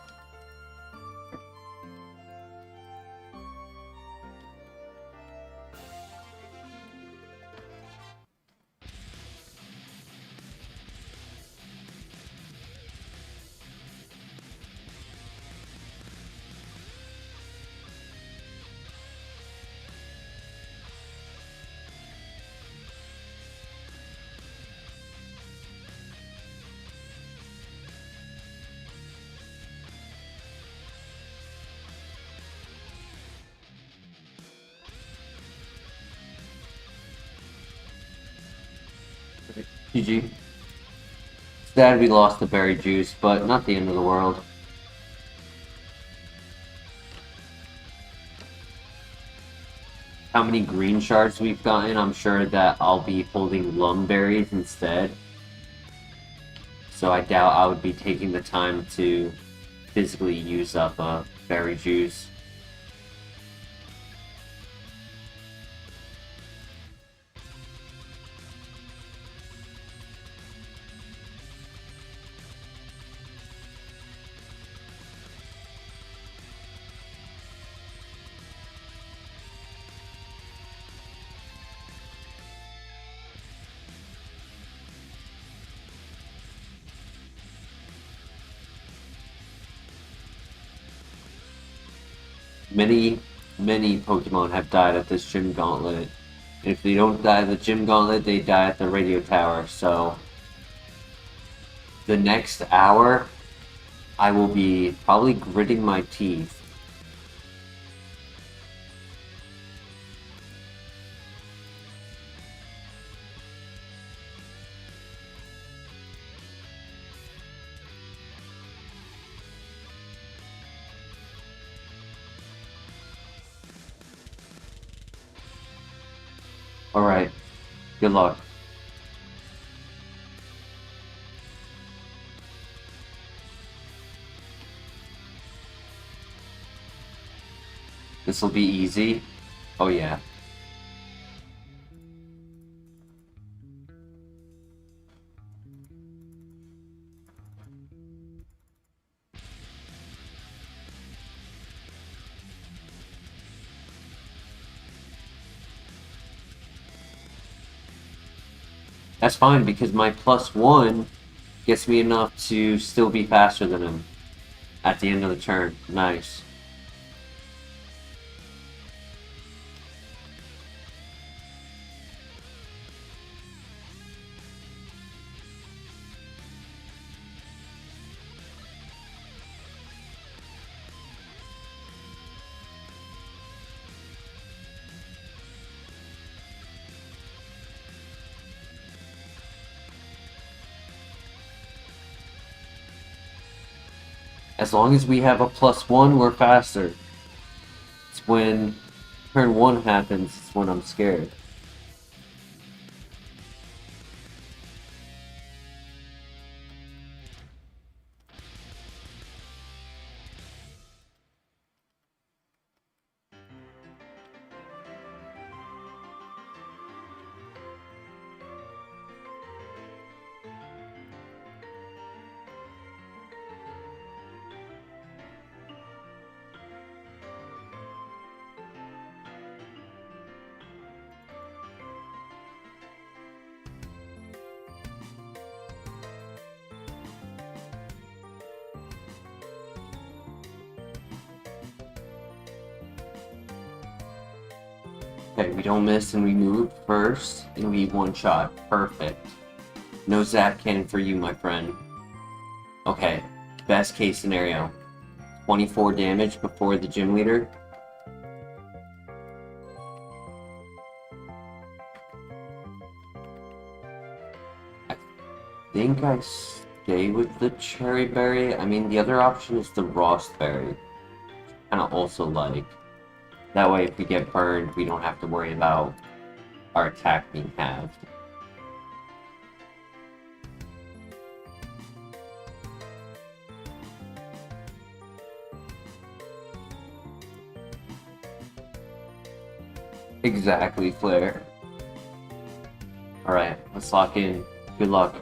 GG. Sad we lost the berry juice, but not the end of the world. How many green shards we've gotten, I'm sure that I'll be holding lum berries instead. So I doubt I would be taking the time to physically use up a berry juice. Many Pokemon have died at this gym gauntlet. If they don't die at the gym gauntlet, they die at the radio tower. So the next hour, I will be probably gritting my teeth. Alright, good luck. This will be easy. Oh yeah. That's fine because my +1 gets me enough to still be faster than him at the end of the turn. Nice. As long as we have a +1, we're faster. It's when turn 1 happens, it's when I'm scared. Okay, we don't miss and we move first, and we one-shot. Perfect. No zap cannon for you, my friend. Okay, best case scenario. 24 damage before the gym leader. I think I stay with the cherry berry. I mean, the other option is the raspberry. Kind of also like. That way, if we get burned, we don't have to worry about our attack being halved. Exactly, Flare. Alright, let's lock in. Good luck.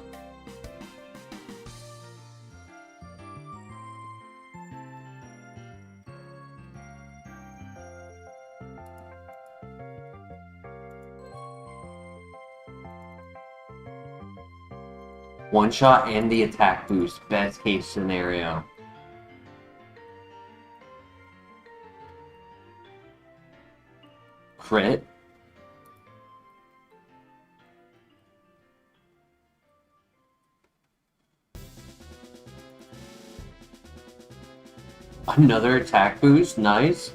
One shot and the attack boost. Best case scenario. Crit. Another attack boost. Nice.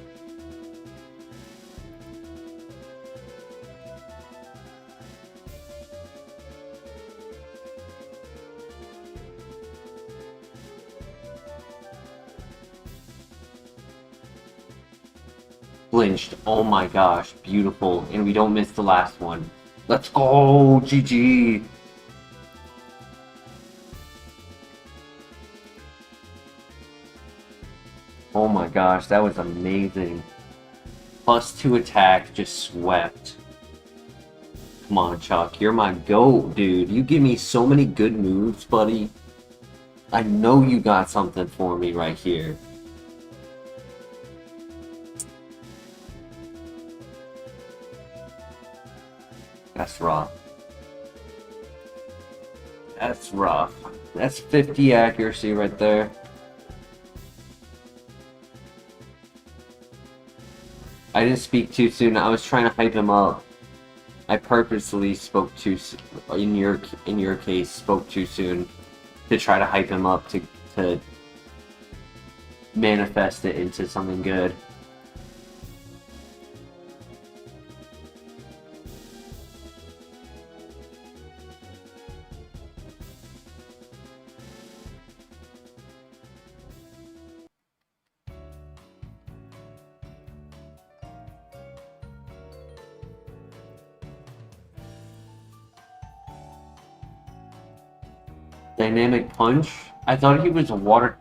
Flinched. Oh my gosh, beautiful. And we don't miss the last one. Let's go! GG! Oh my gosh, that was amazing. +2 attack, just swept. Come on, Chuck, you're my GOAT, dude. You give me so many good moves, buddy. I know you got something for me right here. That's rough. That's rough. That's 50 accuracy right there. I didn't speak too soon. I was trying to hype him up. I purposely spoke too in your case spoke too soon to try to hype him up to manifest it into something good. Dynamic punch? I thought he was a water.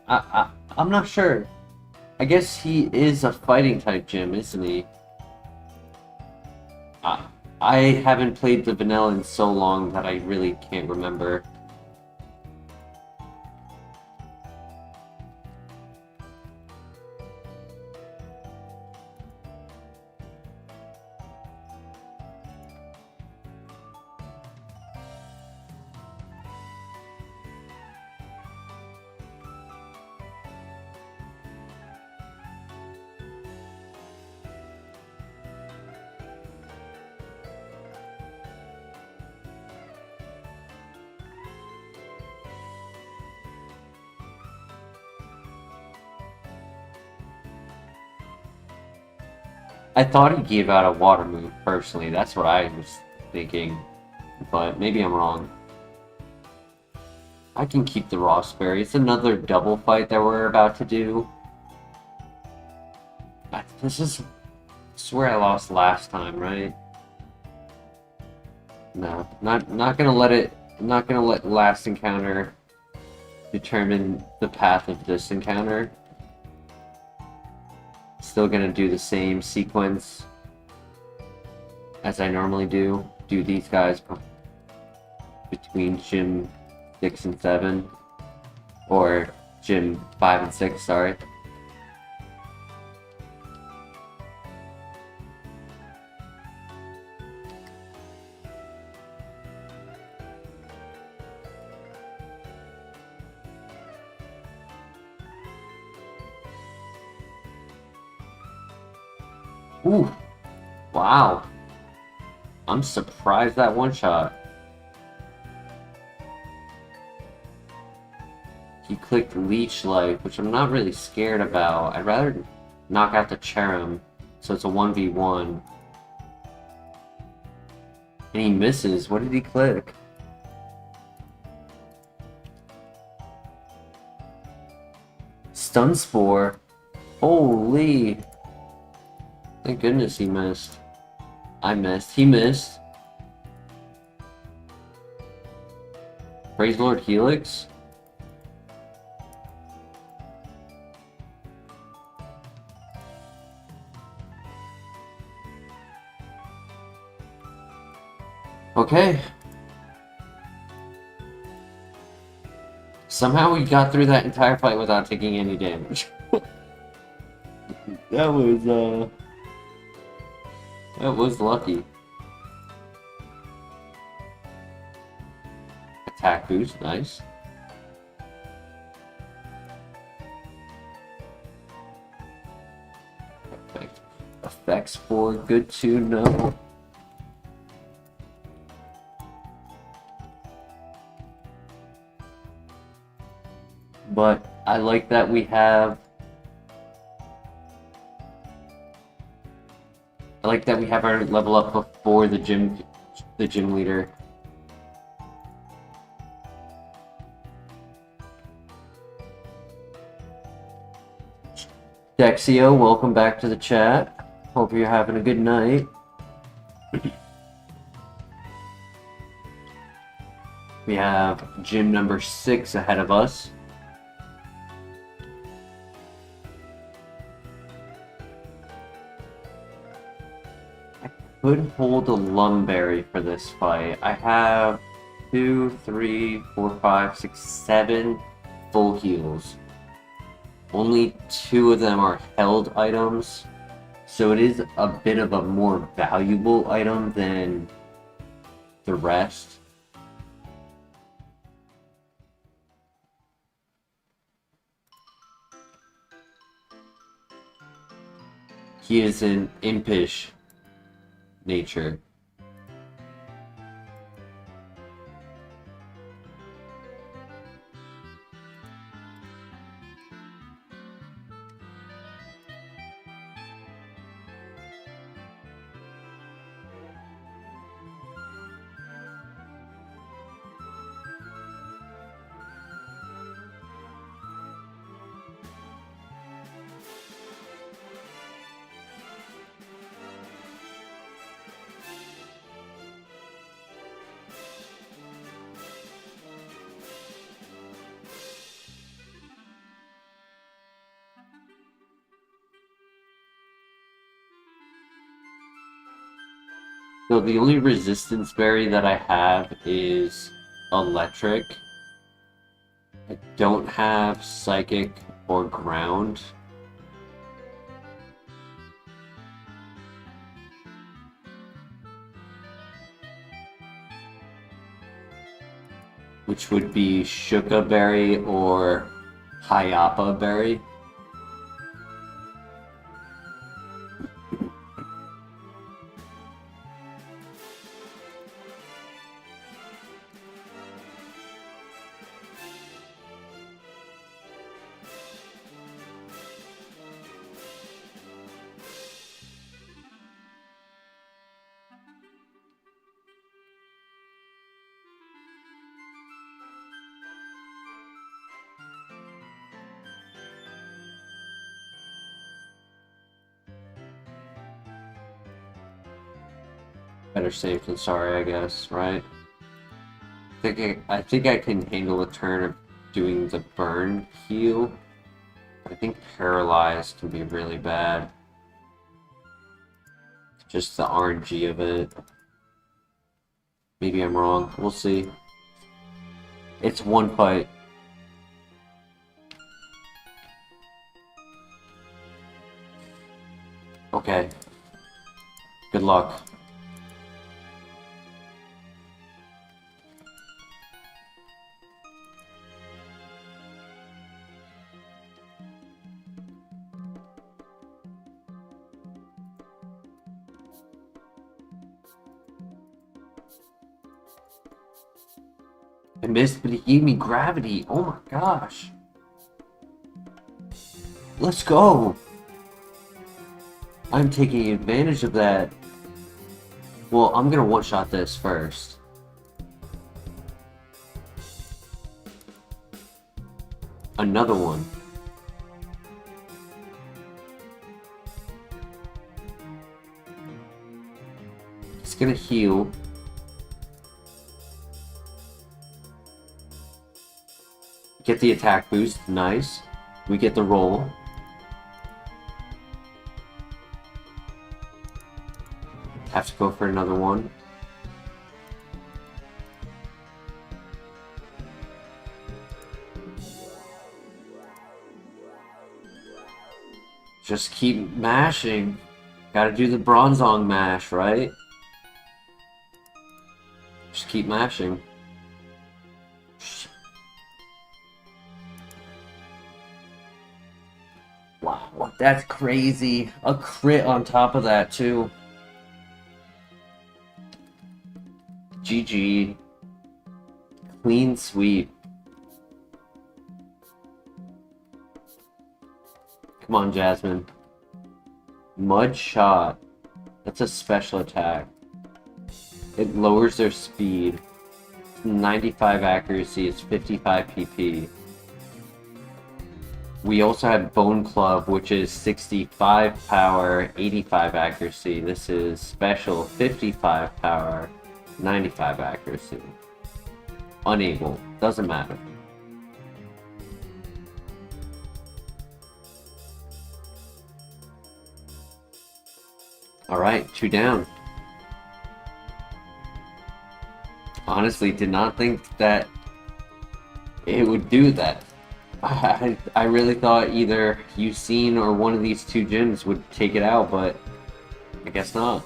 I'm not sure. I guess he is a fighting type gym, isn't he? I haven't played the vanilla in so long that I really can't remember. I thought he gave out a water move, personally. That's what I was thinking. But maybe I'm wrong. I can keep the raspberry. It's another double fight that we're about to do. This is where I lost last time, right? No, not gonna let it. I'm not gonna let last encounter determine the path of this encounter. Still gonna do the same sequence as I normally do. Do these guys between gym 6 and 7, or gym 5 and 6. Sorry. Ooh, Wow. I'm surprised that one shot. He clicked Leech Life, which I'm not really scared about. I'd rather knock out the Cherim, so it's a 1v1. And he misses. What did he click? Stun Spore. Holy. Thank goodness he missed. I missed. He missed. Praise Lord Helix. Okay. Somehow we got through that entire fight without taking any damage. That was lucky. Attack boost, nice. Perfect. Effects for good to know. But I like that we have our level up before the gym leader. Dexio, welcome back to the chat. Hope you're having a good night. We have gym number 6 ahead of us. Could hold a Lumberry for this fight. I have 2, 3, 4, 5, 6, 7 full heals. Only 2 of them are held items, so it is a bit of a more valuable item than the rest. He is an impish nature. So the only resistance berry that I have is electric. I don't have psychic or ground. Which would be Shuka berry or Hayapa berry. Better safe than sorry, I guess, right? I think I can handle a turn of doing the burn heal. I think paralyzed can be really bad. Just the RNG of it. Maybe I'm wrong. We'll see. It's one fight. Okay. Good luck. I missed, but he gave me gravity. Oh my gosh. Let's go. I'm taking advantage of that. Well, I'm gonna one-shot this first. Another one. It's gonna heal. Get the attack boost. Nice. We get the roll. Have to go for another one. Just keep mashing. Gotta do the Bronzong mash, right? Just keep mashing. Wow, that's crazy. A crit on top of that, too. GG. Clean sweep. Come on, Jasmine. Mud shot. That's a special attack. It lowers their speed. 95 accuracy, it's 55 PP. We also have Bone Club, which is 65 power, 85 accuracy. This is special, 55 power, 95 accuracy. Unable. Doesn't matter. Alright, 2 down. Honestly, did not think that it would do that. I really thought either Yucine or one of these 2 gyms would take it out, but I guess not.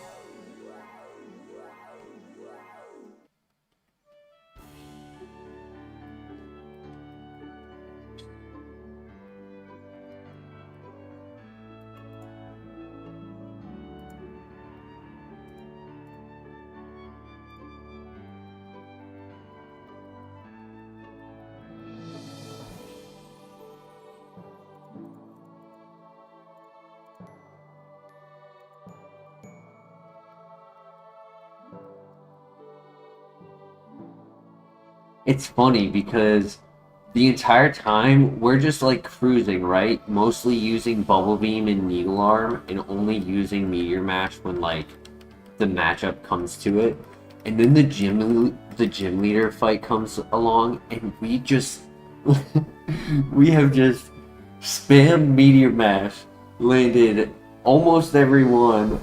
It's funny because the entire time we're just like cruising, right? Mostly using Bubble Beam and Needle Arm and only using Meteor Mash when like the matchup comes to it. And then the gym leader fight comes along and we just we have just spammed Meteor Mash, landed almost every one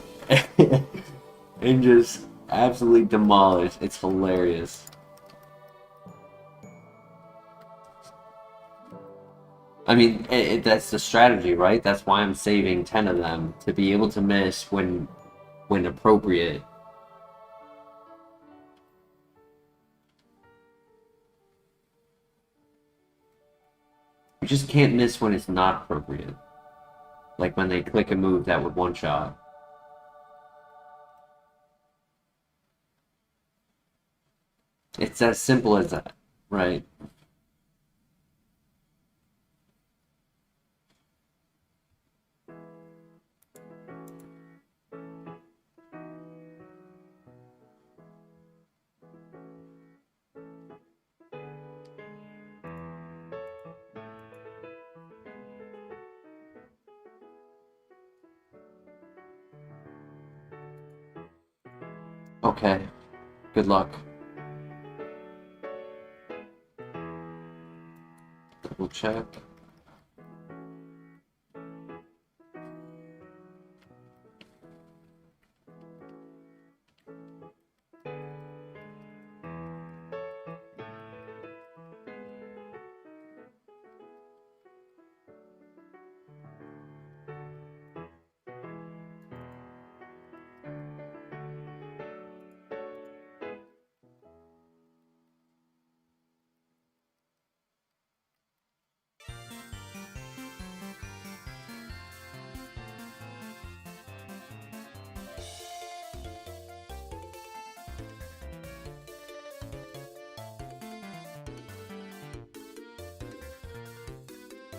and just absolutely demolished. It's hilarious. I mean, that's the strategy, right? That's why I'm saving 10 of them, to be able to miss when appropriate. You just can't miss when it's not appropriate. Like when they click a move that would one-shot. It's as simple as that, right? Okay. Good luck. Double check.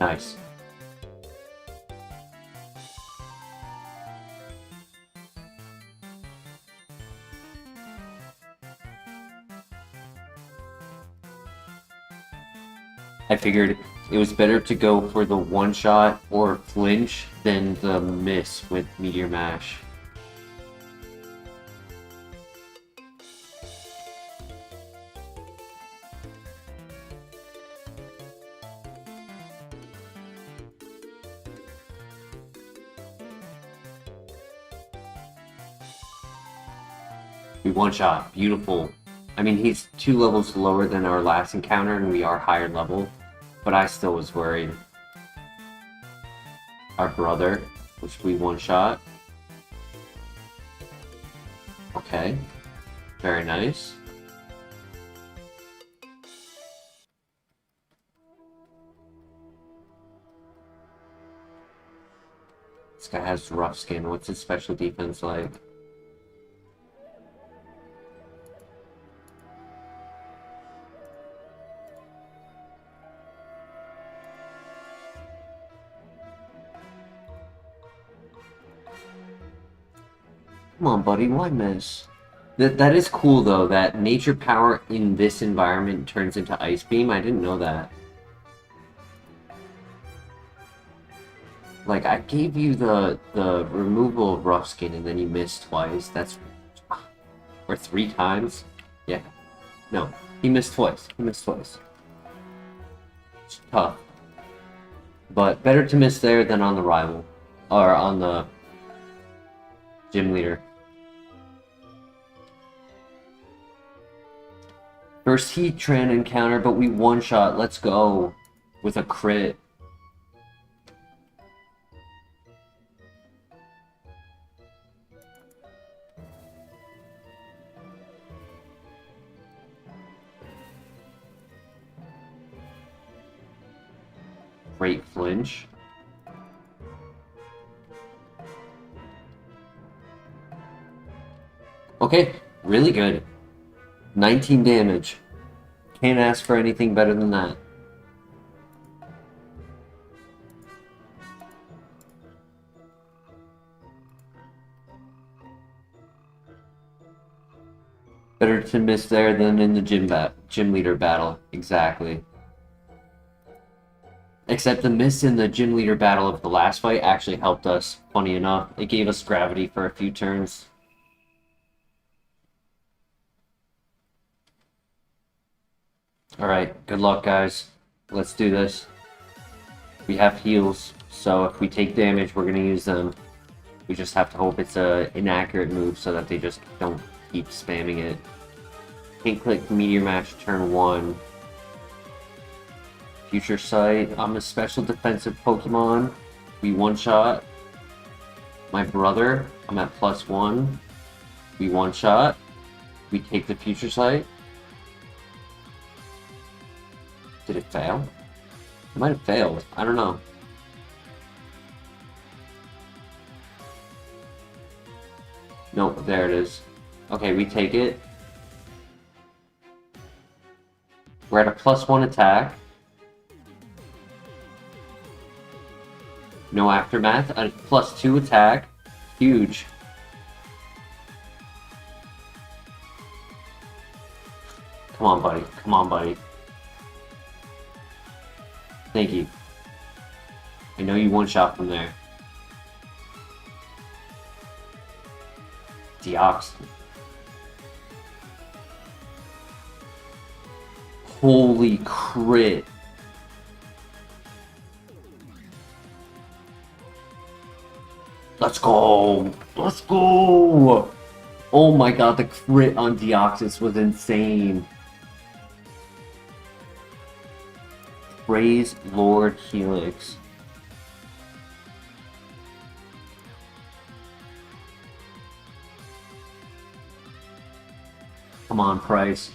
Nice. I figured it was better to go for the one-shot or flinch than the miss with Meteor Mash. We one-shot. Beautiful. I mean, he's 2 levels lower than our last encounter, and we are higher level. But I still was worried. Our brother, which we one-shot. Okay. Very nice. This guy has rough skin. What's his special defense like? Come on, buddy, why miss? That is cool, though, that nature power in this environment turns into Ice Beam. I didn't know that. Like, I gave you the removal of rough skin, and then you missed twice. That's... Or 3 times? Yeah. No, he missed twice. He missed twice. It's tough. But better to miss there than on the rival. Or on the gym leader. First Heatran encounter, but we one-shot. Let's go. With a crit. Great flinch. Okay, really good. 19 damage. Can't ask for anything better than that. Better to miss there than in the gym leader battle. Exactly. Except the miss in the gym leader battle of the last fight actually helped us, funny enough. It gave us gravity for a few turns. Alright, good luck, guys. Let's do this. We have heals, so if we take damage, we're going to use them. We just have to hope it's an inaccurate move so that they just don't keep spamming it. Can't click Meteor Mash turn 1. Future Sight. I'm a special defensive Pokemon. We one-shot. My brother. I'm at +1. We one-shot. We take the Future Sight. Did it fail? It might have failed. I don't know. Nope, there it is. Okay, we take it. We're at a +1 attack. No aftermath. A +2 attack. Huge. Come on, buddy. Come on, buddy. Thank you. I know you one-shot from there. Deoxys. Holy crit. Let's go. Let's go. Oh my god, the crit on Deoxys was insane. Praise Lord Helix. Come on, Price.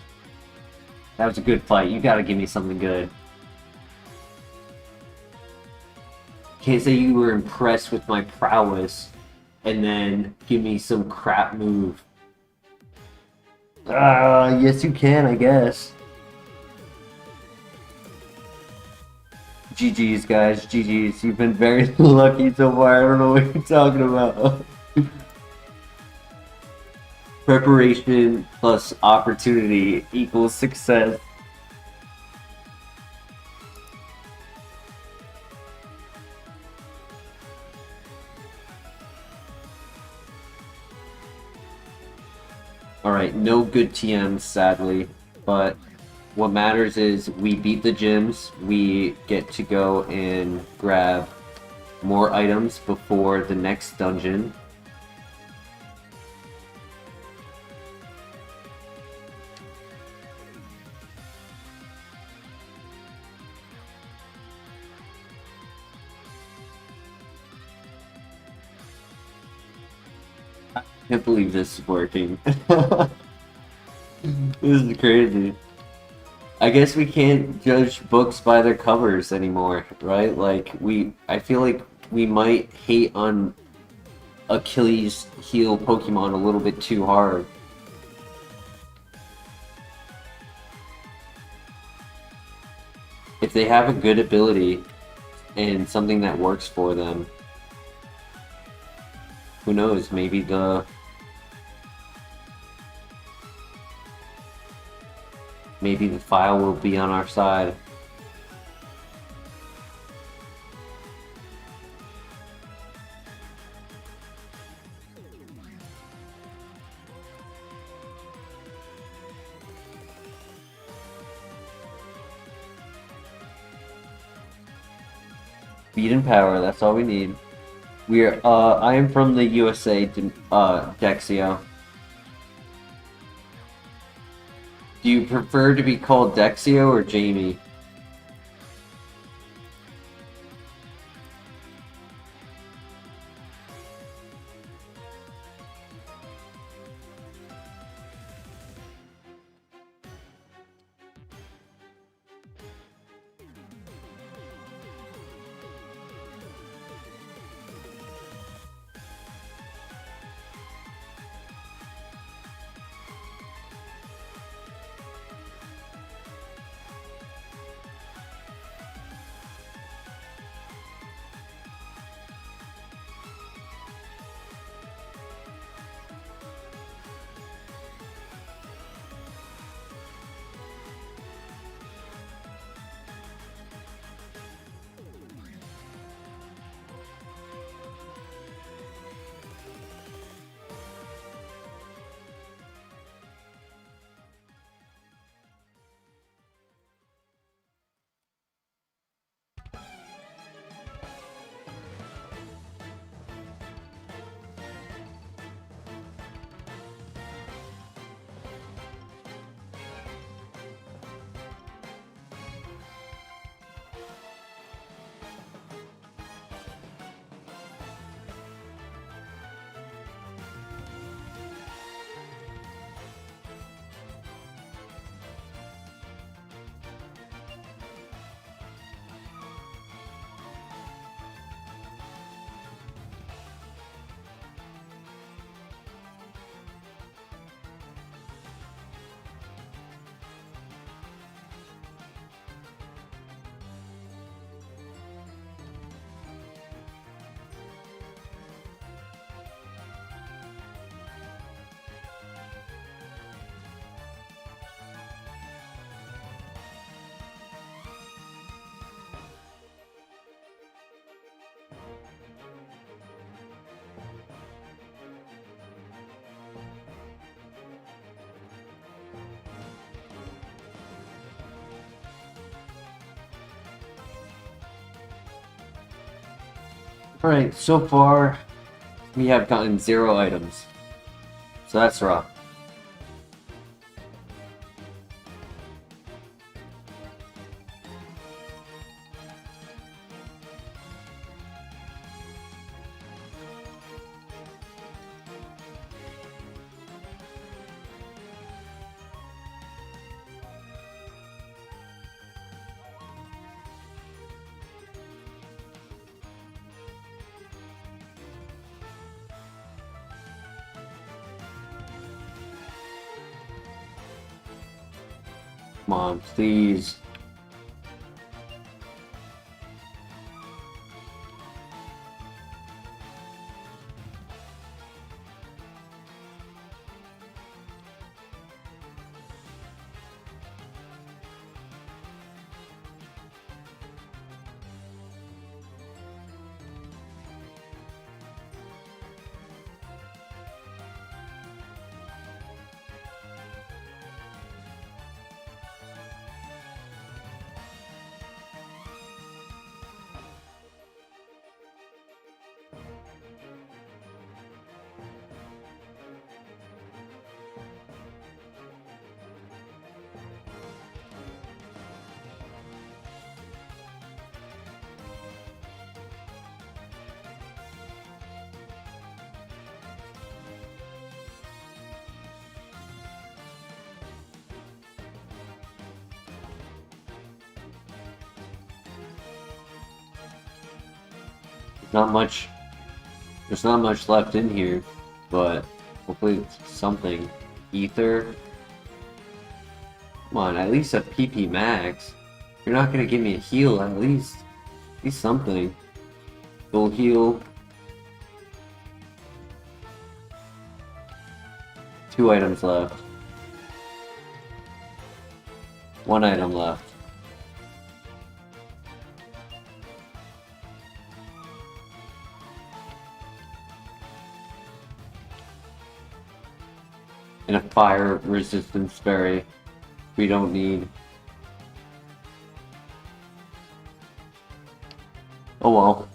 That was a good fight. You gotta give me something good. Can't say you were impressed with my prowess and then give me some crap move. Yes you can, I guess. GG's, guys. GG's. You've been very lucky so far. I don't know what you're talking about. Preparation plus opportunity equals success. Alright, no good TMs, sadly, but what matters is we beat the gyms, we get to go and grab more items before the next dungeon. I can't believe this is working. This is crazy. I guess we can't judge books by their covers anymore, right? Like, I feel like we might hate on Achilles heel Pokemon a little bit too hard. If they have a good ability and something that works for them, who knows, maybe the file will be on our side. Speed and power, that's all we need. I am from the USA, Dexio. Do you prefer to be called Dexio or Jamie? Alright, so far we have gotten 0 items. So that's rough. Come on, please. not much. There's not much left in here, but hopefully it's something. Ether. Come on, at least a PP max. You're not gonna give me a heal, at least something. Full heal. 2 items left. 1 item left. And a fire resistance berry. We don't need. Oh well.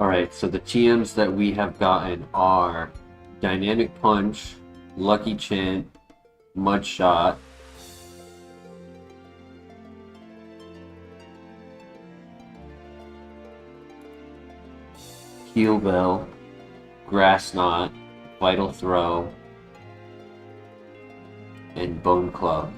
Alright, so the TMs that we have gotten are Dynamic Punch, Lucky Chant, Mud Shot, Heal Bell, Grass Knot, Vital Throw, and Bone Club.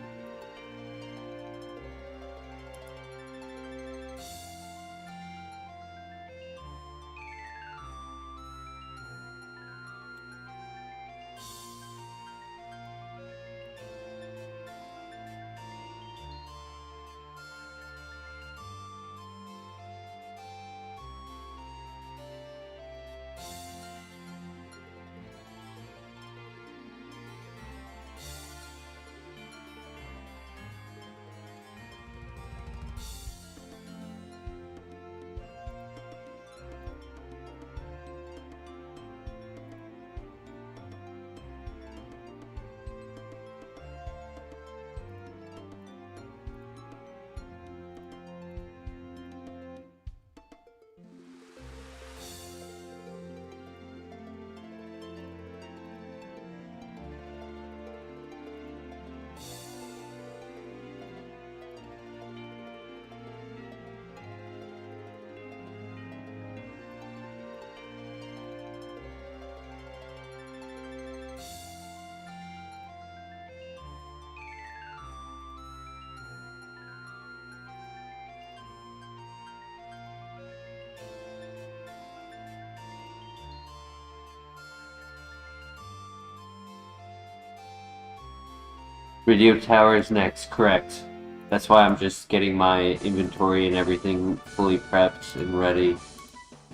Radio Tower is next, correct. That's why I'm just getting my inventory and everything fully prepped and ready.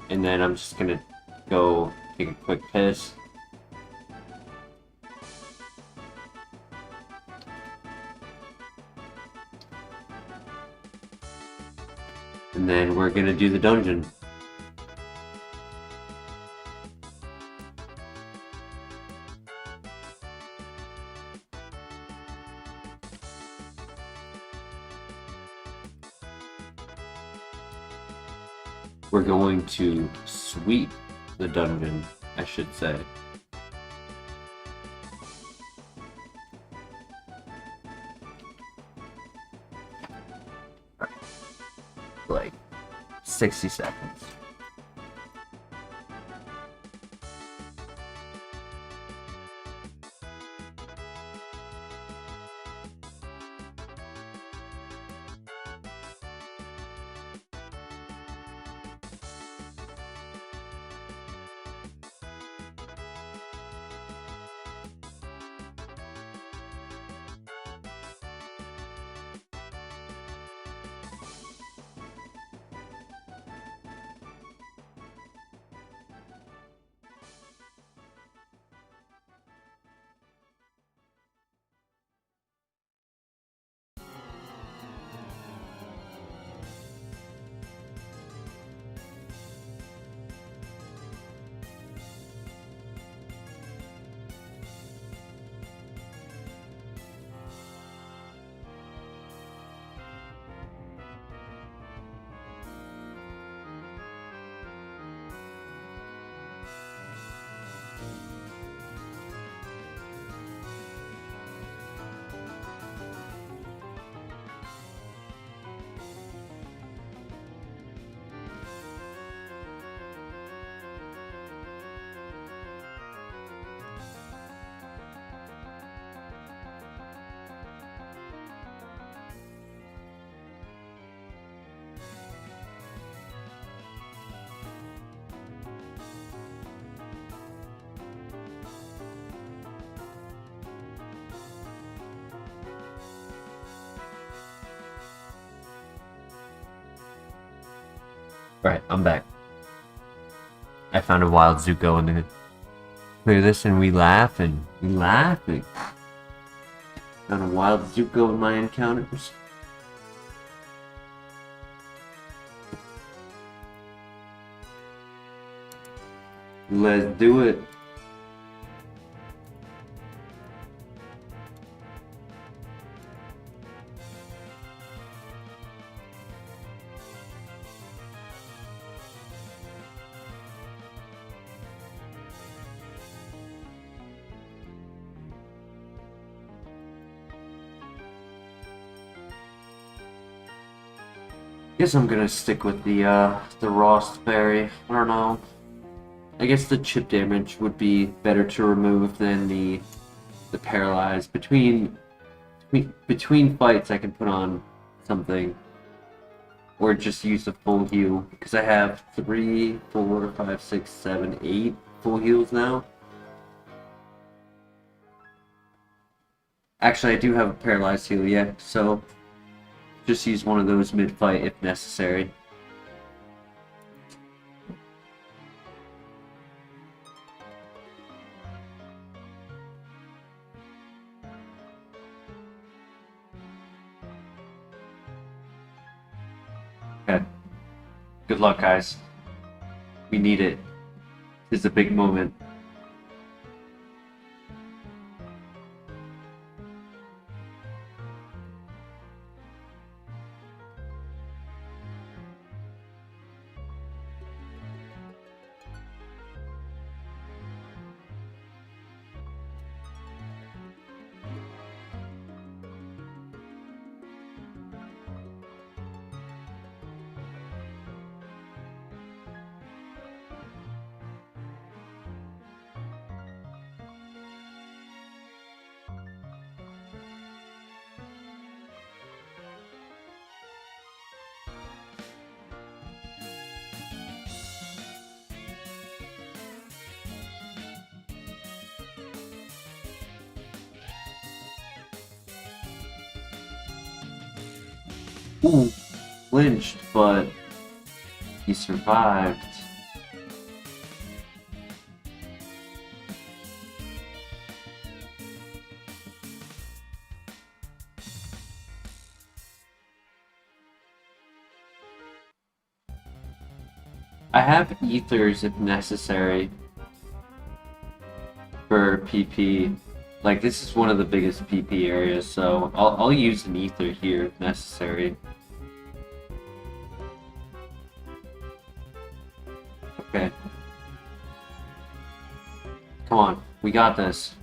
And then I'm just gonna go take a quick piss. And then we're gonna do the dungeon. We're going to sweep the dungeon, I should say. like 60 seconds. Alright, I'm back. I found a wild Zuko and clear this, and we laugh and we laugh. And found a wild Zuko in my encounters. Let's do it. Guess I'm gonna stick with the Rost Berry. I don't know. I guess the chip damage would be better to remove than the paralyze. Between fights, I can put on something, or just use the full heal because I have 3, 4, 5, 6, 7, 8 full heals now. Actually, I do have a paralyzed heal yet, so just use one of those mid-fight if necessary. Okay. Good luck, guys. We need it. It's a big moment. Ooh, flinched, but he survived. I have ethers if necessary for PP. Like, this is one of the biggest PP areas, so I'll use an ether here if necessary. Okay. Come on, we got this.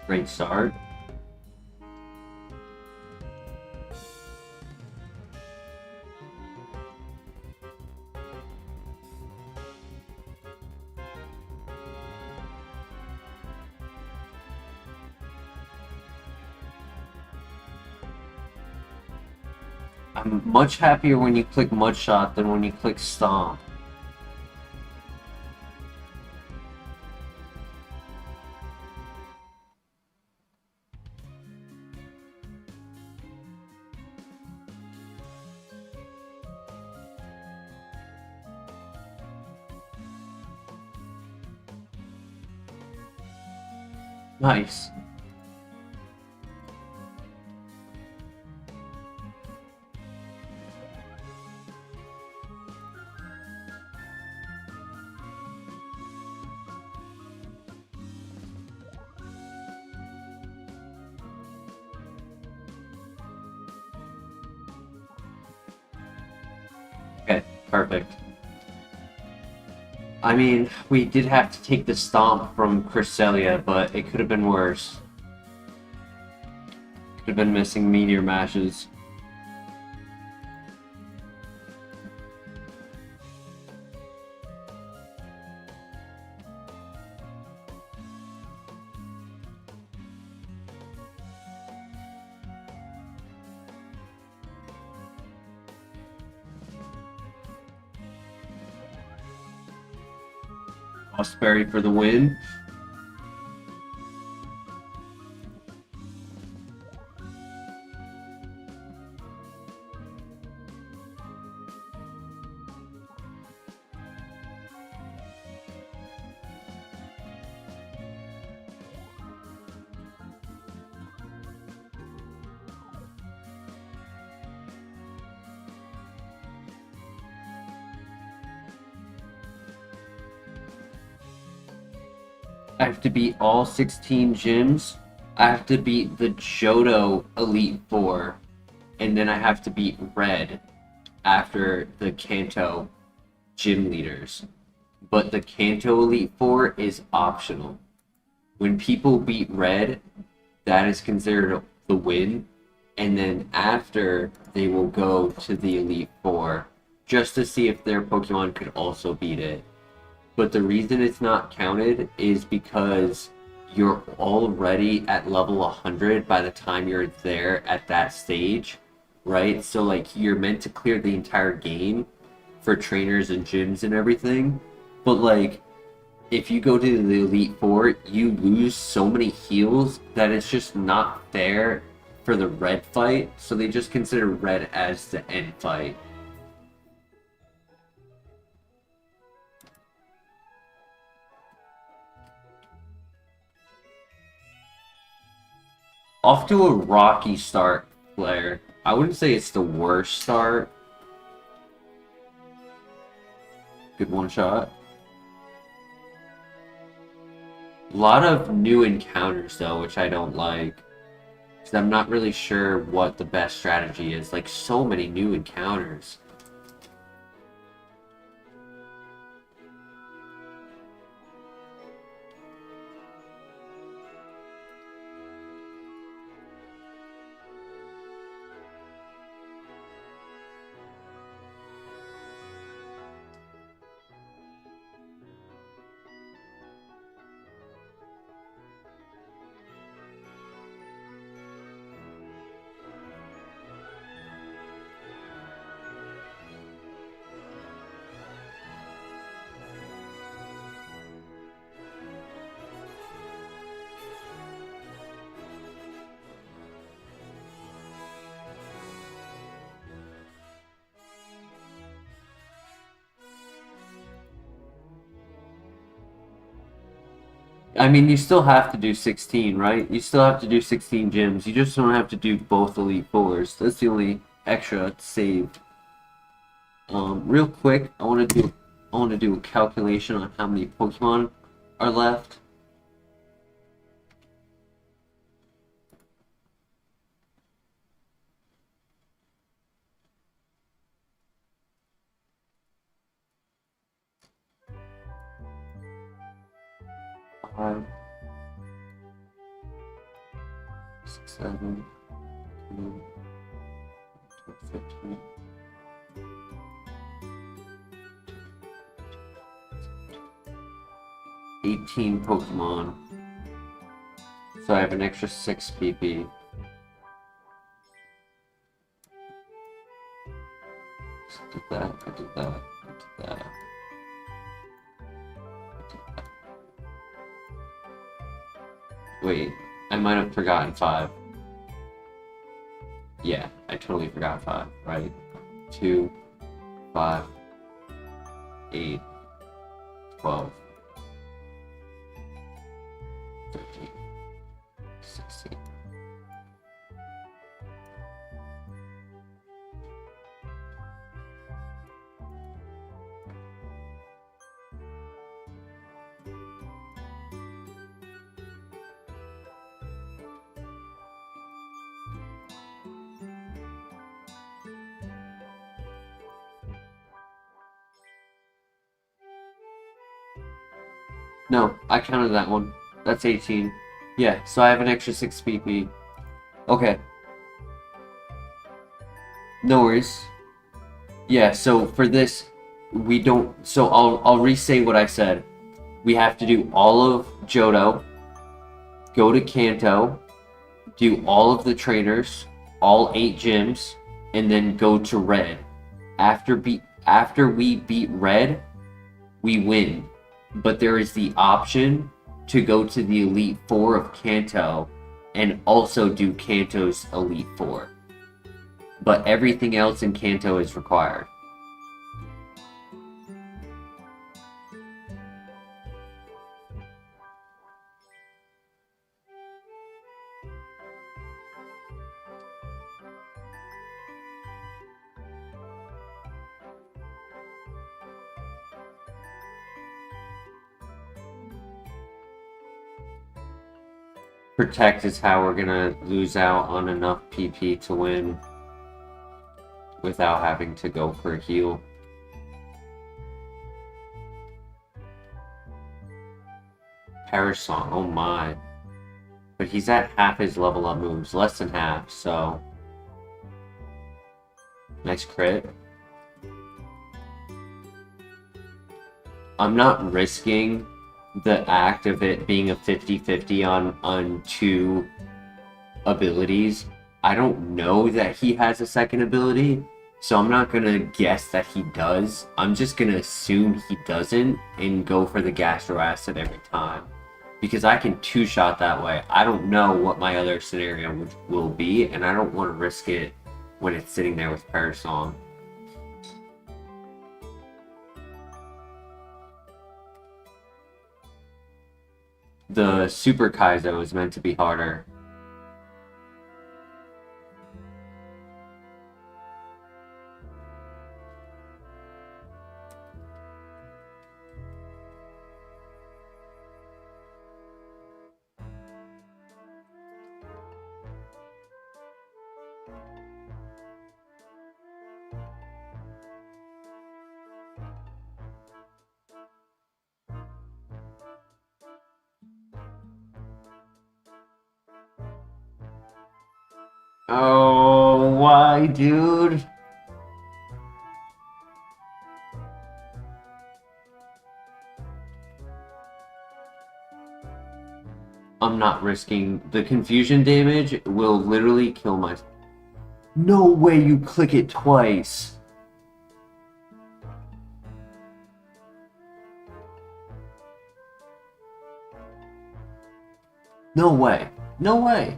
Great start. I'm much happier when you click Mud Shot than when you click Stomp. Nice. Okay, perfect. I mean, we did have to take the Stomp from Cresselia, but it could have been worse. Could have been missing Meteor Mashes. Osberry for the win. I have to beat all 16 gyms. I have to beat the Johto Elite Four. And then I have to beat Red after the Kanto gym leaders. But the Kanto Elite Four is optional. When people beat Red, that is considered the win. And then after, they will go to the Elite Four just to see if their Pokemon could also beat it. But the reason it's not counted is because you're already at level 100 by the time you're there at that stage, right? So, like, you're meant to clear the entire game for trainers and gyms and everything. But, like, if you go to the Elite Four, you lose so many heals that it's just not fair for the Red fight. So they just consider Red as the end fight. Off to a rocky start, Blair. I wouldn't say it's the worst start. Good one shot. A lot of new encounters, though, which I don't like. Because I'm not really sure what the best strategy is. Like, so many new encounters. I mean, you still have to do 16, right? You still have to do 16 gyms. You just don't have to do both Elite Fours. That's the only extra saved. Real quick, I want to do a calculation on how many Pokemon are left. 7, 15. 18 Pokemon. So I have an extra 6 PP. I did that, I did that, I did that. Wait, I might have forgotten 5. Yeah, I totally forgot 5, right? 2, 5, 8, 12, 13, 16. No, I counted that one. That's 18. Yeah, so I have an extra 6 PP. Okay. No worries. Yeah, so for this, we don't... So I'll re-say what I said. We have to do all of Johto, go to Kanto, do all of the trainers, all 8 gyms, and then go to Red. After we beat Red, we win. But there is the option to go to the Elite Four of Kanto and also do Kanto's Elite Four. But everything else in Kanto is required. Protect is how we're gonna lose out on enough PP to win without having to go for a heal. Perish Song, oh my. But he's at half his level up moves, less than half, so... Nice crit. I'm not risking the act of it being a 50-50 on 2 abilities. I don't know that he has a second ability, so I'm not gonna guess that he does. I'm just gonna assume he doesn't and go for the Gastro Acid every time. Because I can 2-shot that way. I don't know what my other scenario will be, and I don't want to risk it when it's sitting there with Perish Song. The Super Kaizo is meant to be harder. Oh, why, dude? I'm not risking the confusion damage. Will literally kill my... No way you click it twice. No way. No way.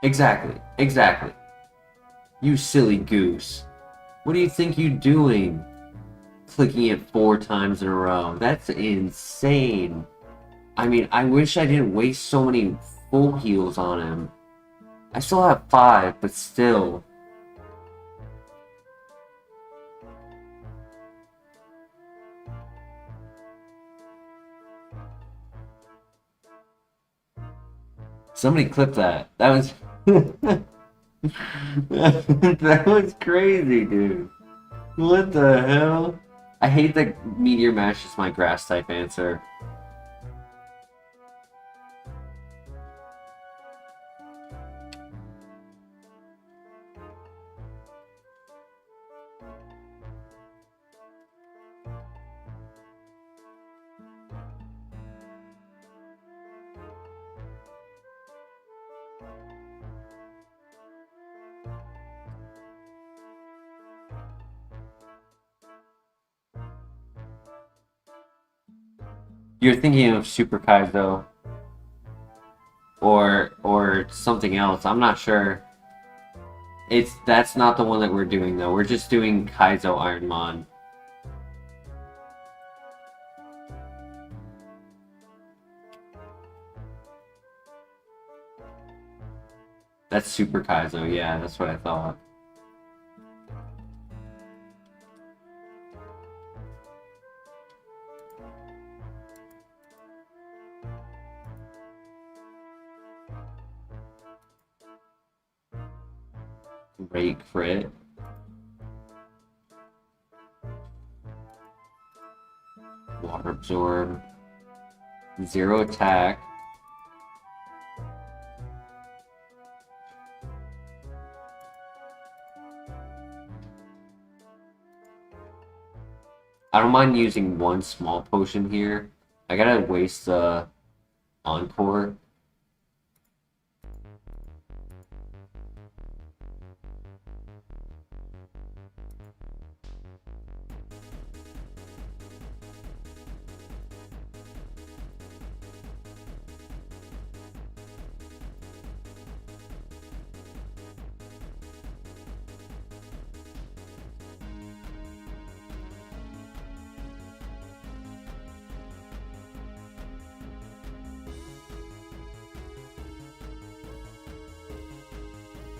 Exactly. Exactly. You silly goose. What do you think you're doing? Clicking it 4 times in a row. That's insane. I mean, I wish I didn't waste so many full heals on him. I still have 5, but still. Somebody clip that. That was that was crazy, dude. What the hell? I hate that Meteor Mash is my grass type answer. You're thinking of Super Kaizo or something else. I'm not sure. That's not the one that we're doing though. We're just doing Kaizo Ironmon. That's Super Kaizo, yeah, that's what I thought. Great crit. Water Absorb. 0 attack. I don't mind using one small potion here. I gotta waste the Encore.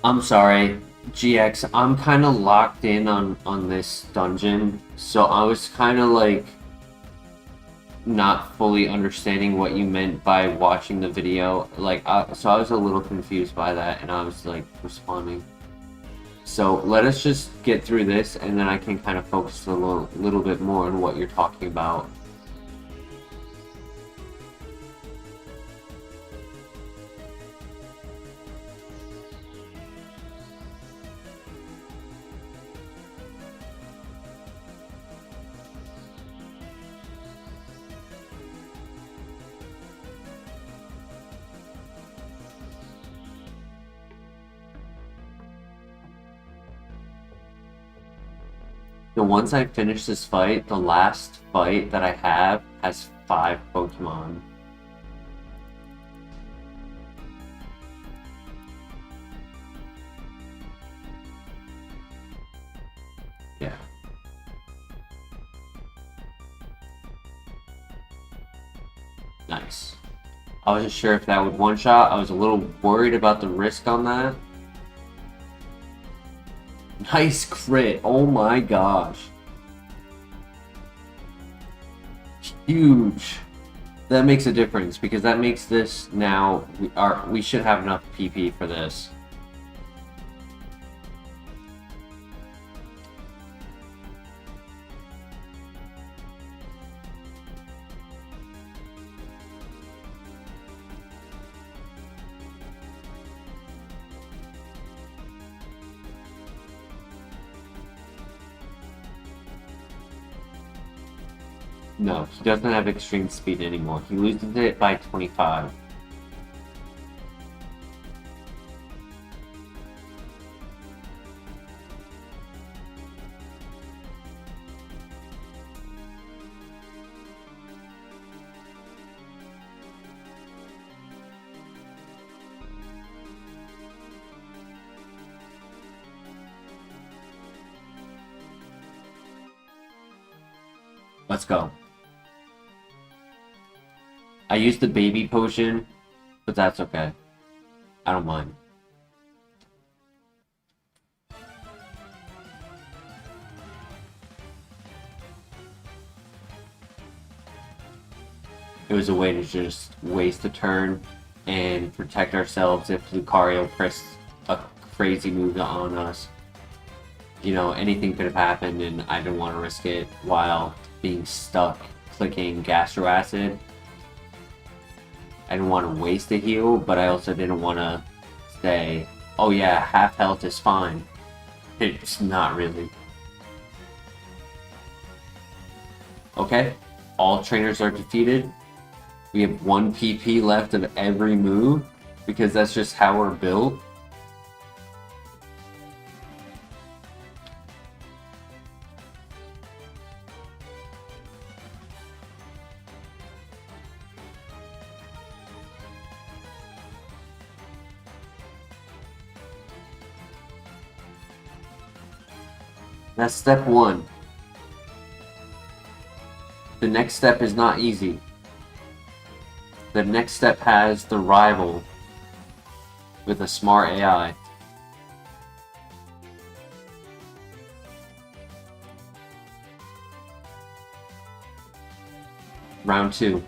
I'm sorry, GX, I'm kind of locked in on this dungeon, so I was kind of like not fully understanding what you meant by watching the video. Like, so I was a little confused by that, and I was like responding. So let us just get through this, and then I can kind of focus a little bit more on what you're talking about. So once I finish this fight, the last fight that I have has 5 Pokemon. Yeah. Nice. I wasn't sure if that would one-shot. I was a little worried about the risk on that. Nice crit, oh my gosh. Huge. That makes a difference because that makes this now, we should have enough PP for this. No, he doesn't have extreme speed anymore. He loses it by 25. Let's go. I used the baby potion, but that's okay. I don't mind. It was a way to just waste a turn and protect ourselves if Lucario pressed a crazy move on us. You know, anything could have happened, and I didn't want to risk it while being stuck clicking Gastro Acid. I didn't want to waste a heal, but I also didn't want to say, oh yeah, half health is fine. It's not really. Okay, all trainers are defeated. We have 1 PP left of every move, because that's just how we're built. That's step 1. The next step is not easy. The next step has the rival with a smart AI. Round 2.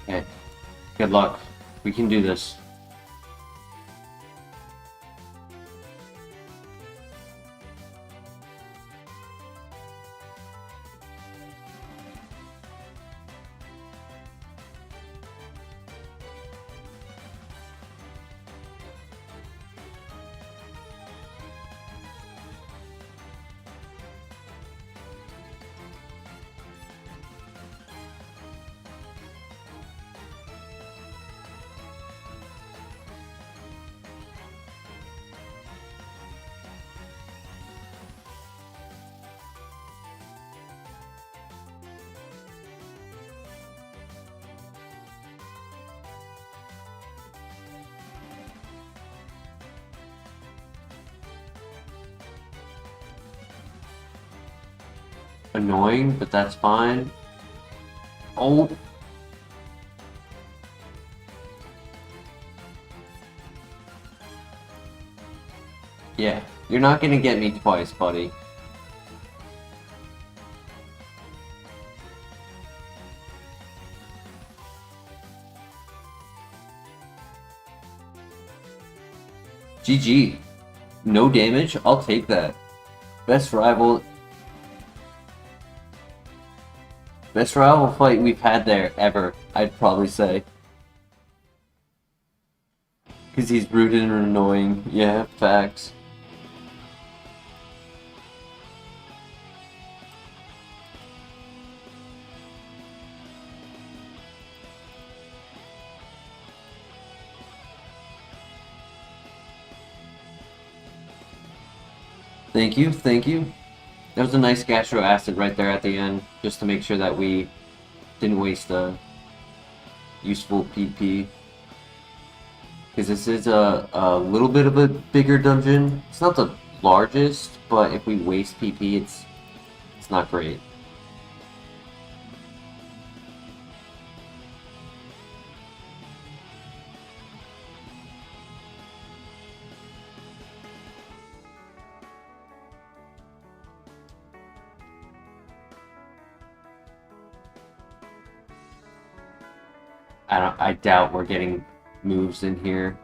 Okay, good luck. We can do this. Annoying, but that's fine. Oh. Yeah, you're not gonna get me twice, buddy. GG. No damage? I'll take that. Best rival fight we've had there ever, I'd probably say. Because he's rude and annoying. Yeah, facts. Thank you, thank you. That was a nice Gastro Acid right there at the end, just to make sure that we didn't waste a useful PP. Because this is a little bit of a bigger dungeon. It's not the largest, but if we waste PP, it's not great. I doubt we're getting moves in here.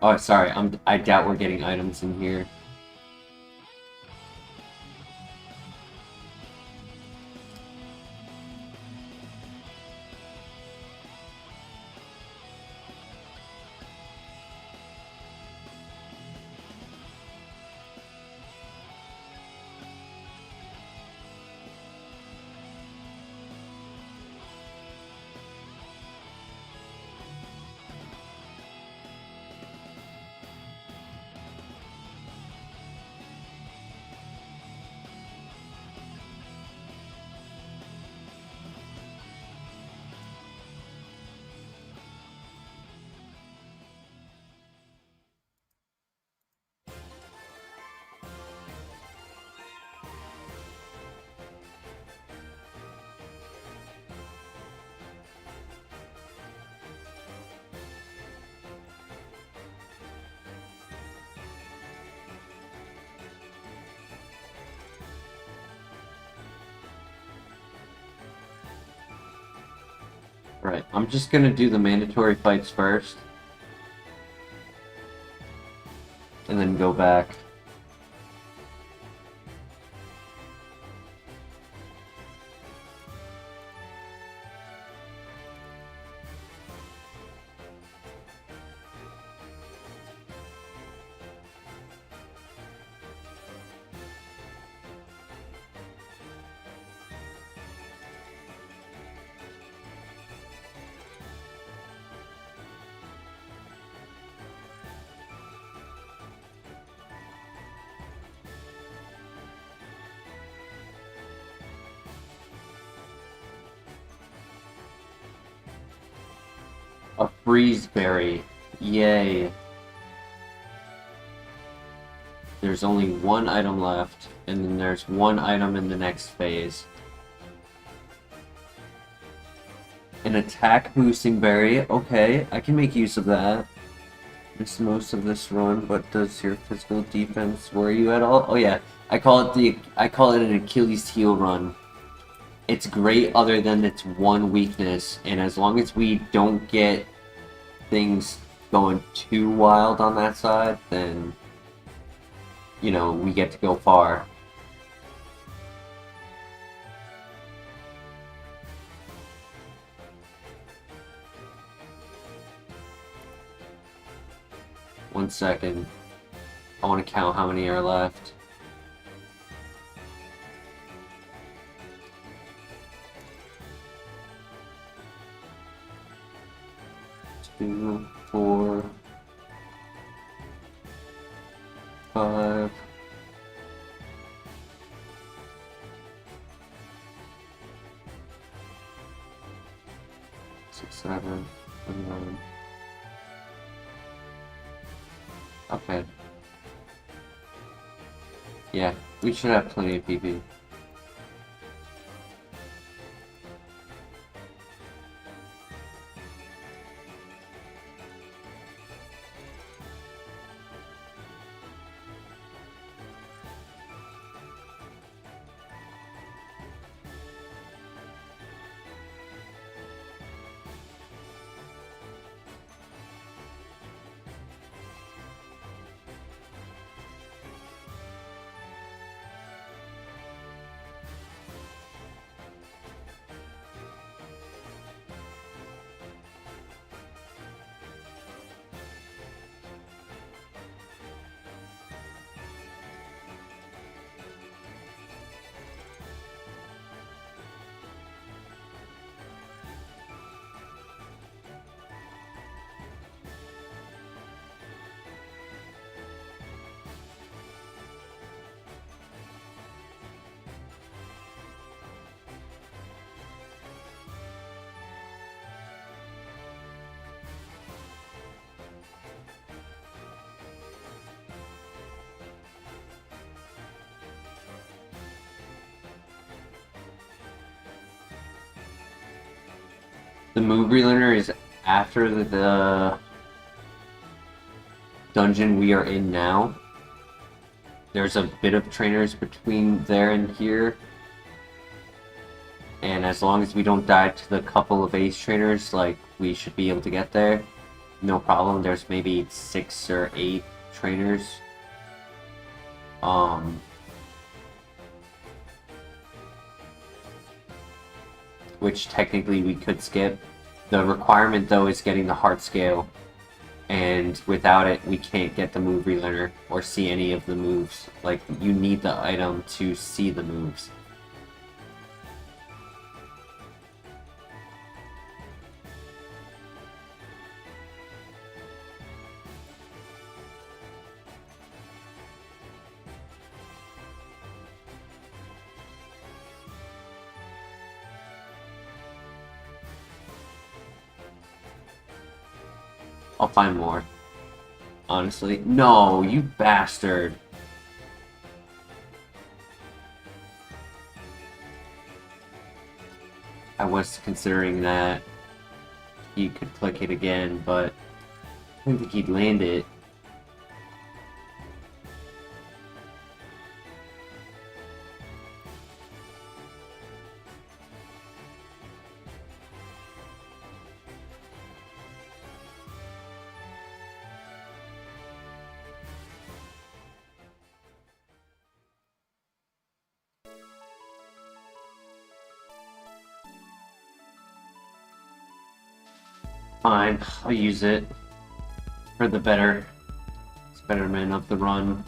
Oh, sorry, I doubt we're getting items in here. Right, I'm just gonna do the mandatory fights first. And then go back. A freeze berry. Yay. There's only one item left, and then there's one item in the next phase. An attack boosting berry. Okay, I can make use of that. It's most of this run, but does your physical defense worry you at all? Oh yeah, I call it an Achilles heel run. It's great other than its one weakness, and as long as we don't get things going too wild on that side, then, you know, we get to go far. One second. I want to count how many are left. 2, 4, 5, 6, 7, 9. Okay. Yeah, we should have plenty of PP. The move relearner is after the dungeon we are in now. There's a bit of trainers between there and here. And as long as we don't die to the couple of ace trainers, like, we should be able to get there. No problem. There's maybe 6 or 8 trainers. Which technically we could skip. The requirement though is getting the heart scale, and without it we can't get the move relearner or see any of the moves. Like, you need the item to see the moves. I'll find more. Honestly. No, you bastard. I was considering that he could click it again, but I didn't think he'd land it. Fine, I'll use it for the betterment of the run.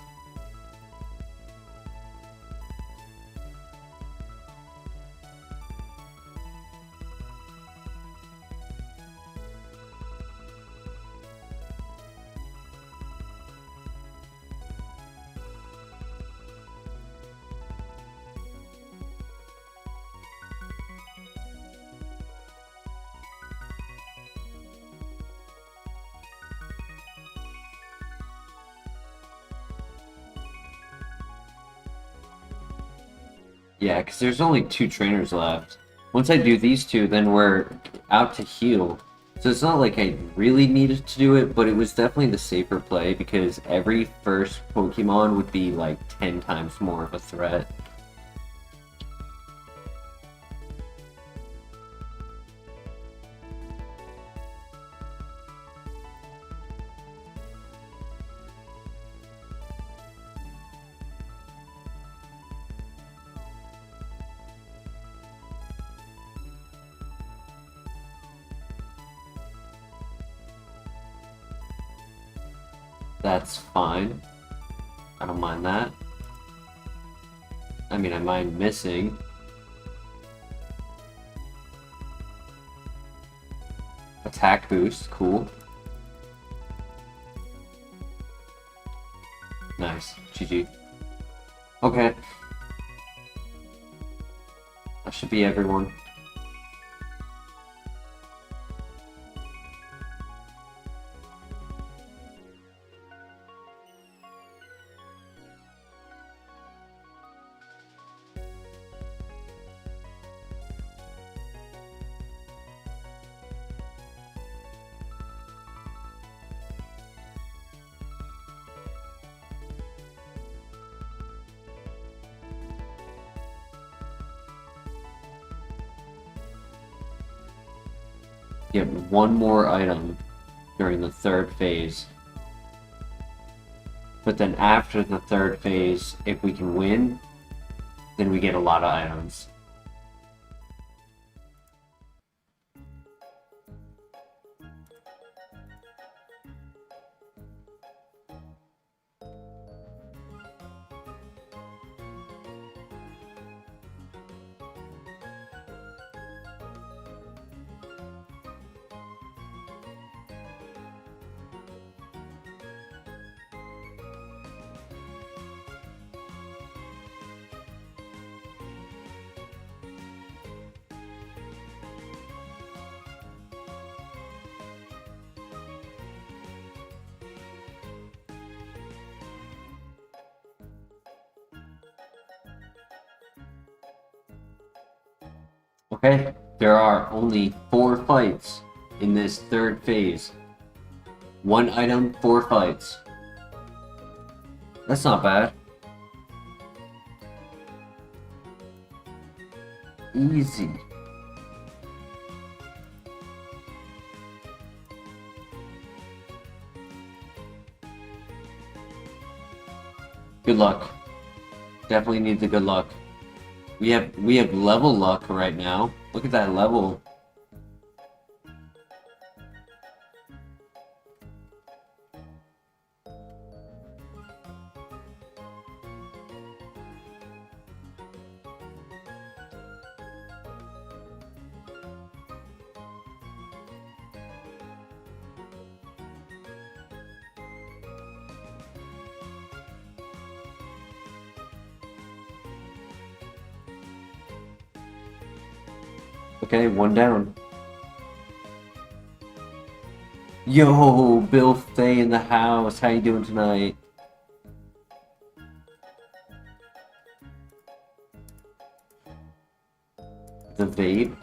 Yeah, because there's only 2 trainers left. Once I do these 2, then we're out to heal. So it's not like I really needed to do it, but it was definitely the safer play because every first Pokemon would be like 10 times more of a threat. That's fine. I don't mind that. I mean, I mind missing. Attack boost, cool. Nice, GG. Okay. That should be everyone. Get one more item during the 3rd phase. But then after the 3rd phase, if we can win, then we get a lot of items. Okay, there are only 4 fights in this 3rd phase. 1 item, 4 fights. That's not bad. Easy. Good luck. Definitely need the good luck. We have level luck right now. Look at that level. Okay, 1 down. Yo, Bill Fay in the house. How you doing tonight? The vape.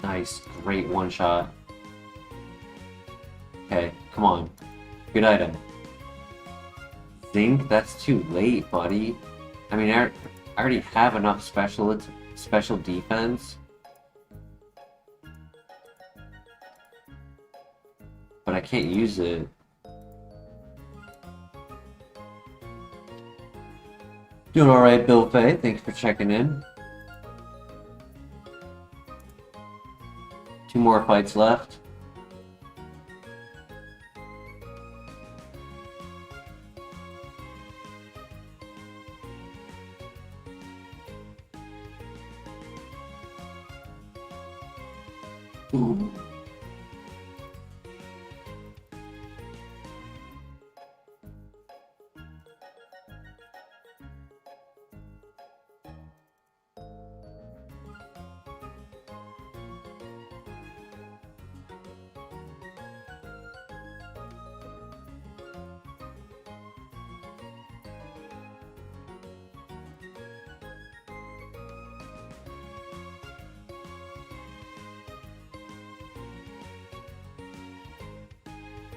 Nice, great one shot. Okay, come on. Good item. Zinc? That's too late, buddy. I mean, I already have enough special defense. I can't use it. Doing alright, Bill Fay. Thanks for checking in. 2 more fights left. Ooh.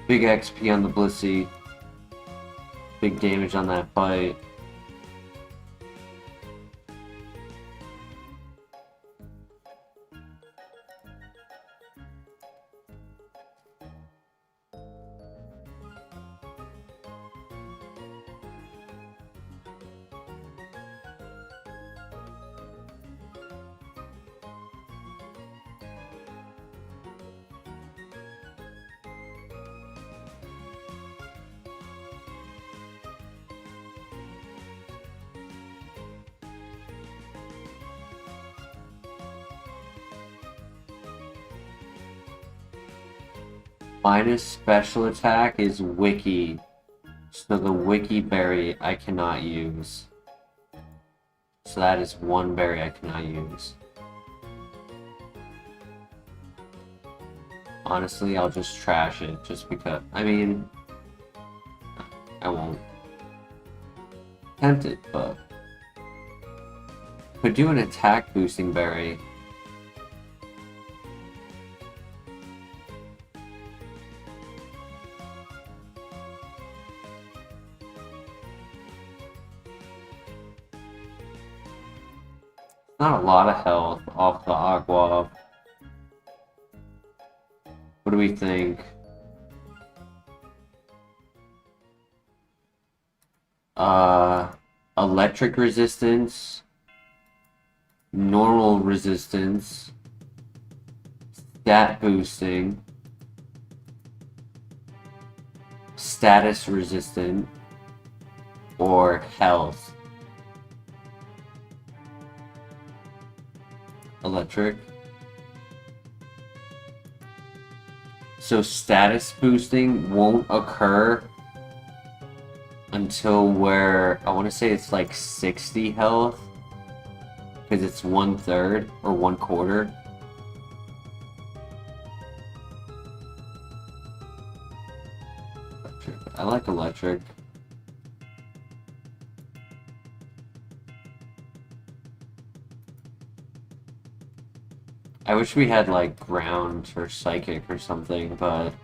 Big XP on the Blissey. Big damage on that fight. Minus special attack is Wiki. So the Wiki berry I cannot use. So that is 1 berry I cannot use. Honestly, I'll just trash it just because. I mean, I won't. Tempted, but could do an attack boosting berry. Not a lot of health off the Agua. What do we think? Electric resistance, normal resistance, stat boosting, status resistant, or health. Electric. So status boosting won't occur until where I want to say it's like 60 health, because it's 1/3 or 1/4. Electric. I like electric. I wish we had like ground or psychic or something, but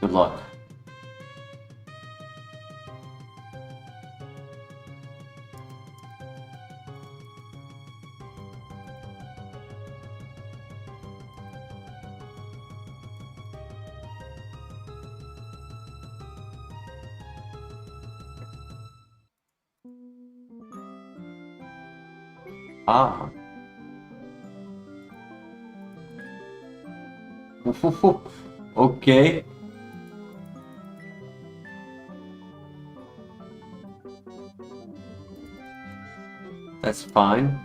good luck. Ah. Okay. That's fine.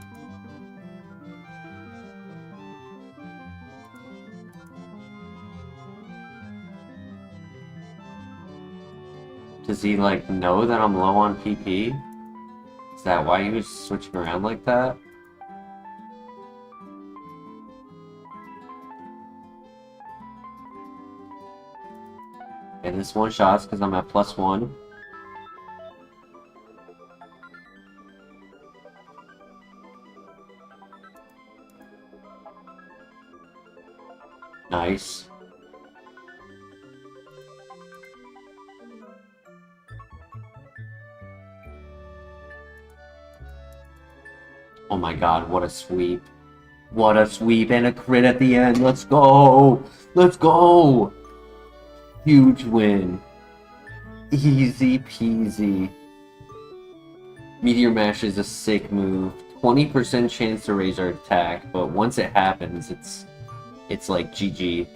Does he like know that I'm low on PP? Is that why he was switching around like that? And this one shots because I'm at +1. Nice. Oh my god, what a sweep. What a sweep and a crit at the end. Let's go! Let's go! Huge win. Easy peasy. Meteor Mash is a sick move. 20% chance to raise our attack, but once it happens, it's like GG.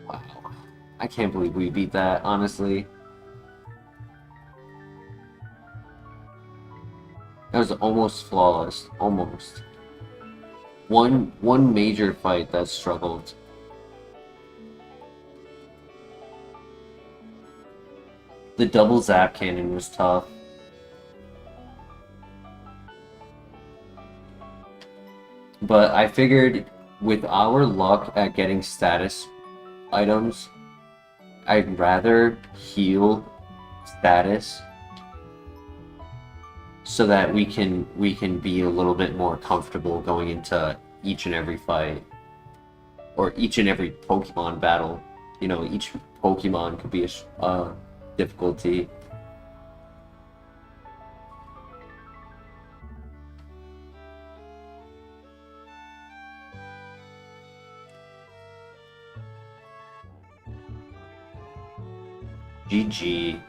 Wow. I can't believe we beat that, honestly. That was almost flawless. Almost. One major fight that struggled. The double zap cannon was tough. But I figured with our luck at getting status items, I'd rather heal status so that we can be a little bit more comfortable going into each and every fight. Or each and every Pokemon battle. You know, each Pokemon could be a difficulty. GG.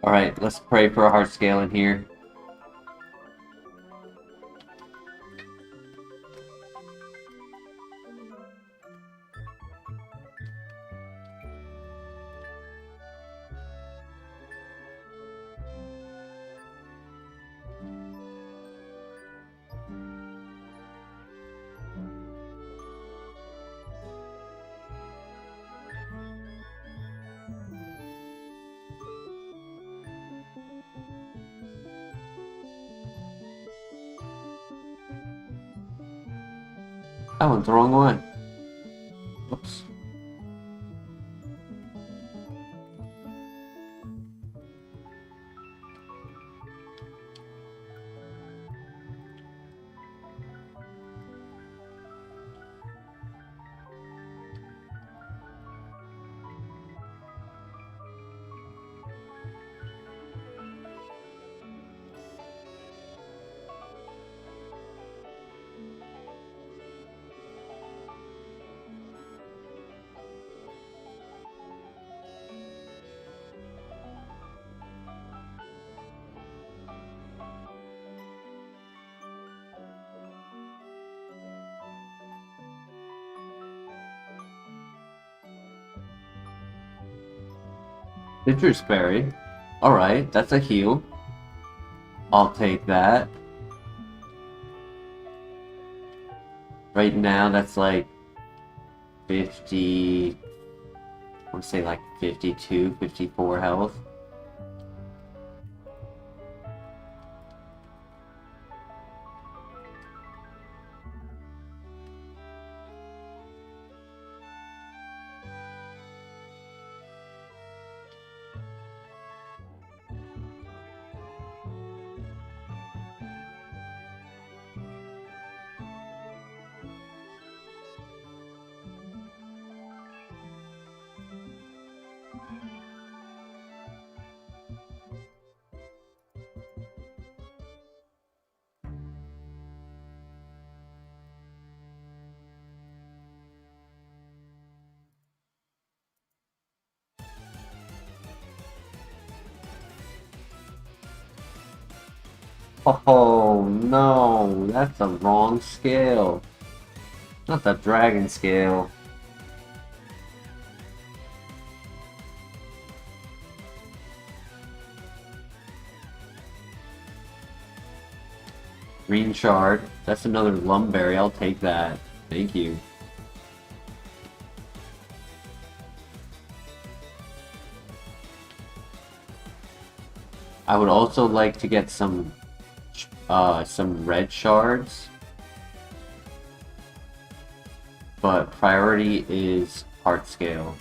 Alright, let's pray for a hard scale in here. I went the wrong way. Oops. Citrus Berry. Alright, that's a heal. I'll take that. Right now, that's like 50... I want to say like 52, 54 health. Oh no, that's the wrong scale. Not the dragon scale. Green shard. That's another lumberry. I'll take that. Thank you. I would also like to get some red shards, but priority is heart scale.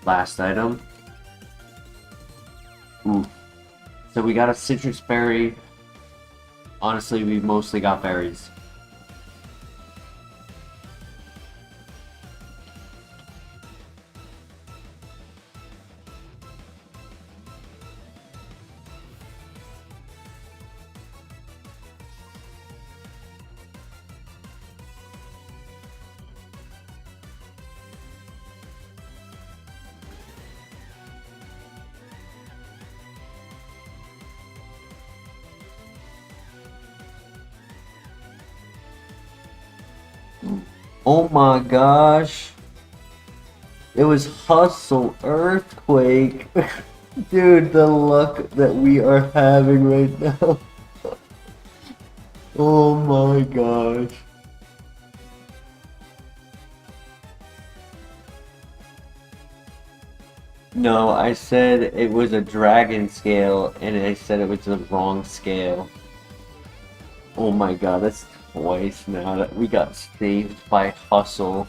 Last item. Ooh. So we got a citrus berry. Honestly, we mostly got berries. Oh my gosh. It was Hustle Earthquake. Dude, the luck that we are having right now. Oh my gosh. No, I said it was a dragon scale, and I said it was the wrong scale. Oh my god, that's twice now that we got saved by Hustle.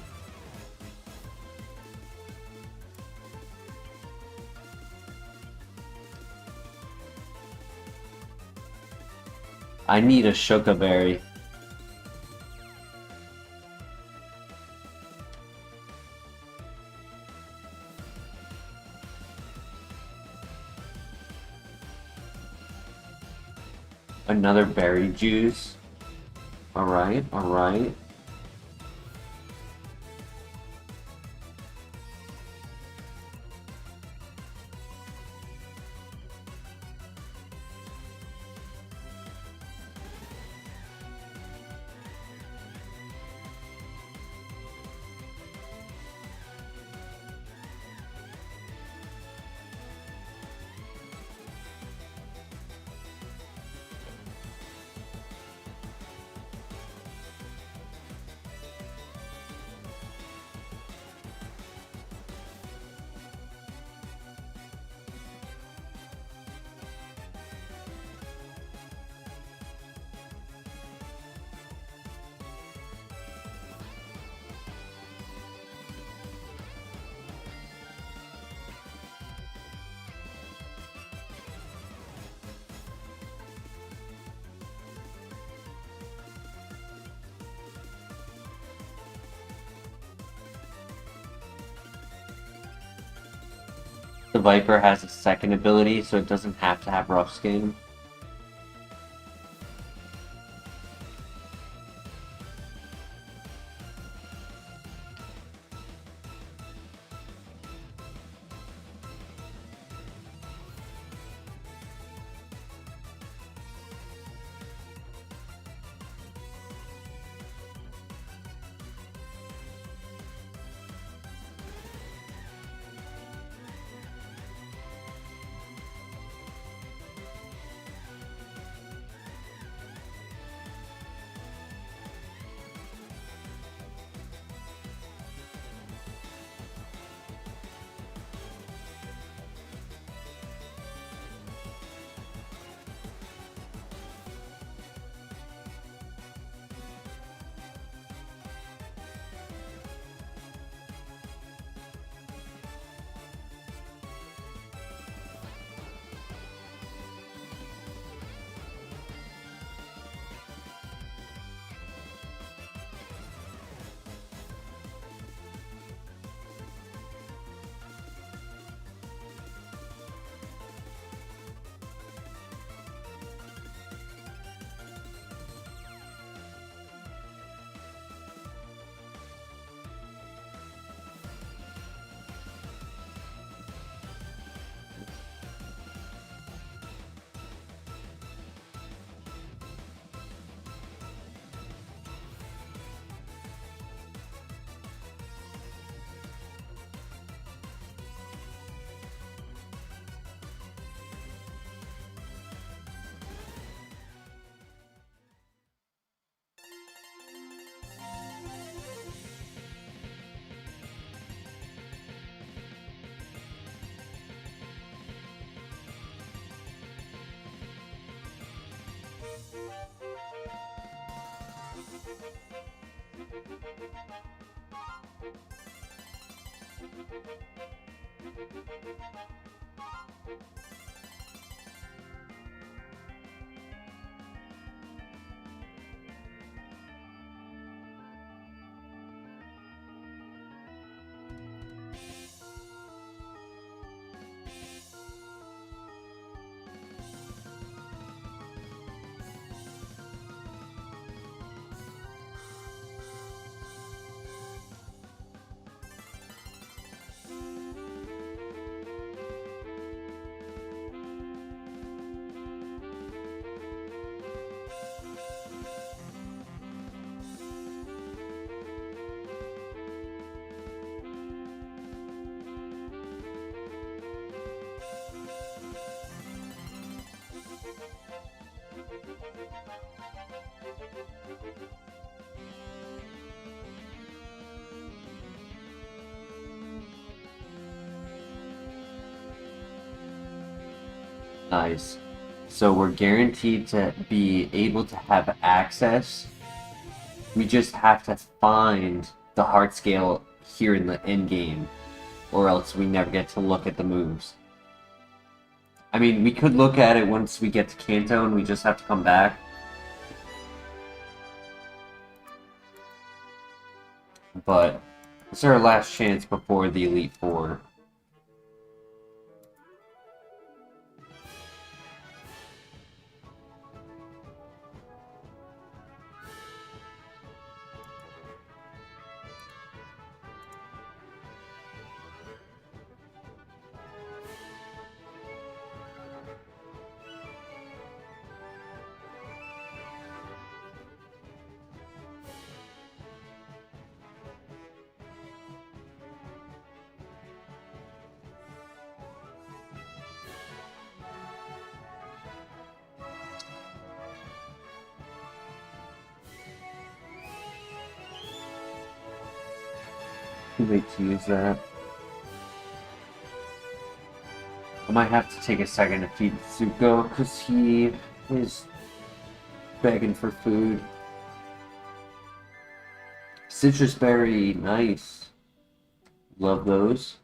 I need a Shukaberry. Another berry juice. Alright, alright. The Viper has a second ability, so it doesn't have to have rough skin. Nice. So we're guaranteed to be able to have access. We just have to find the heart scale here in the end game, or else we never get to look at the moves. I mean, we could look at it once we get to Kanto and we just have to come back. But it's our last chance before the Elite Four. Too late to use that. I might have to take a second to feed Zuko because he is begging for food. Citrus berry, nice. Love those.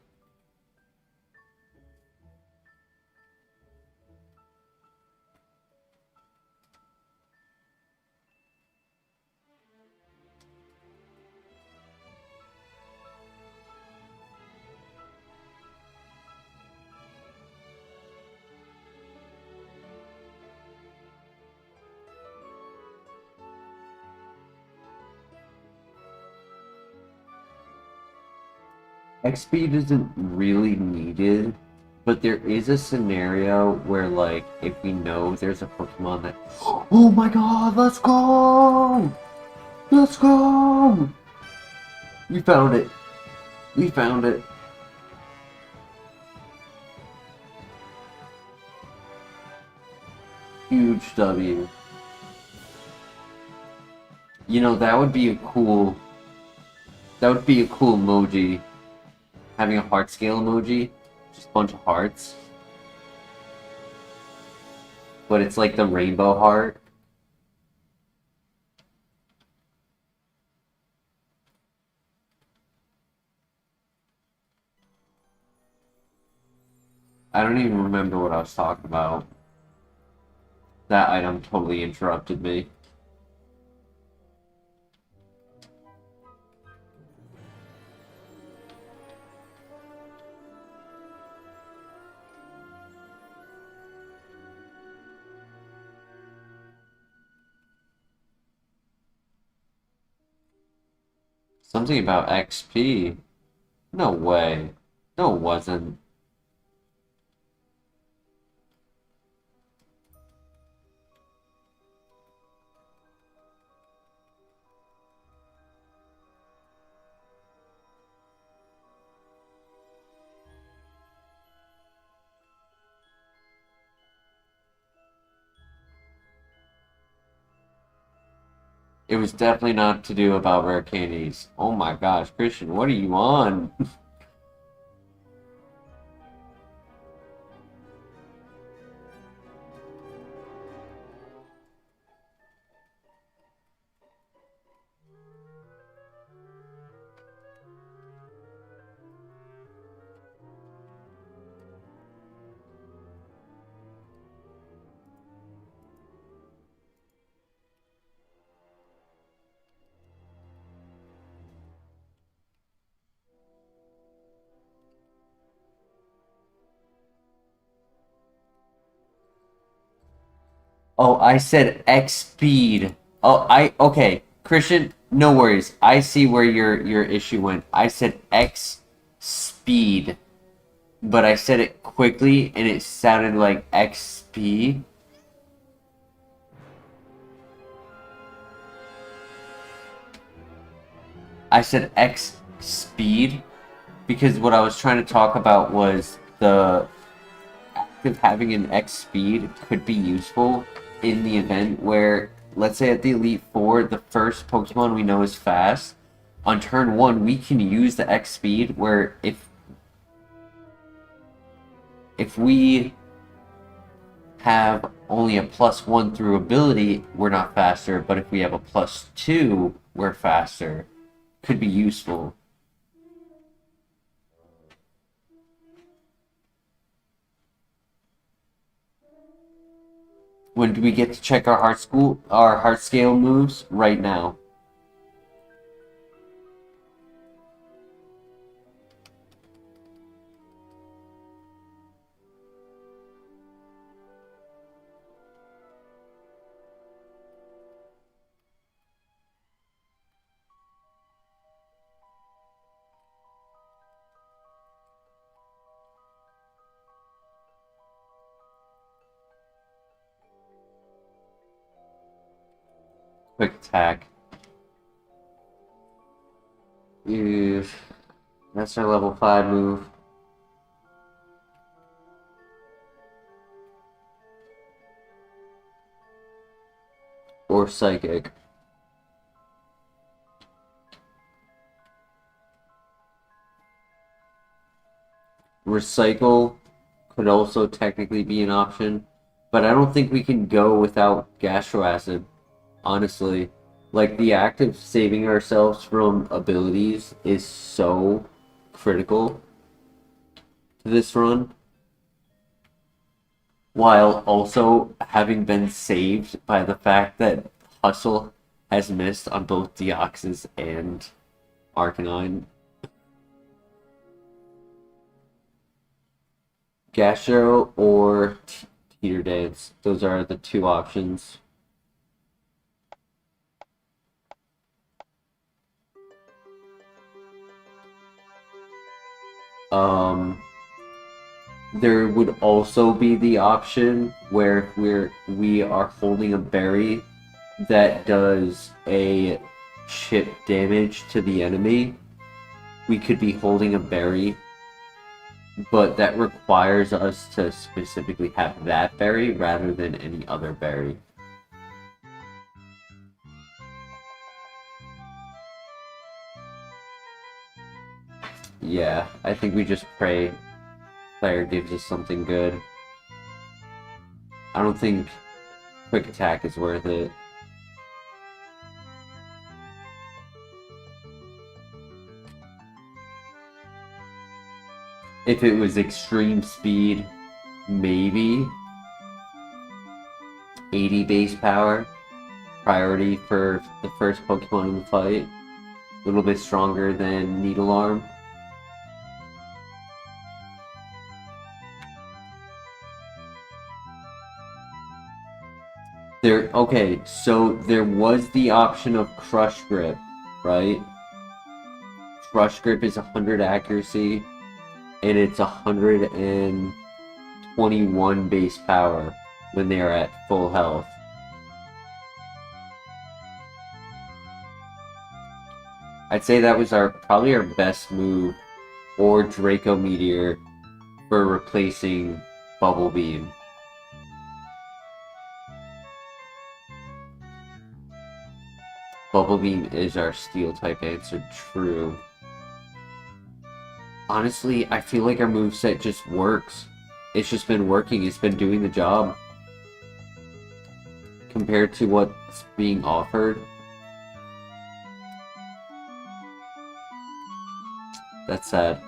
XP isn't really needed, but there is a scenario where, like, if we know there's a Pokemon that... Oh my god, let's go! Let's go! We found it. We found it. Huge W. You know, that would be a cool... That would be a cool emoji. Having a heart scale emoji. Just a bunch of hearts. But it's like the rainbow heart. I don't even remember what I was talking about. That item totally interrupted me. Something about XP? No way. No, it wasn't. It was definitely not to do about rare candies. Oh my gosh, Christian, what are you on? Oh, I said X speed. Okay. Christian, no worries. I see where your issue went. I said X speed, but I said it quickly and it sounded like XP. I said X speed because what I was trying to talk about was the active having an X speed could be useful in the event where, let's say at the Elite Four, the first Pokemon we know is fast. On turn one, we can use the X speed where if we have only a +1 through ability, we're not faster, but if we have a +2, we're faster. Could be useful. When do we get to check our heart scale moves? Right now. Quick attack. That's our level 5 move. Or psychic. Recycle could also technically be an option, but I don't think we can go without Gastro Acid, honestly. Like, the act of saving ourselves from abilities is so critical to this run, while also having been saved by the fact that Hustle has missed on both Deoxys and Arcanine. Gastro or Teeter Dance. Those are the two options. There would also be the option where we are holding a berry that does a chip damage to the enemy. We could be holding a berry, but that requires us to specifically have that berry rather than any other berry. Yeah, I think we just pray player gives us something good. I don't think quick attack is worth it. If it was extreme speed, maybe 80 base power, priority for the first Pokemon in the fight. A little bit stronger than Needle Arm. Okay, so there was the option of Crush Grip, right? Crush Grip is 100 accuracy, and it's 121 base power when they are at full health. I'd say that was probably our best move, or Draco Meteor, for replacing Bubble Beam. Bubble Beam is our Steel type answer, true. Honestly, I feel like our moveset just works. It's just been working, it's been doing the job. Compared to what's being offered. That's sad.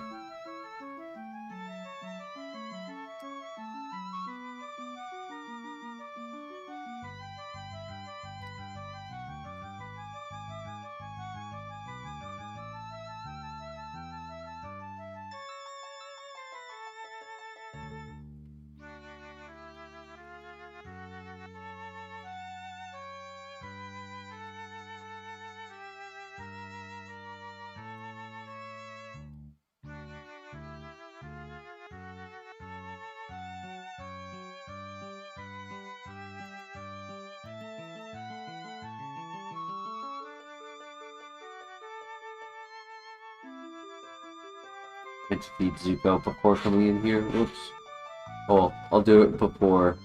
And to feed Zuko before coming in here. Oops. Well, I'll do it before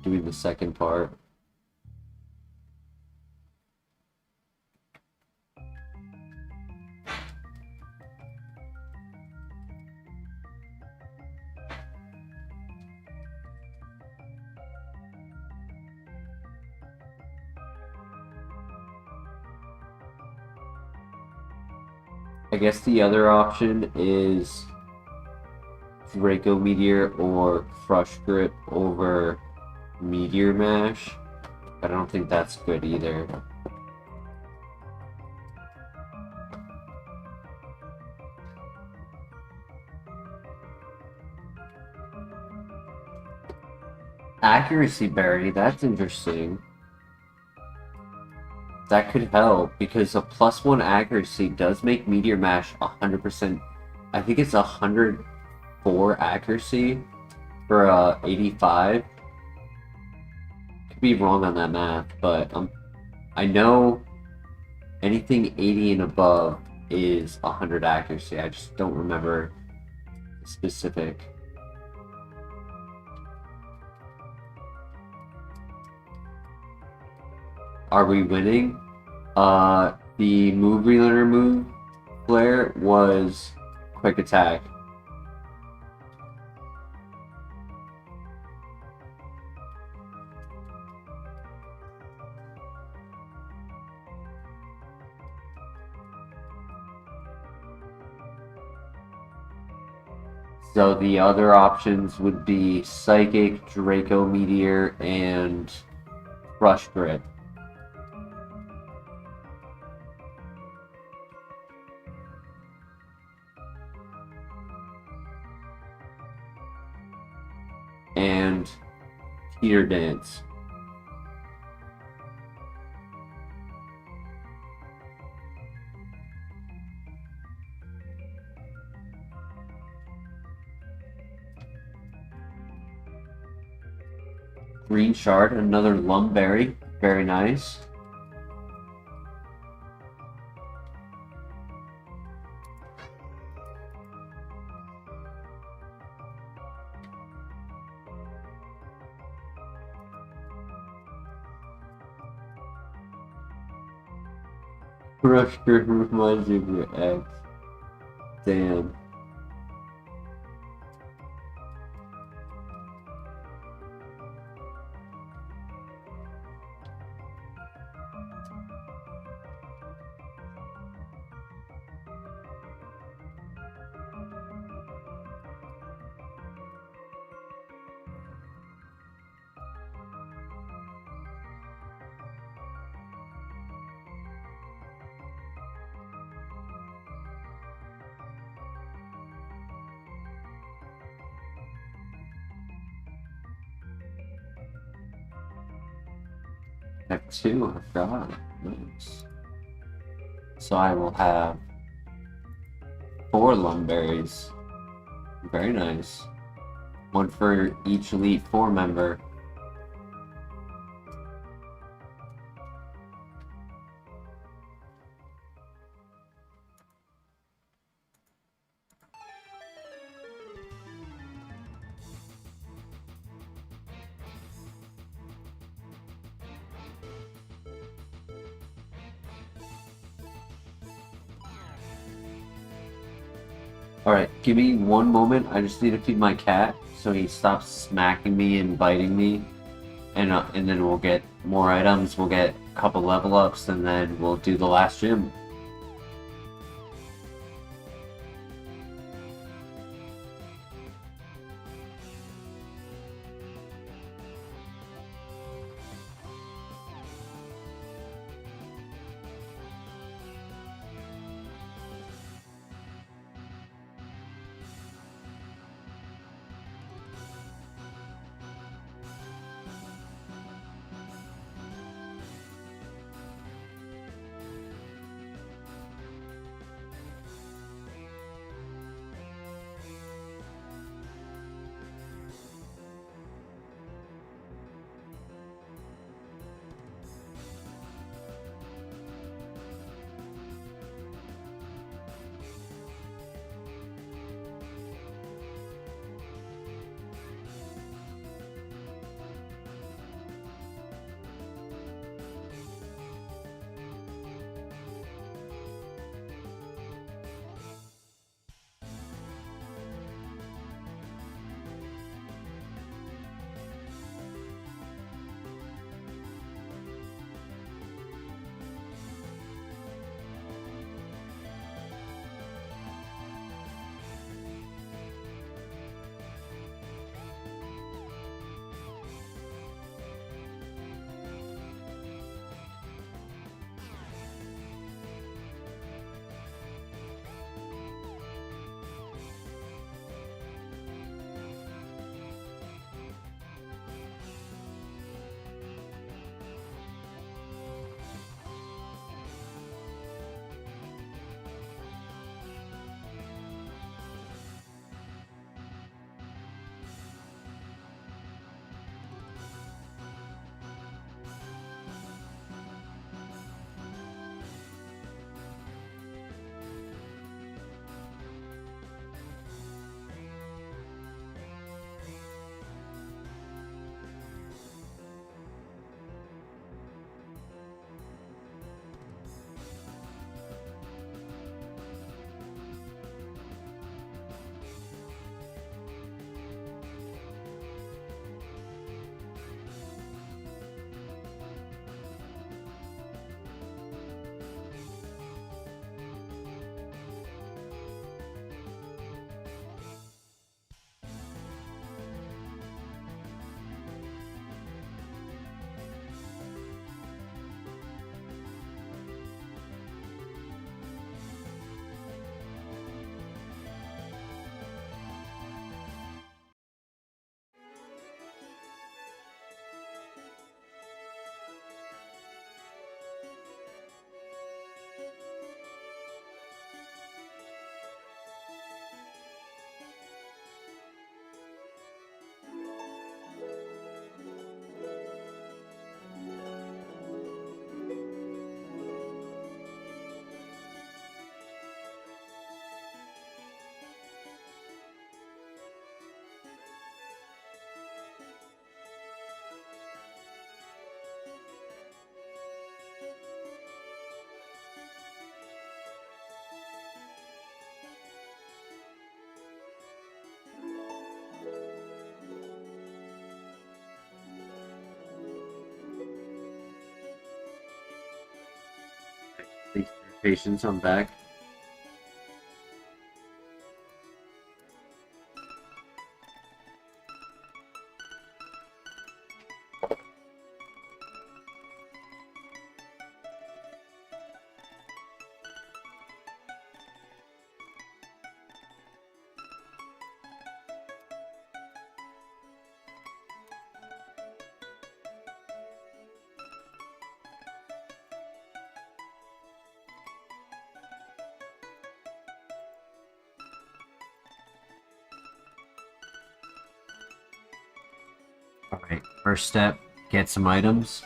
doing the second part. I guess the other option is Draco Meteor or Crush Grip over Meteor Mash. I don't think that's good either. Accuracy Berry, that's interesting. That could help, because a +1 accuracy does make Meteor Mash 100%. I think it's 104 accuracy for 85. Could be wrong on that math, but I know anything 80 and above is 100 accuracy. I just don't remember the specific. Are we winning? The move relearner move flare was quick attack. So the other options would be Psychic, Draco Meteor, and Rush Grip. And Teeter Dance. Green Shard, another Lumberry, very nice. Rush Grip reminds you of your ex. Damn. I have 2, I forgot. Nice. So I will have 4 Lumberries. Very nice. 1 for each Elite 4 member. Alright, give me 1 moment. I just need to feed my cat so he stops smacking me and biting me. And then we'll get more items, we'll get a couple level ups, and then we'll do the last gym. Thanks for your patience, I'm back. Alright, first step, get some items.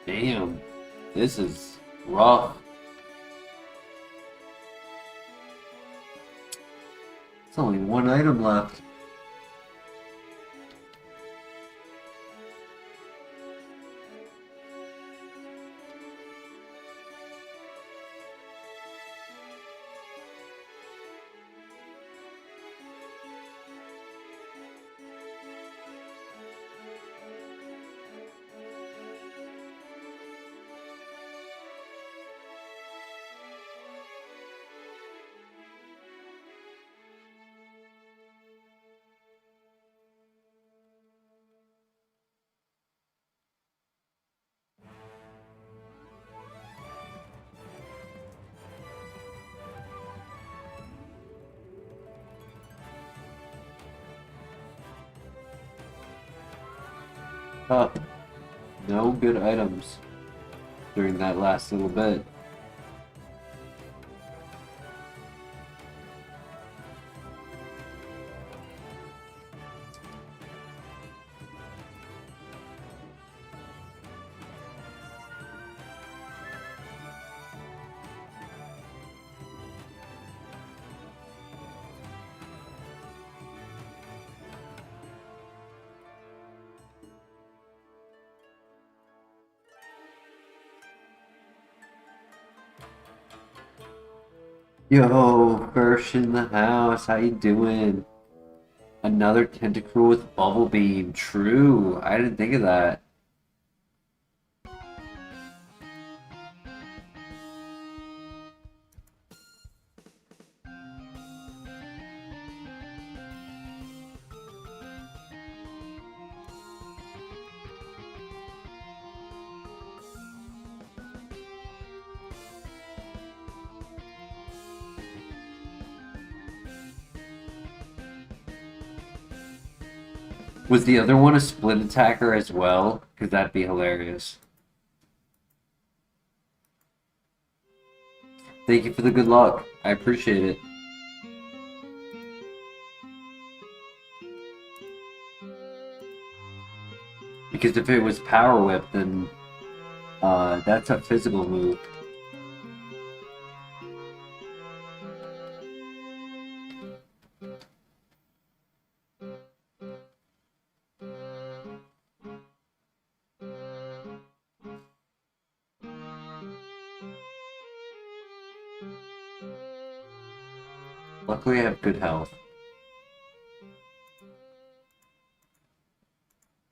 Damn, this is rough. It's only one item left. Huh. No good items during that last little bit. Yo, Hirsch in the house, how you doing? Another Tentacruel with Bubble Beam. True, I didn't think of that. Was the other one a split attacker as well? Because that'd be hilarious. Thank you for the good luck. I appreciate it. Because if it was Power Whip, then that's a physical move. Luckily I have good health.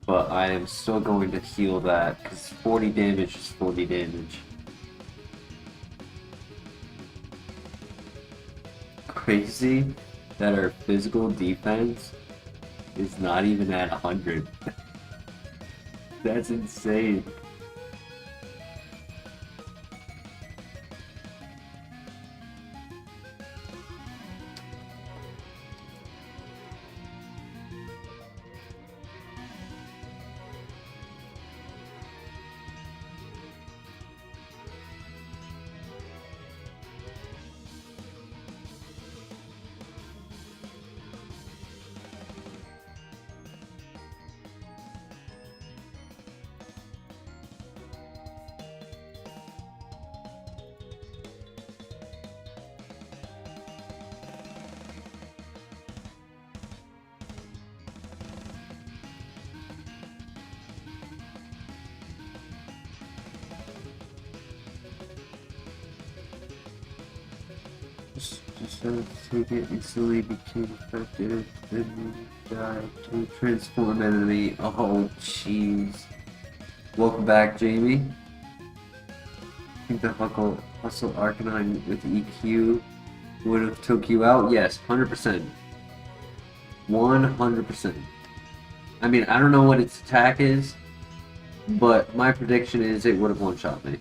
But I am still going to heal that, because 40 damage is 40 damage. Crazy that our physical defense is not even at 100. That's insane. Just take it instantly became effective, then you die to transform enemy. Oh, jeez. Welcome back, Jamie. I think the hustle Arcanine with EQ would have took you out. Yes, 100%. 100%. I mean, I don't know what its attack is, but my prediction is it would have one-shot me.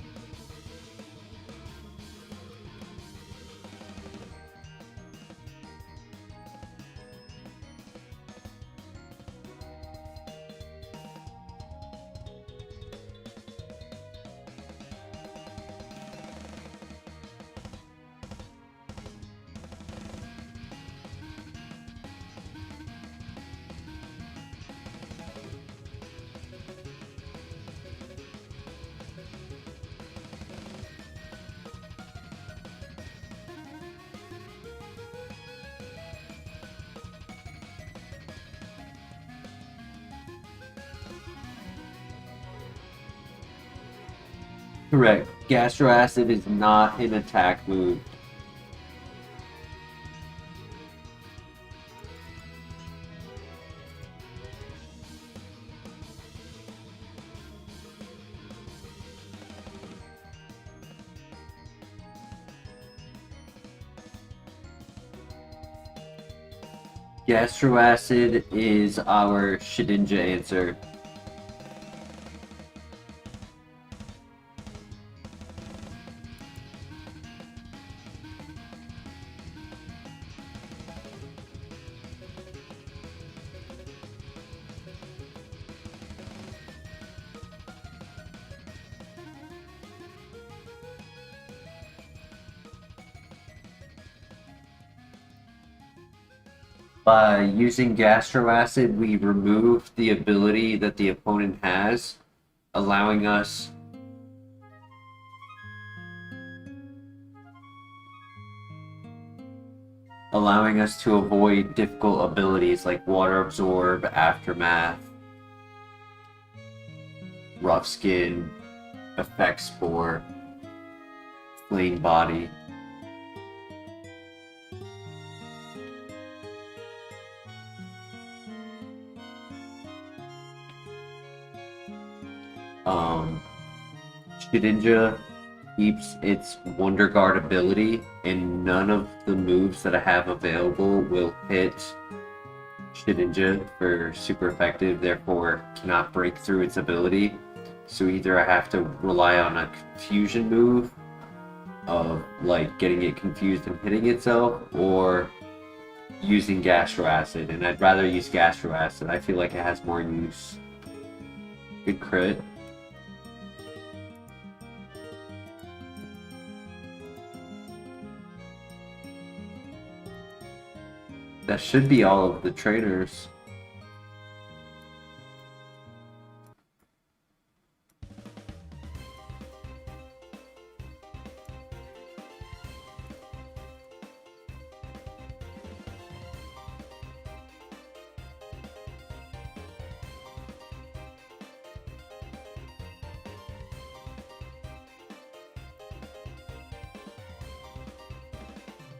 Correct. Gastro Acid is not an attack move. Gastro Acid is our Shedinja answer. By using Gastro Acid, we remove the ability that the opponent has, allowing us to avoid difficult abilities like Water Absorb, Aftermath, Rough Skin, Effect Spore, Flame Body. Shedinja keeps its Wonder Guard ability, and none of the moves that I have available will hit Shedinja for super effective, therefore cannot break through its ability. So either I have to rely on a confusion move of like getting it confused and hitting itself, or using Gastro Acid, and I'd rather use Gastro Acid. I feel like it has more use. Good crit. That should be all of the trainers.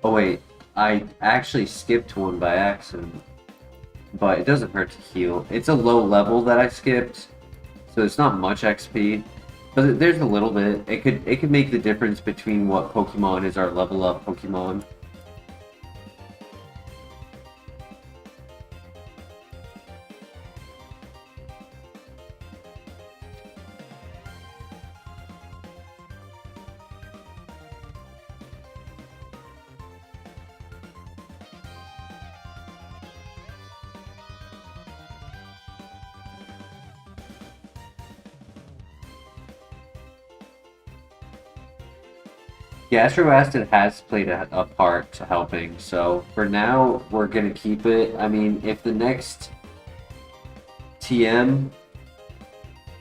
Oh wait, I actually skipped one by accident, but it doesn't hurt to heal. It's a low level that I skipped, so it's not much XP, but there's a little bit. It could make the difference between what Pokemon is our level up Pokemon. Gastro Acid has played a part to helping, so for now, we're gonna keep it. I mean, if the next TM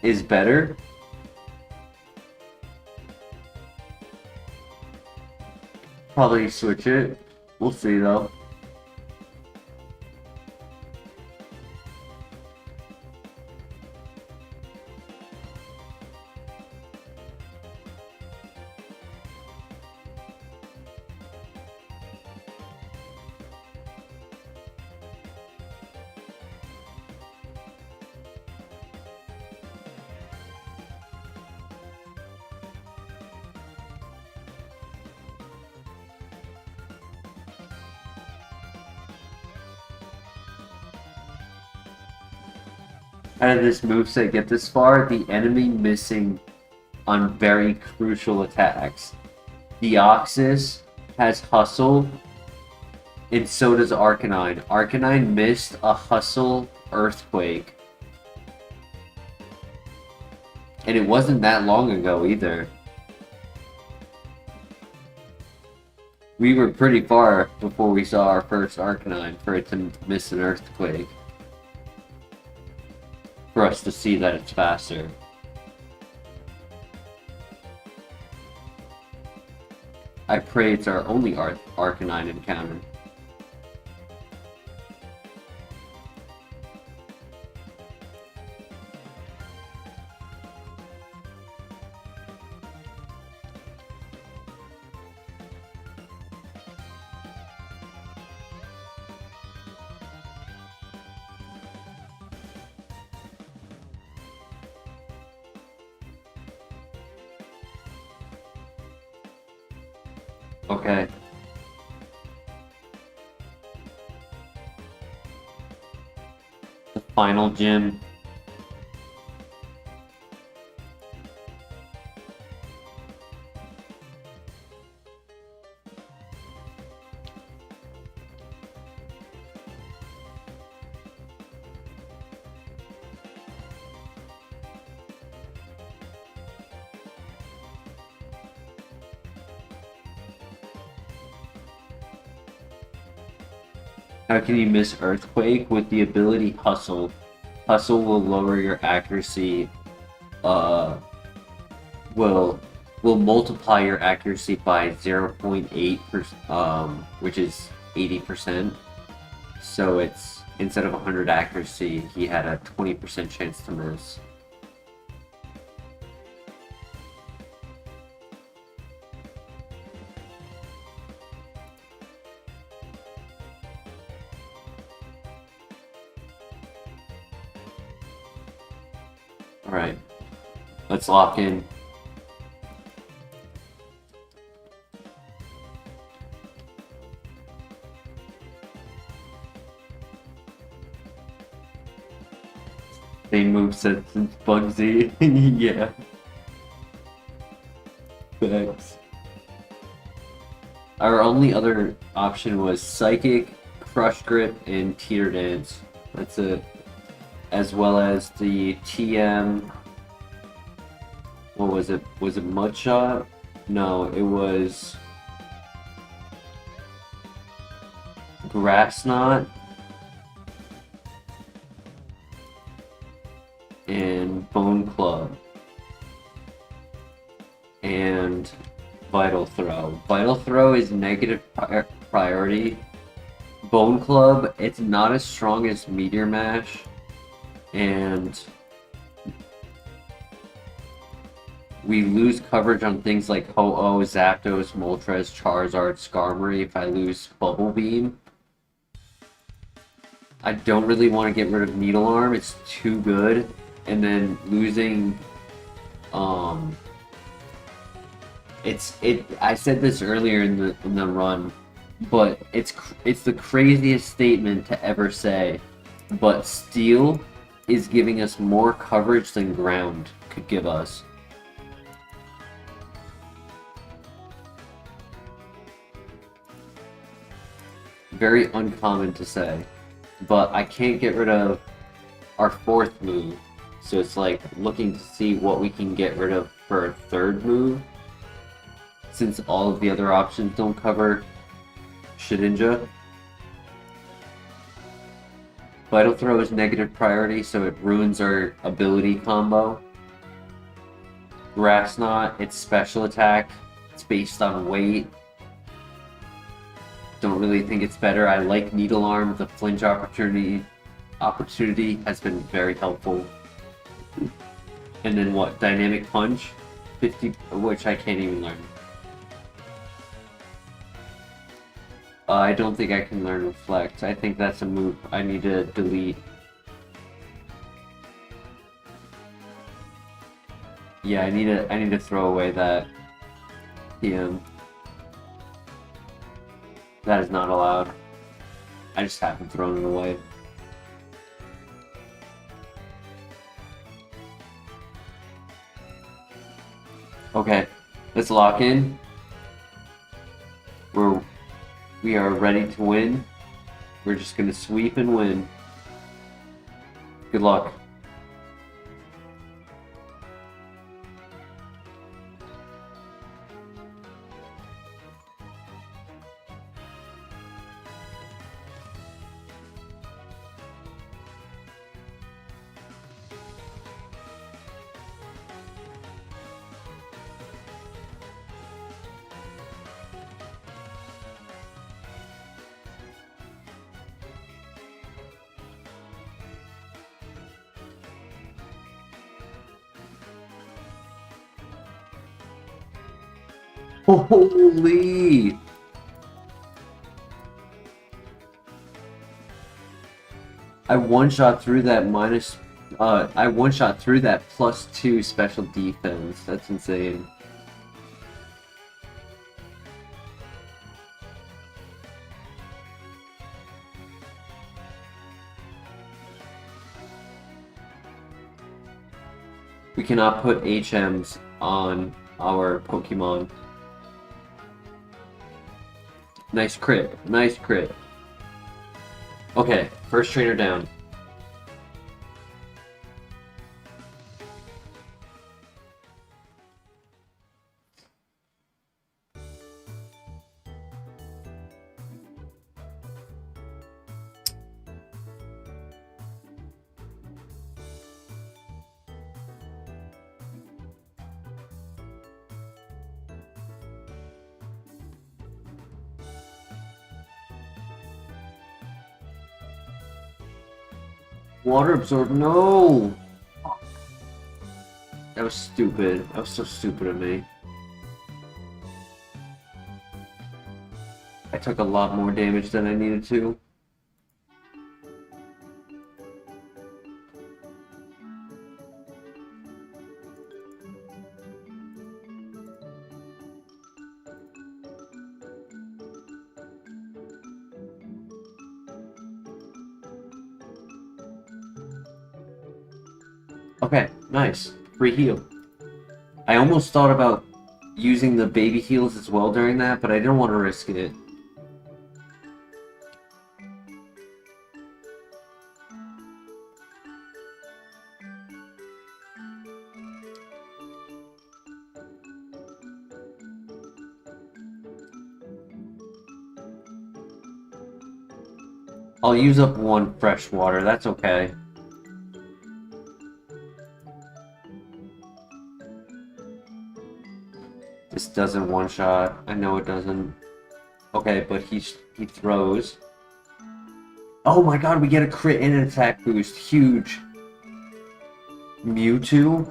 is better, probably switch it. We'll see though. How did this moveset get this far? The enemy missing on very crucial attacks. Deoxys has Hustle, and so does Arcanine. Arcanine missed a Hustle Earthquake. And it wasn't that long ago either. We were pretty far before we saw our first Arcanine for it to miss an Earthquake. For us to see that it's faster. I pray it's our only Arcanine encounter. Okay. The final gym. How can you miss Earthquake? With the ability Hustle. Hustle will lower your accuracy. Will multiply your accuracy by 0.8%, which is 80%. So it's, instead of 100 accuracy, he had a 20% chance to miss. Alright, let's lock in. Same moveset since Bugsy. Yeah. Thanks. Our only other option was Psychic, Crush Grip, and Teeter Dance. That's it. As well as the TM. What was it? Was it Mud Shot? No, it was Grass Knot and Bone Club and Vital Throw. Vital Throw is negative priority. Bone Club, it's not as strong as Meteor Mash. And we lose coverage on things like Ho-Oh, Zapdos, Moltres, Charizard, Skarmory if I lose Bubble Beam. I don't really want to get rid of Needle Arm, it's too good. And then losing I said this earlier in the run, but it's the craziest statement to ever say. But Steel is giving us more coverage than Ground could give us. Very uncommon to say, but I can't get rid of our fourth move, so it's like looking to see what we can get rid of for a third move, since all of the other options don't cover Shedinja. Vital Throw is negative priority, so it ruins our ability combo. Grass Knot, it's special attack. It's based on weight. Don't really think it's better. I like Needle Arm. The flinch opportunity has been very helpful. And then what? Dynamic Punch? 50, which I can't even learn. I don't think I can learn Reflect. I think that's a move I need to delete. Yeah, I need to throw away that TM. That is not allowed. I just haven't thrown it away. Okay, let's lock in. We are ready to win. We're just gonna sweep and win. Good luck. Holy! I one-shot through that minus... I one-shot through that +2 special defense. That's insane. We cannot put HMs on our Pokemon. Nice crit. Nice crit. Okay, first trainer down. Water absorb, no! That was stupid. That was so stupid of me. I took a lot more damage than I needed to. Okay, nice. Free heal. I almost thought about using the baby heals as well during that, but I didn't want to risk it. I'll use up one fresh water, that's okay. This doesn't one-shot. I know it doesn't. Okay, but he throws. Oh my god, we get a crit and an attack boost. Huge. Mewtwo?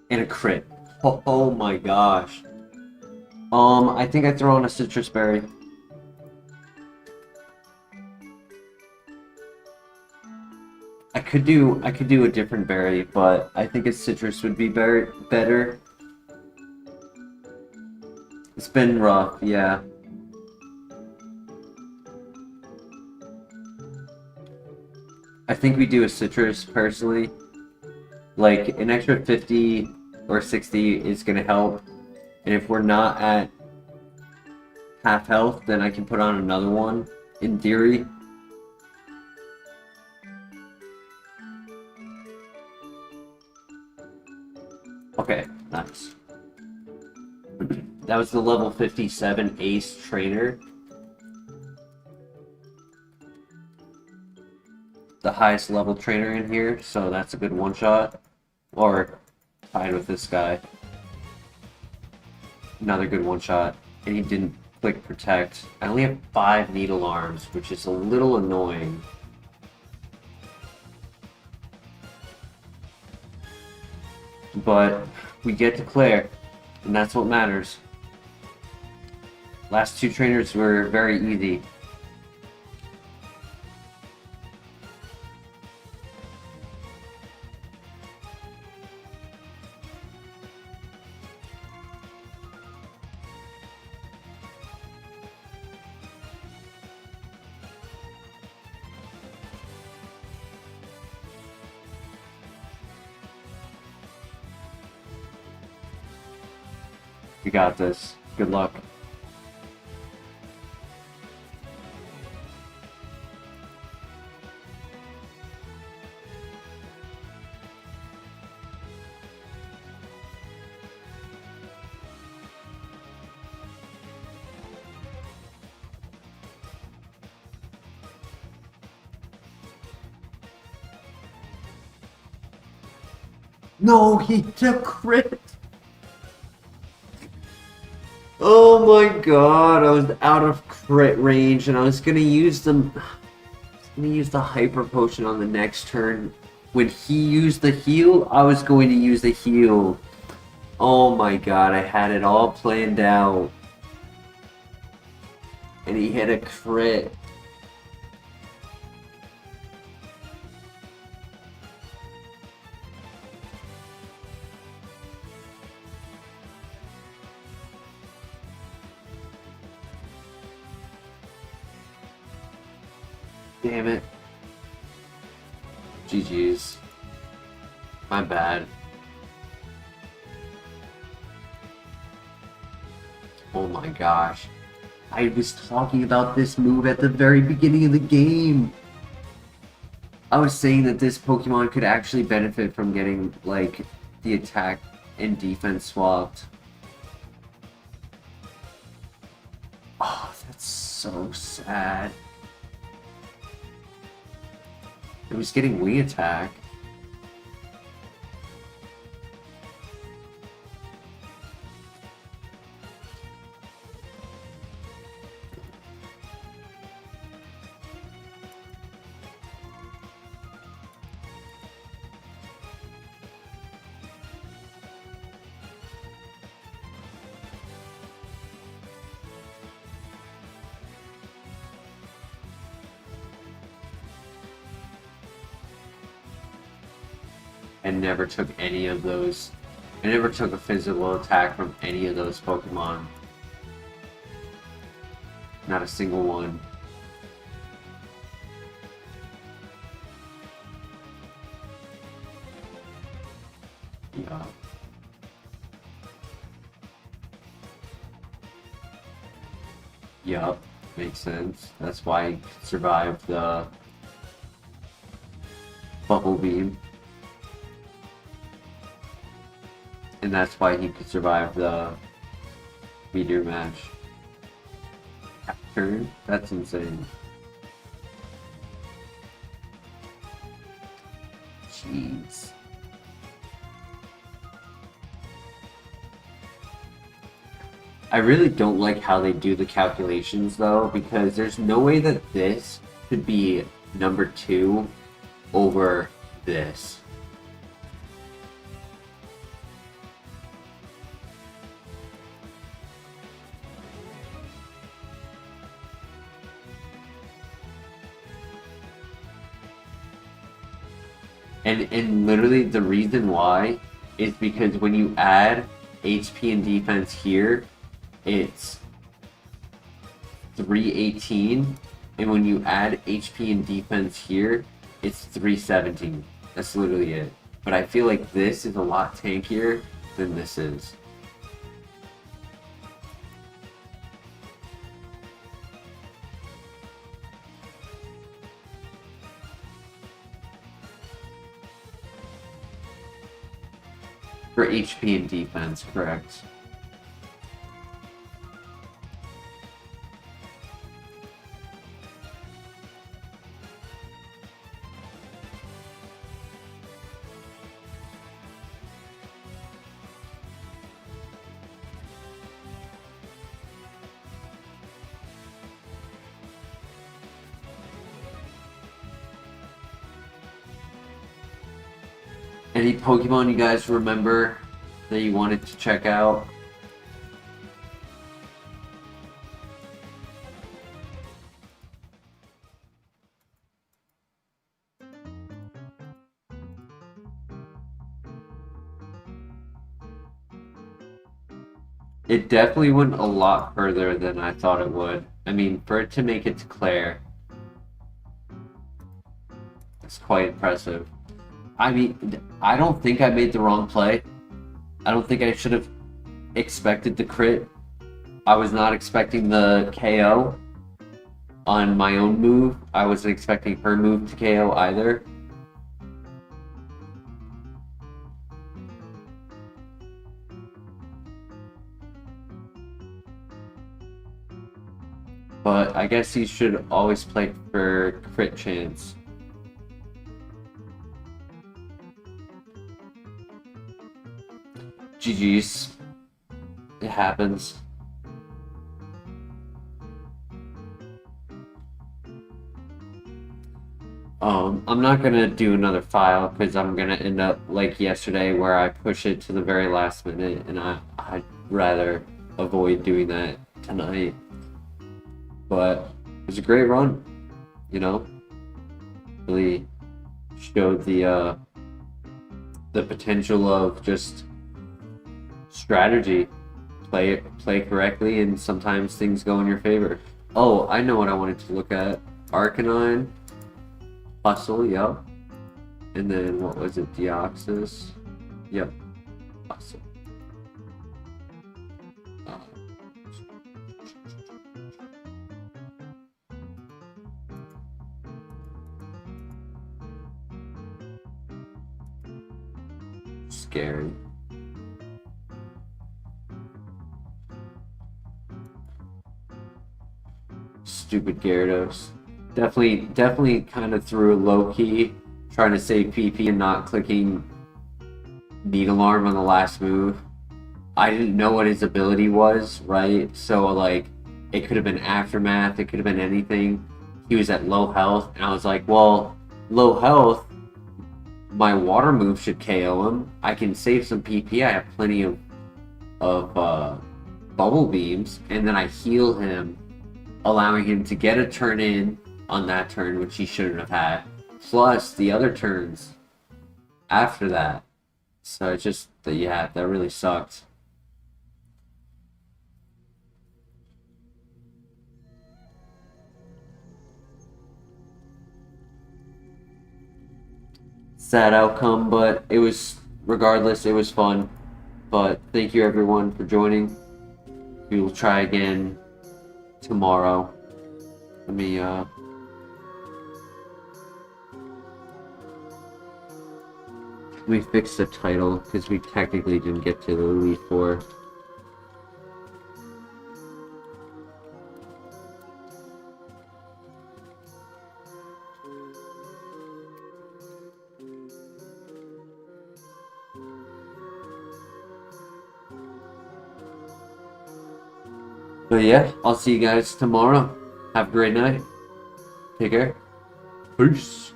And a crit. Oh my gosh. I think I throw on a citrus berry. I could do a different berry, but I think a citrus would be better. It's been rough, yeah. I think we do a citrus personally. Like an extra 50 or 60 is gonna help. And if we're not at half health, then I can put on another one, in theory. Okay, nice. That was the level 57 ace trainer. The highest level trainer in here, so that's a good one-shot. Or tied with this guy. Another good one-shot. And he didn't click protect. I only have 5 needle arms, which is a little annoying. But we get to Claire, and that's what matters. Last 2 trainers were very easy. You got this. Good luck. No, he took crit! Oh my god, I was out of crit range and I was gonna use the hyper potion on the next turn. When he used the heal, I was going to use the heal. Oh my god, I had it all planned out. And he hit a crit. Damn it. GG's. My bad. Oh my gosh. I was talking about this move at the very beginning of the game. I was saying that this Pokemon could actually benefit from getting, like, the attack and defense swapped. Oh, that's so sad. It was getting wing attack. And never took any of those. I never took a physical attack from any of those Pokemon. Not a single one. Yeah. Yup, makes sense. That's why he survived the Bubble Beam. And that's why he could survive the Meteor Mash. Turn? That's insane. Jeez. I really don't like how they do the calculations though, because there's no way that this could be number 2 over this. And literally the reason why is because when you add HP and defense here, it's 318, and when you add HP and defense here, it's 317. That's literally it. But I feel like this is a lot tankier than this is. For HP and defense, correct. Any Pokemon you guys remember that you wanted to check out? It definitely went a lot further than I thought it would. I mean, for it to make it to Claire, it's quite impressive. I mean, I don't think I made the wrong play. I don't think I should have expected the crit. I was not expecting the KO on my own move. I wasn't expecting her move to KO either. But I guess you should always play for crit chance. GG's. It happens. I'm not gonna do another file because I'm gonna end up like yesterday where I push it to the very last minute, and I'd rather avoid doing that tonight. But it was a great run, you know. Really showed the potential of just strategy. Play correctly, and sometimes things go in your favor. Oh, I know what I wanted to look at. Arcanine, Hustle, yep. And then what was it? Deoxys, yep. Hustle. Scary. Stupid Gyarados. Definitely kind of threw a low key, trying to save PP and not clicking Needle Arm on the last move. I didn't know what his ability was, right? So like, it could have been Aftermath, it could have been anything. He was at low health, and I was like, well, low health, my water move should KO him. I can save some PP. I have plenty of bubble beams, and then I heal him, allowing him to get a turn in on that turn, which he shouldn't have had, plus the other turns after that. So it's just, yeah, that really sucked. Sad outcome, but it was, regardless, it was fun. But thank you everyone for joining. We will try again tomorrow. Let me fix the title because we technically didn't get to the Elite Four. But yeah, I'll see you guys tomorrow. Have a great night. Take care. Peace.